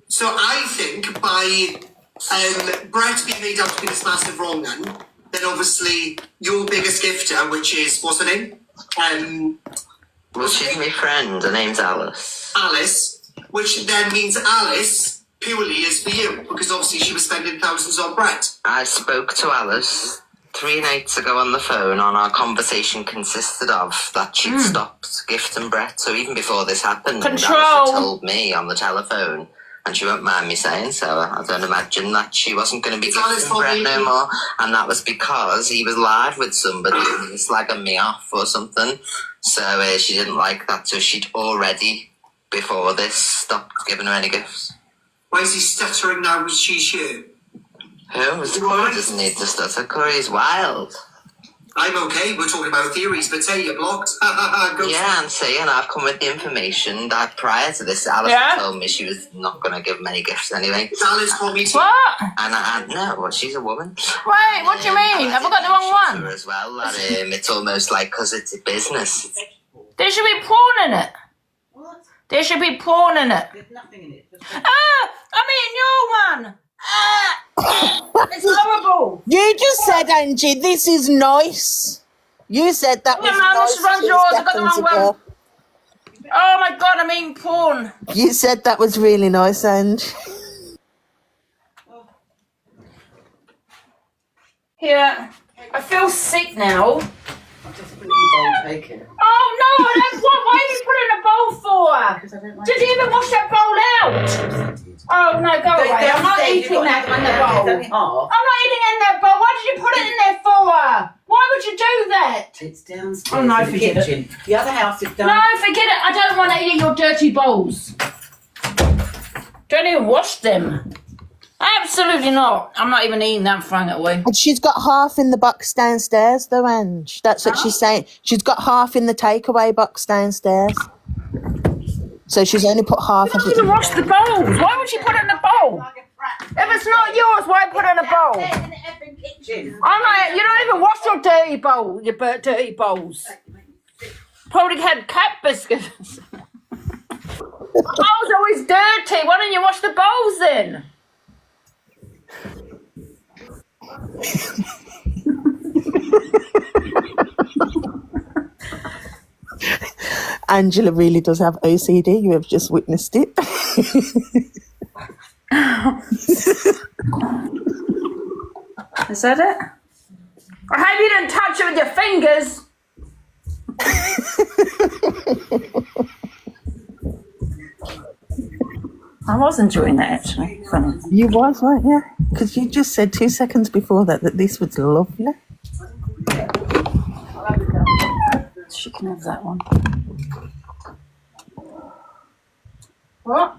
So I think by Brett being made out to be this massive wrong one, then obviously your biggest gifter, which is, what's her name? Well, she's my friend. Her name's Alice. Alice, which then means Alice purely is for you, because obviously she was spending thousands on Brett. I spoke to Alice 3 nights ago on the phone, and our conversation consisted of that she'd stopped gifting Brett. So even before this happened, Alice had told me on the telephone, and she won't mind me saying so, I don't imagine that she wasn't going to be gifting Brett no more, and that was because he was live with somebody and he was slagging me off or something. So she didn't like that, so she'd already, before this, stopped giving her any gifts. Why is he stuttering now when she's here? Who? Corey doesn't need to stutter. Corey's wild. I'm okay, we're talking about theories, but hey, you're blocked. Yeah, and see, and I've come with the information that prior to this, Alice had told me she was not going to give many gifts anyway. Alice told me to. What? And no, she's a woman. Wait, what do you mean? Have I got the wrong one? As well, that it's almost like because it's a business. There should be porn in it. What? There should be porn in it. There's nothing in it. Ah, I mean your one. It's horrible. You just said, Angie, this is nice. You said that was nice. This one's yours. I got the wrong one. Oh my God, I'm eating porn. You said that was really nice, Ange. Here, I feel sick now. Oh no, that's what. Why did you put it in a bowl for? Did you even wash that bowl out? Oh no, go away. I'm not eating that in the bowl. I'm not eating it in that bowl. Why did you put it in there for? Why would you do that? It's downstairs. Oh no, in the forget kitchen. it. The other house is done. No, forget it. I don't want to eat your dirty bowls. Don't even wash them. Absolutely not. I'm not even eating that, throwing it away. And she's got half in the box downstairs, though, Ange. That's what she's saying. She's got half in the takeaway box downstairs. So she's only put half of it. You don't even wash the bowls. Why would you put it in a bowl? If it's not yours, why put it in a bowl? I'm not. You don't even wash your dirty bowl. Your dirty bowls. Probably had cat biscuits. The bowl's always dirty. Why don't you wash the bowls then? Angela really does have OCD. You have just witnessed it. Is that it? I hope you didn't touch it with your fingers. I was enjoying that, actually. Funny. You was, weren't you? Because you just said 2 seconds before that this was lovely. She can have that one. What?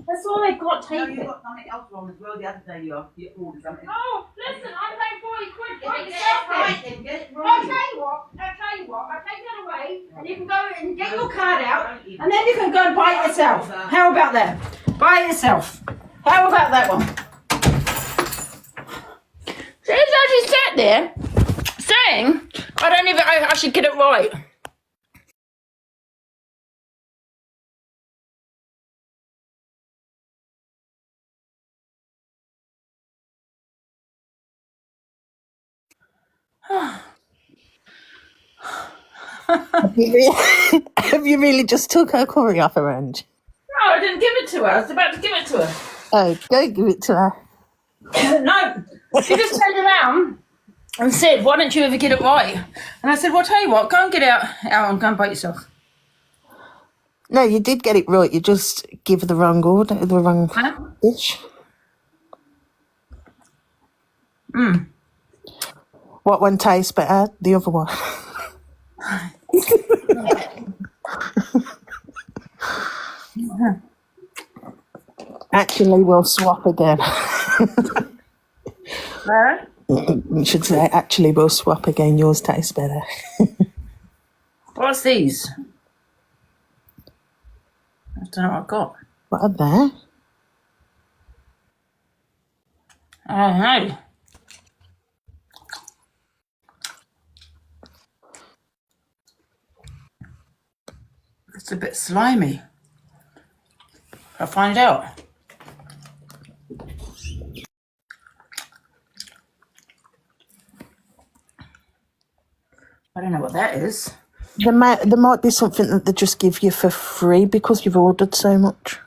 That's all they've got. Take it. You got something else wrong as well the other day. You ordered something. Oh, listen, I'm paying 40 quid. Get it right then. Get it right. I'll tell you what. I'll take that away, and you can go and get your card out, and then you can go and buy it yourself. How about that? Buy it yourself. How about that one? So he's actually sat there saying, I should get it right. Have you really just took her curry off her end? No, I didn't give it to her. I was about to give it to her. Oh, go give it to her. No, she just turned around and said, why don't you ever get it right? And I said, well, I'll tell you what, go and get out and go and bite yourself. No, you did get it right. You just give the wrong order, the wrong dish. What one tastes better? The other one. Actually, we'll swap again. You should say, actually, we'll swap again. Yours tastes better. What's these? I don't know what I've got. What are they? I don't know. It's a bit slimy. I'll find out. I don't know what that is. There might be something that they just give you for free because you've ordered so much.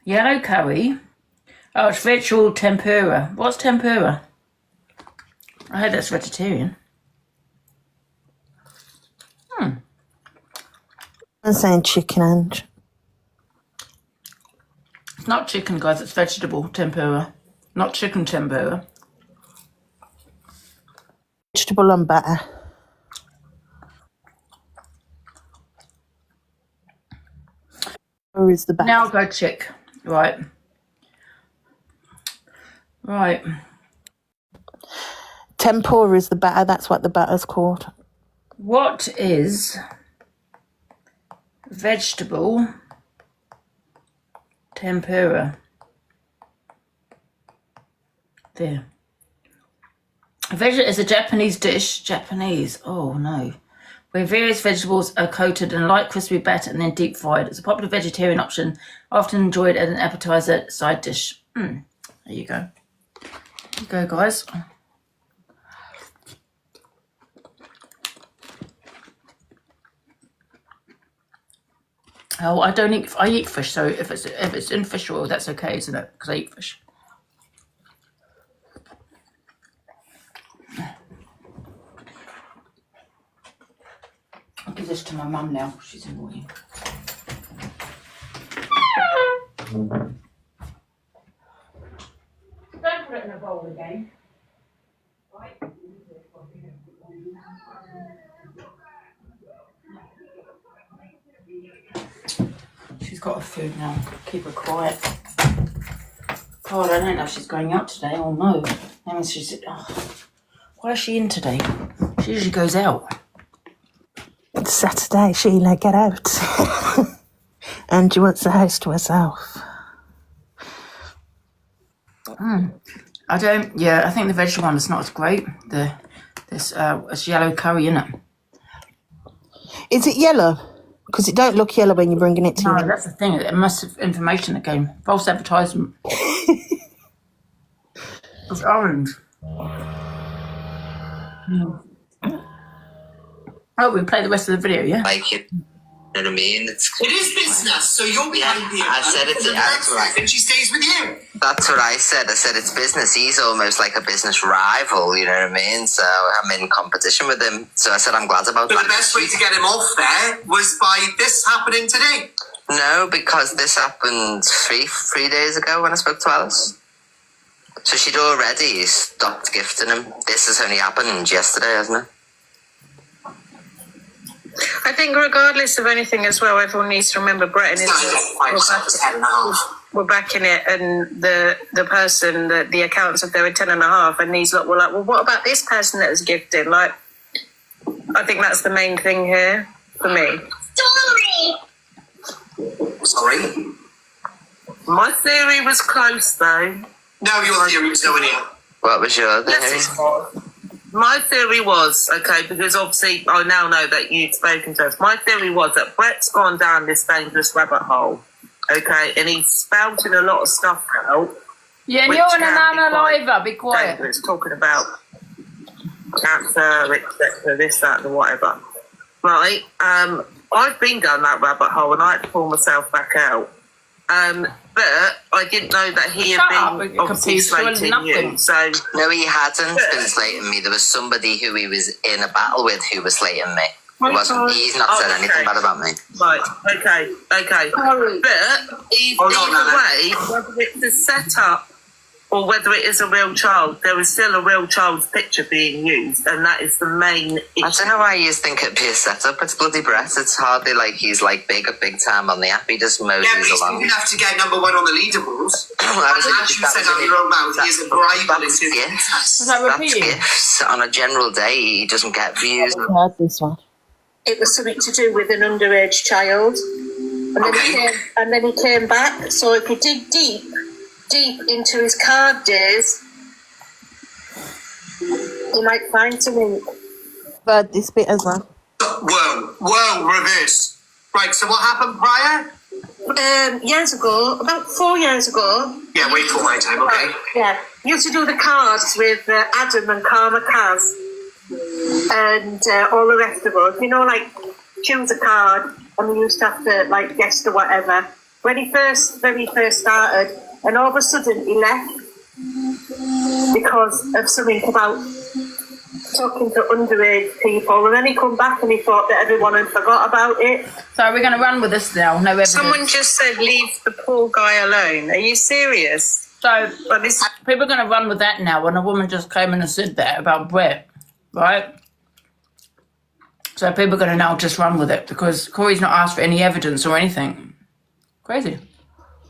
Yellow curry. Oh, it's vegetable tempura. What's tempura? I heard that's vegetarian. I'm saying chicken and... It's not chicken, guys. It's vegetable tempura. Not chicken tempura. Vegetable and butter. Or is the butter? Now I'll go check. Right. Right. Tempura is the batter. That's what the batter's called. What is vegetable tempura? There. Is a Japanese dish. Japanese. Oh no. where various vegetables are coated in a light crispy batter and then deep fried. It's a popular vegetarian option, often enjoyed as an appetizer side dish. There you go. There you go, guys. Oh, I eat fish, so if it's in fish oil, that's okay, isn't it? Because I eat fish. I'll give this to my mum now. She's annoying. Don't put it in a bowl again. Right? She's got her food now. Keep her quiet. God, I don't know if she's going out today or no. That means she's... why is she in today? She usually goes out. It's Saturday, Sheila, get out. Angie wants the house to herself. I think the vegetable one is not as great. It's yellow curry, isn't it? Is it yellow? Because it don't look yellow when you're bringing it to me. No, that's the thing. It must have information again. False advertisement. It's orange. Oh, we play the rest of the video, yeah? Like it. You know what I mean? It is business, so you'll be happy. I said it. That's right. And she stays with you. That's what I said. I said it's business. He's almost like a business rival. You know what I mean? So I'm in competition with him. So I said I'm glad about that. But the best way to get him off there was by this happening today. No, because this happened three days ago when I spoke to Alice. So she'd already stopped gifting him. This has only happened yesterday, hasn't it? I think regardless of anything as well, everyone needs to remember Brett and we're backing it, and the person, the accountants said they were 10.5, and these lot were like, well, what about this person that was gifted? Like, I think that's the main thing here for me. Sorry? My theory was close, though. No, your theory was nowhere near. What was your theory? My theory was, okay, because obviously I now know that you've spoken to us. My theory was that Brett's gone down this dangerous rabbit hole, okay, and he's spouting a lot of stuff out. Yeah, and you're an unaliver, be quiet. It's talking about cancer, etc., this, that, and whatever. Right? I've been down that rabbit hole and I had to pull myself back out. But I didn't know that he had been obviously slating you. So no, he hadn't been slating me. There was somebody who he was in a battle with who was slating me. He's not said anything bad about me. Right, okay. But either way, whether it's a setup or whether it is a real child, there is still a real child's picture being used, and that is the main issue. I don't know why you think it'd be a setup. It's bloody Brett. It's hardly like he's like big time on the app. He just moses along. Yeah, but he's enough to get number 1 on the leaderboards. As you said out your own mouth, he isn't rivaling to That's gifts. On a general day, he doesn't get views. I heard this one. It was something to do with an underage child. And then he came back. So if you dig deep into his card days, you might find something. Heard this bit as well. Whoa, reverse. Right, so what happened prior? Years ago, about 4 years ago. Yeah, wait for my time, okay. Yeah, you used to do the cards with Adam and Karma Kaz and all the rest of us. You know, like, choose a card and we used to have to, like, guess or whatever. When he very first started, and all of a sudden he left because of something about talking to underage people, and then he come back and he thought that everyone had forgot about it. So we're going to run with this now. No evidence. Someone just said leave the poor guy alone. Are you serious? So people are going to run with that now when a woman just came in and said that about Brett, right? So people are going to now just run with it because Corey's not asked for any evidence or anything. Crazy.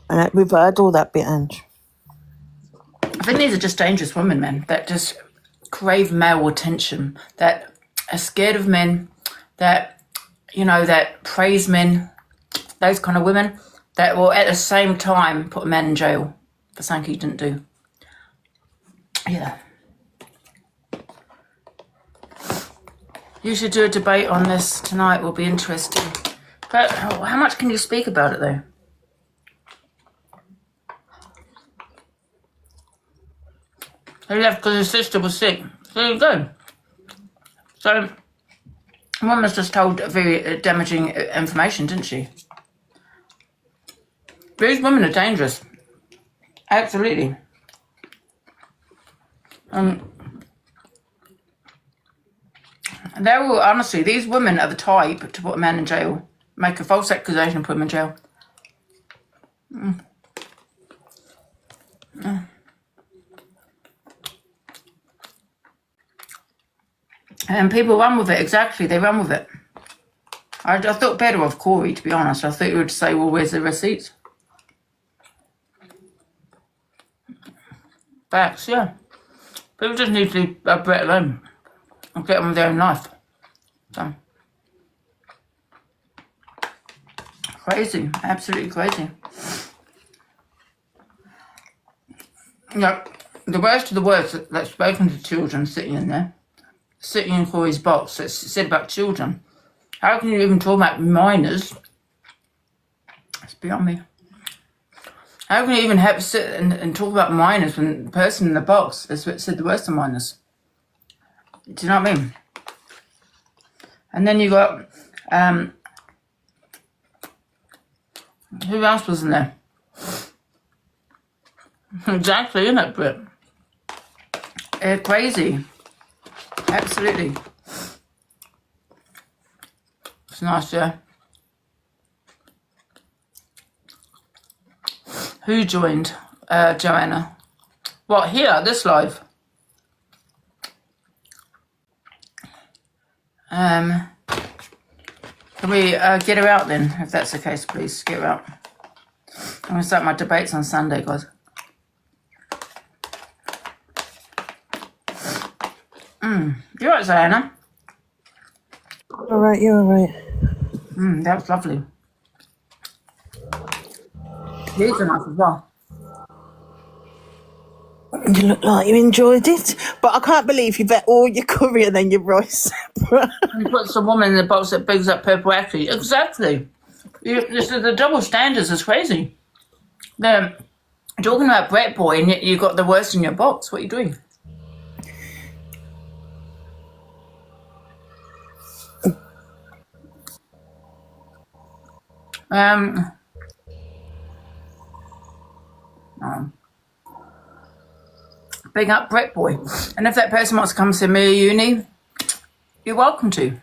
And we've heard all that bit, Ange. I think these are just dangerous women, man, that just crave male attention, that are scared of men, that, you know, that praise men, those kind of women that will at the same time put a man in jail for something he didn't do. Yeah. You should do a debate on this tonight. Will be interesting. But how much can you speak about it though? He left because his sister was sick. So there you go. So, Mum just told very damaging information, didn't she? These women are dangerous. Absolutely. They will, honestly, these women are the type to put a man in jail. Make a false accusation and put him in jail. And people run with it, exactly, they run with it. I thought better of Corey, to be honest. I thought you would say, well, where's the receipts? Facts, yeah. People just need to leave Brett alone and get on with their own life. So. Crazy, absolutely crazy. No, the worst of the worst that's spoken to children sitting in there, sitting in Corey's box, that's said about children. How can you even talk about minors? It's beyond me. How can you even have to sit and talk about minors when the person in the box has said the worst of minors? Do you know what I mean? And then you got, who else was in there? Exactly, isn't it, Britt? Crazy. Absolutely. It's nice, yeah. Who joined? Joanna. What, here, this live? Can we get her out then, if that's the case, please? Get her out. I'm going to start my debates on Sunday, guys. You alright, Diana? Alright, you're alright. That was lovely. These are nice as well. You look like you enjoyed it, but I can't believe you've ate all your curry and then your rice separate. You put some woman in the box that brings up purple acne. Exactly. The double standards is crazy. They're talking about Brett Boy and yet you got the worst in your box. What are you doing? Big up Brett Boy. And if that person wants to come to me at uni, you're welcome to.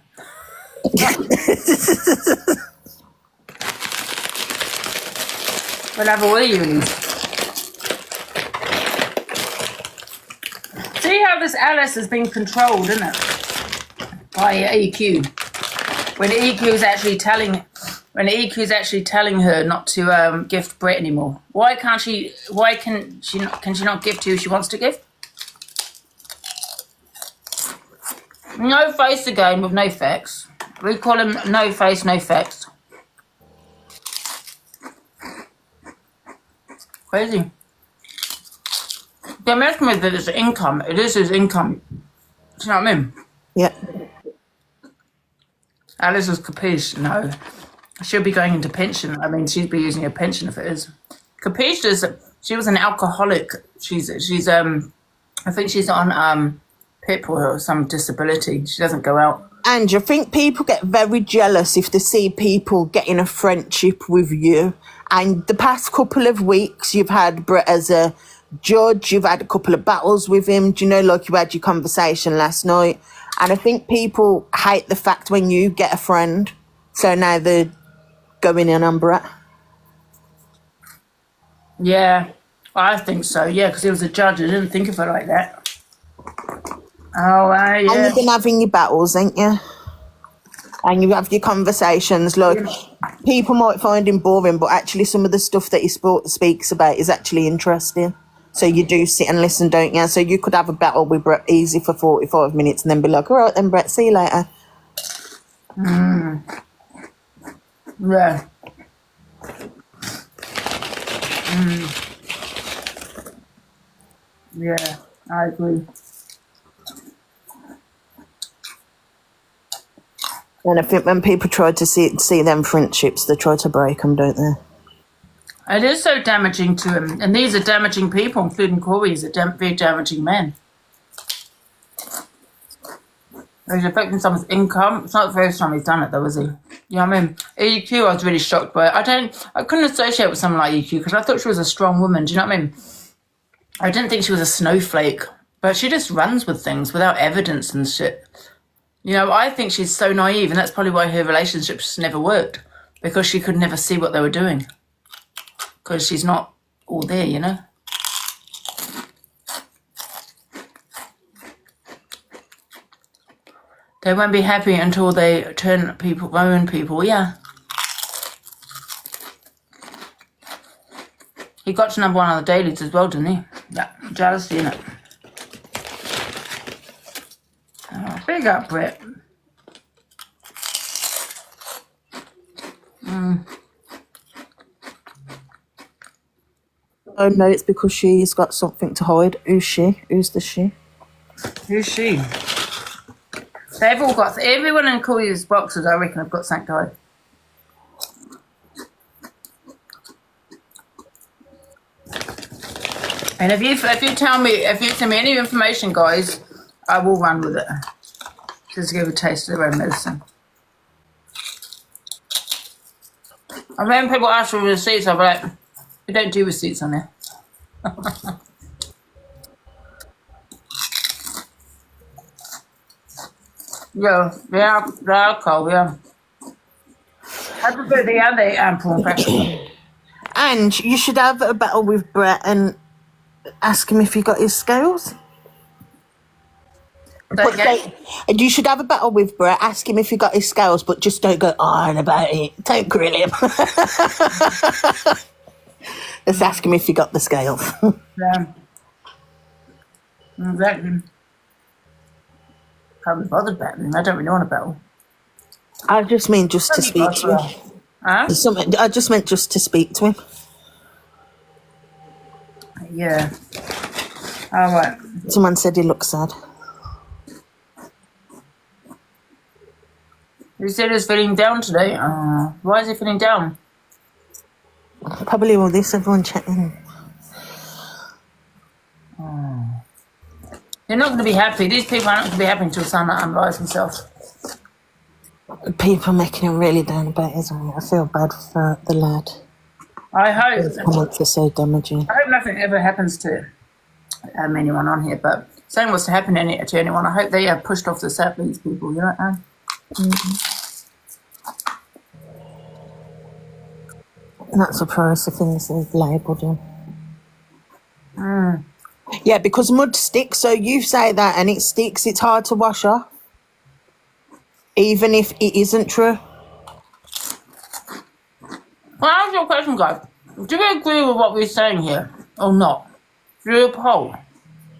We'll have all the unis. See how this Alice has been controlled, isn't it? By EQ. When EQ is actually telling her not to gift Brett anymore. Why can she not gift who she wants to gift? No face again with no facts. We call him no face, no facts. Crazy. The messing with it is income. It is his income. Do you know what I mean? Yeah. Alice is capiche. No. She'll be going into pension. I mean, she'd be using her pension if it is. Capiche is, she was an alcoholic. She's I think she's on PIP or some disability. She doesn't go out. And I think people get very jealous if they see people getting a friendship with you. And the past couple of weeks, you've had Brett as a judge. You've had a couple of battles with him. Do you know, like you had your conversation last night? And I think people hate the fact when you get a friend. So now they're going in on Brett. Yeah, I think so. Yeah, because he was a judge. I didn't think of it like that. Oh, yeah. And you've been having your battles, ain't you? And you have your conversations. Like, people might find him boring, but actually some of the stuff that he speaks about is actually interesting. So you do sit and listen, don't you? So you could have a battle with Brett easy for 45 minutes and then be like, all right then, Brett, see you later. Yeah. Yeah, I agree. And I think when people try to see them friendships, they try to break them, don't they? It is so damaging to him. And these are damaging people, including Corey. He's a very damaging man. He's affecting someone's income. It's not the first time he's done it, though, is he? You know what I mean? EQ, I was really shocked by it. I couldn't associate with someone like EQ because I thought she was a strong woman. Do you know what I mean? I didn't think she was a snowflake, but she just runs with things without evidence and shit. You know, I think she's so naive, and that's probably why her relationships never worked, because she could never see what they were doing. Because she's not all there, you know? They won't be happy until they ruin people, yeah. He got to number 1 on the dailies as well, didn't he? Yeah, jealousy, innit? Oh, big up, Brett. Oh no, it's because she's got something to hide. Who's she? Who's the she? Who's she? They've all got, everyone in Corey's boxes, I reckon, have got something to hide. And if you send me any information, guys, I will run with it. Just to give a taste of their own medicine. And when people ask for receipts, I'll be like, we don't do receipts on there. Yeah, the alcohol, yeah. I prefer the other prawn crackers. And you should have a battle with Brett and ask him if he got his scales. And you should have a battle with Brett, ask him if he got his scales, but just don't go on about it. Don't grill him. Just ask him if he got the scales. Yeah. Exactly. Can't be bothered battling. I don't really want to battle. I just mean just to speak to him. Huh? I just meant just to speak to him. Yeah. All right. Someone said he looked sad. He said he's feeling down today. Why is he feeling down? Probably all this, everyone chatting. They're not going to be happy. These people aren't going to be happy until someone unlies themselves. People making him really down about it, isn't it? I feel bad for the lad. I hope. His comments are so damaging. I hope nothing ever happens to anyone on here, but something was to happen to anyone. I hope they are pushed off the set, these people, you know what I mean? Not surprised the things they've labelled him. Yeah, because mud sticks, so you say that and it sticks, it's hard to wash off. Even if it isn't true. Well, I'll ask you a question, guys. Do you agree with what we're saying here, or not? Do a poll.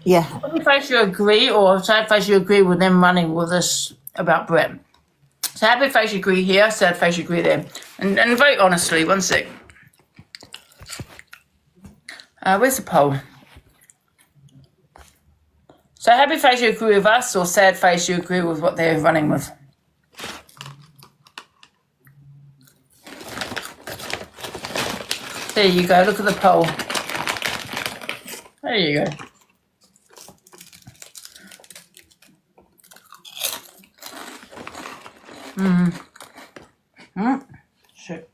Yeah. Happy face you agree, or sad face you agree with them running with us about Brett. So happy face you agree here, sad face you agree there. And vote honestly, one sec. Where's the poll? So happy face you agree with us, or sad face you agree with what they're running with? There you go, look at the poll. There you go. Shit.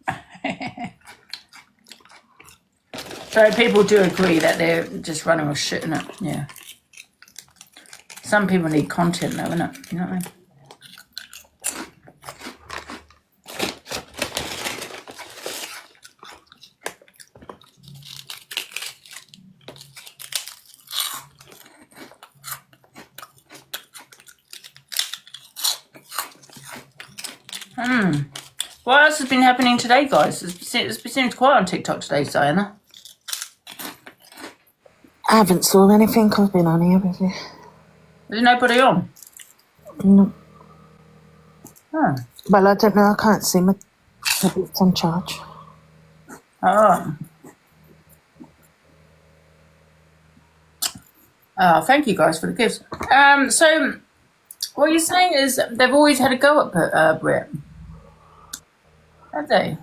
So people do agree that they're just running with shit, innit? Yeah. Some people need content though, innit? You know what I mean? What else has been happening today, guys? It seems quiet on TikTok today, Diana. I haven't saw anything. I've been on here with you. There's nobody on? No. Oh. Well, I don't know. I can't see my it's on charge. Oh. Thank you guys for the gifts. So What you're saying is they've always had a go at Brit. Have they?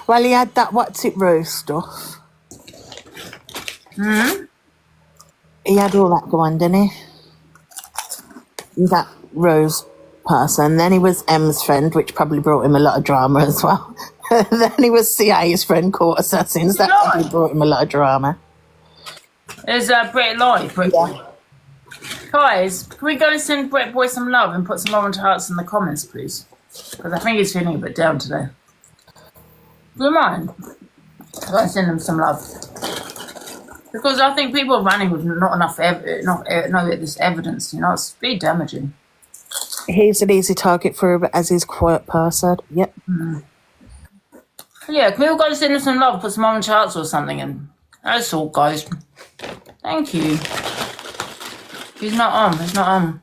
Well, he had that what's it rose stuff. He had all that going, didn't he? That rose person. Then he was M's friend, which probably brought him a lot of drama as well. Then he was CA's friend, caught assassins. That probably brought him a lot of drama. Is Brit live? Brit Boy. Guys, can we go and send Brit Boy some love and put some orange hearts in the comments, please? Because I think he's feeling a bit down today. Do you mind? Go and send him some love. Because I think people are running with not enough this evidence, you know, it's very damaging. He's an easy target for him as his quiet person. Yep. Yeah, can we all go and send him some love, put some orange hearts or something, and that's all, guys. Thank you. He's not on.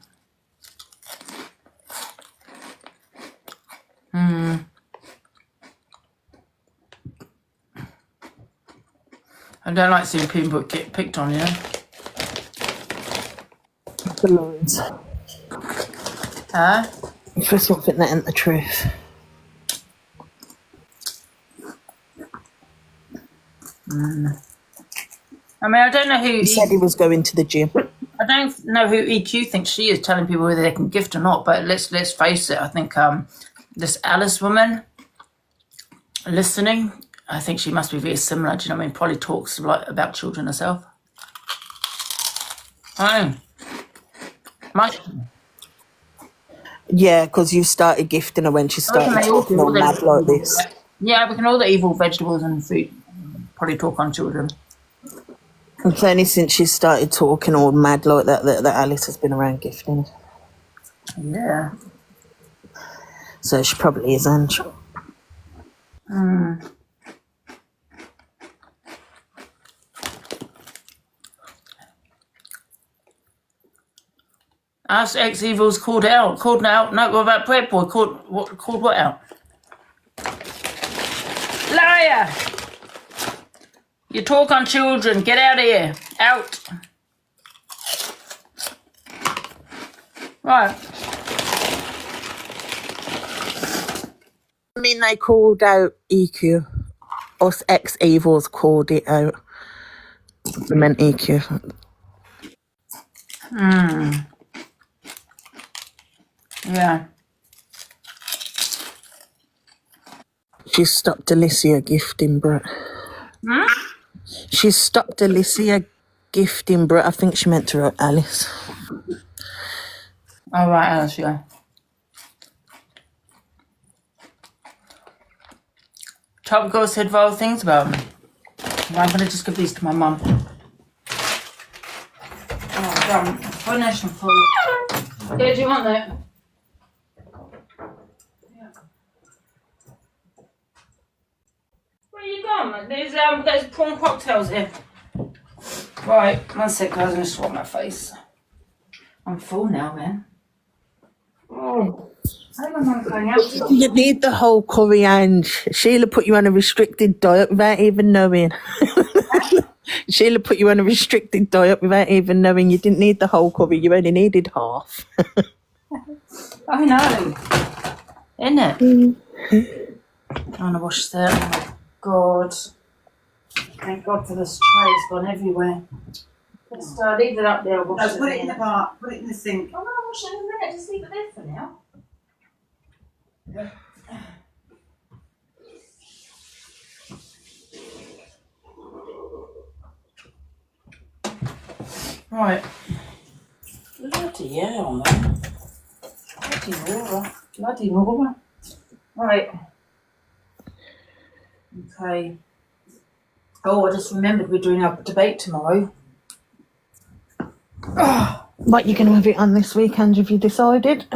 I don't like seeing people get picked on, you know? Balloons. Huh? For something that ain't the truth. I mean, I don't know who... He said he was going to the gym. I don't know who EQ thinks she is, telling people whether they can gift or not, but let's face it, I think this Alice woman listening, I think she must be very similar, do you know what I mean? Probably talks a lot about children herself. Yeah, because you started gifting her when she started talking all mad like this. Yeah, we can all the evil vegetables and food probably talk on children. It's only since she started talking all mad like that Alice has been around gifting. Yeah. So she probably is Angie. Us ex-evils called out. No, what about Bread Boy? Called what out? Liar! You talk on children. Get out of here. Out. Right. I mean, they called out EQ. Us ex-evils called it out. They meant EQ. Yeah. She stopped Alicia gifting Brett. She stopped Alicia gifting Brett. I think she meant to write Alice. All right, Alice, yeah. Top Girl said vile things about me. Well, I'm going to just give these to my mum. Oh, damn. Finish them for you. Yeah, do you want that? Where you gone? There's prawn cocktails here. Right, 1 sec, guys. I'm going to swap my face. I'm full now, man. Oh. You need the whole curry, Ange. Sheila put you on a restricted diet without even knowing. Sheila put you on a restricted diet without even knowing. You didn't need the whole curry. You only needed half. I know. Isn't it? I'm going to wash that. Oh, my God. Thank God for this tray. It's gone everywhere. Just leave it up there. Wash Put it in the bar. Put it in the sink. I'm going to wash it in a minute. Just leave it there for now. Right. Bloody hell, man. Bloody Laura. Right. Okay. Oh, I just remembered we're doing our debate tomorrow. What you going to have it on this weekend? Have you decided?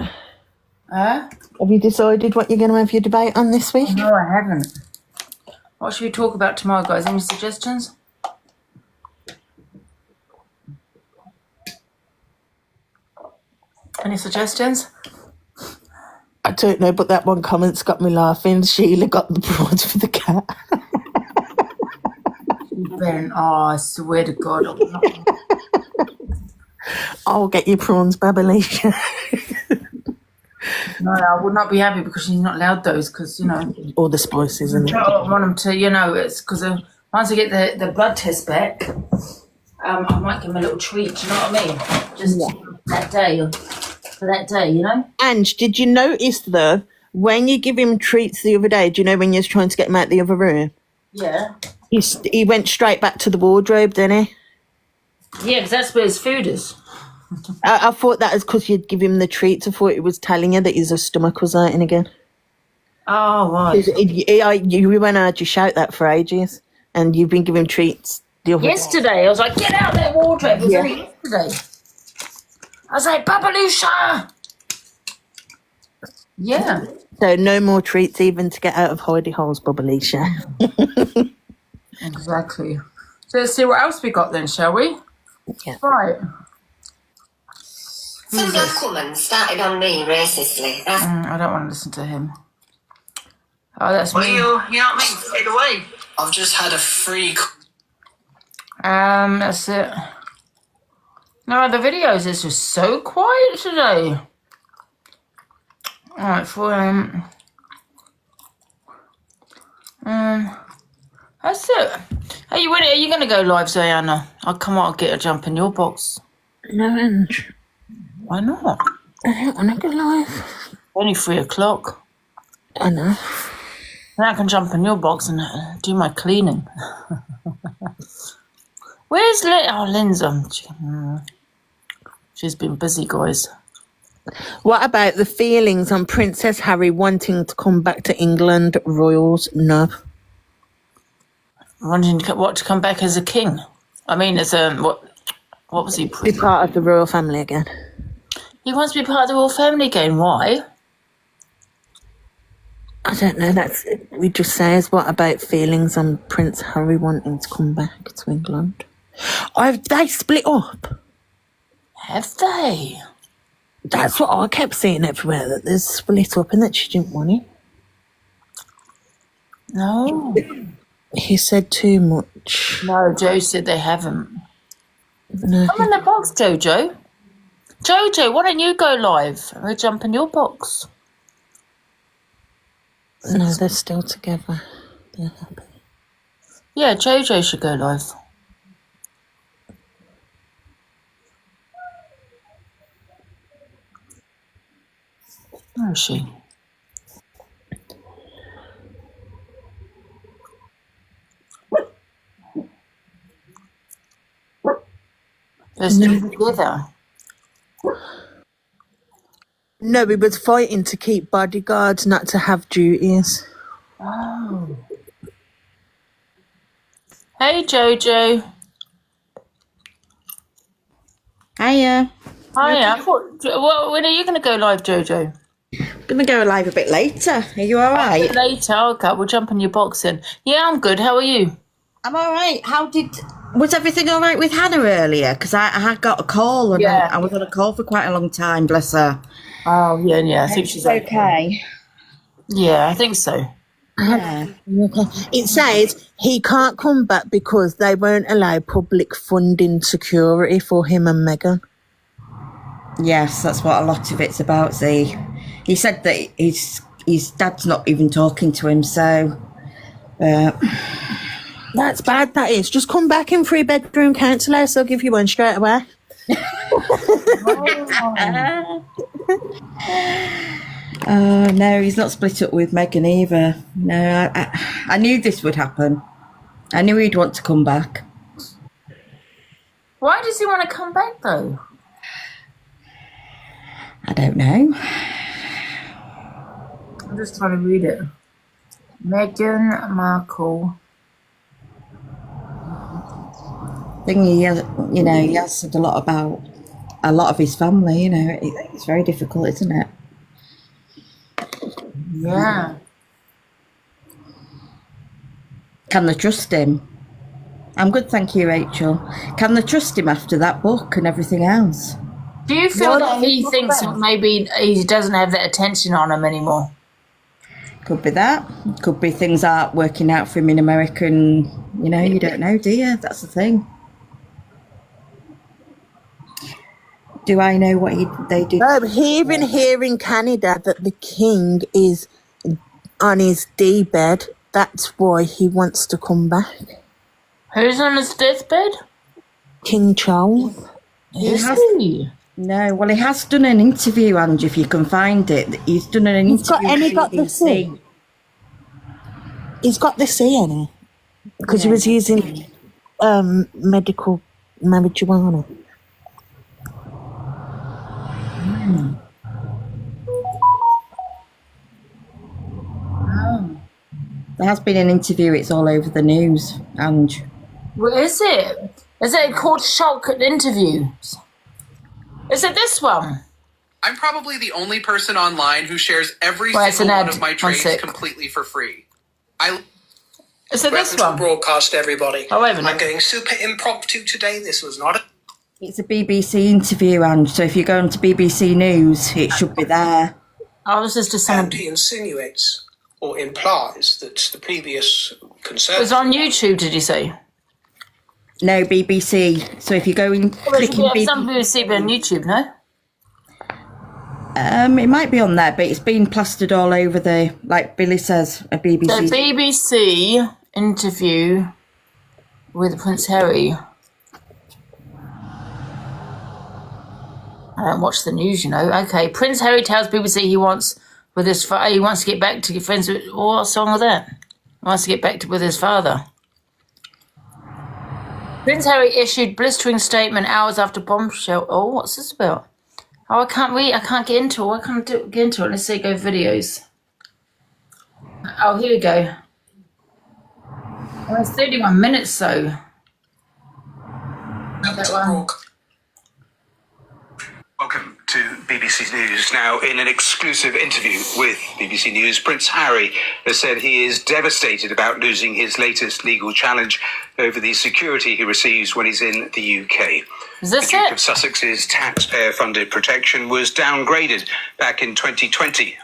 Huh? Have you decided what you're going to have your debate on this week? No, I haven't. What should we talk about tomorrow, guys? Any suggestions? Any suggestions? I don't know, but that one comment's got me laughing. Sheila got the prawns for the cat. Ben, oh, I swear to God. I'll get you prawns, Babylation. No, I would not be happy because she's not allowed those because, you know. All the spices and I don't want them to, you know, it's because once I get the blood test back, I might give him a little treat, do you know what I mean? Just that day, for that day, you know? Ange, did you notice, though, when you give him treats the other day, do you know when you was trying to get him out the other room? Yeah. He went straight back to the wardrobe, didn't he? Yeah, because that's where his food is. I thought that was because you'd give him the treats. I thought it was telling you that his stomach was hurting again. Oh, right. You went heard you shout that for ages, and you've been giving treats the other Yesterday, I was like, get out of that wardrobe. It was only yesterday. I was like, Babalusha! Yeah. So no more treats even to get out of hidey holes, Babalusha. Exactly. So let's see what else we got then, shall we? Yeah. Right. Some black woman started on me racistly. I don't want to listen to him. Oh, that's Well, me. you know what I mean? Take it away. I've just had a freak. That's it. No, the videos is just so quiet today. Alright, for that's it. Are you gonna go live, Diana? I'll come out and get a jump in your box. No, Ange. Why not? I don't want to go live. Only 3 o'clock. I know. Then I can jump in your box and do my cleaning. Where's Lynn? Oh, Lynn's she's been busy, guys. What about the feelings on Princess Harry wanting to come back to England? Royals, no. Wanting to come back as a king? I mean, as a what was he? Be part of the royal family again. He wants to be part of the royal family again. Why? I don't know. That's we just says what about feelings on Prince Harry wanting to come back to England? They split up. Have they? That's what I kept seeing everywhere, that there's split up and that she didn't want it. No. He said too much. No, Joe said they haven't. No. Come in the box, Jojo. Jojo, why don't you go live? We'll jump in your box. No, they're still together. They're happy. Yeah, Jojo should go live. Where is she? They're still together. No, he was fighting to keep bodyguards, not to have duties. Oh. Hey, Jojo. Hiya. Hiya. When are you going to go live, Jojo? I'm going to go live a bit later. Are you all right? A bit later. Okay, we'll jump in your box in. Yeah, I'm good. How are you? I'm all right. Was everything all right with Hannah earlier? Because I had got a call and I was on a call for quite a long time, bless her. Oh, yeah. I think she's okay. Yeah, I think so. Yeah. It says he can't come back because they won't allow public funding security for him and Meghan. Yes, that's what a lot of it's about, see. He said that his dad's not even talking to him, so... That's bad, that is. Just come back in 3-bedroom council house, I'll give you one straight away. Oh, no, he's not split up with Meghan either. No, I knew this would happen. I knew he'd want to come back. Why does he want to come back, though? I don't know. I'm just trying to read it. Meghan Markle. I think he has said a lot about a lot of his family, it's very difficult, isn't it? Yeah. Can they trust him? I'm good, thank you, Rachel. Can they trust him after that book and everything else? Do you feel that he thinks that maybe he doesn't have that attention on him anymore? Could be that. Could be things aren't working out for him in America and, you don't know, do you? That's the thing. Do I know what they did? No, here in Canada that the king is on his deathbed. That's why he wants to come back. Who's on his deathbed? King Charles. Is he? No, well, he has done an interview, Angie, if you can find it. He's done an interview. And he got the C. He's got the C in it. Because he was using medical marijuana. There has been an interview. It's all over the news, Ange. What is it? Is it called Shock Interviews? Is it this one? I'm probably the only person online who shares every single one of my trades completely for free. Is it this one? Broadcast, everybody. Oh, wait a minute. I'm going super impromptu today. This was not a... It's a BBC interview, Ange. So if you go onto BBC News, it should be there. Oh, this is just someone... And he insinuates or implies that the previous concern... It was on YouTube, did you say? No, BBC. So if you go in, click in BBC... Some BBC but on YouTube, no? It might be on there, but it's been plastered all over the, like Billy says, a BBC. The BBC interview with Prince Harry. I don't watch the news, you know. Okay, Prince Harry tells BBC he wants to get back to friends with. What's wrong with that? He wants to get back with his father. Prince Harry issued blistering statement hours after bombshell. Oh, what's this about? Oh, I can't read. I can't get into it. I can't get into it. Let's see. Go videos. Oh, here we go. Oh, it's 31 minutes, though. Not that one. Welcome to BBC News. Now, in an exclusive interview with BBC News, Prince Harry has said he is devastated about losing his latest legal challenge over the security he receives when he's in the UK. Is this the Duke of Sussex's taxpayer-funded protection was downgraded back in 2020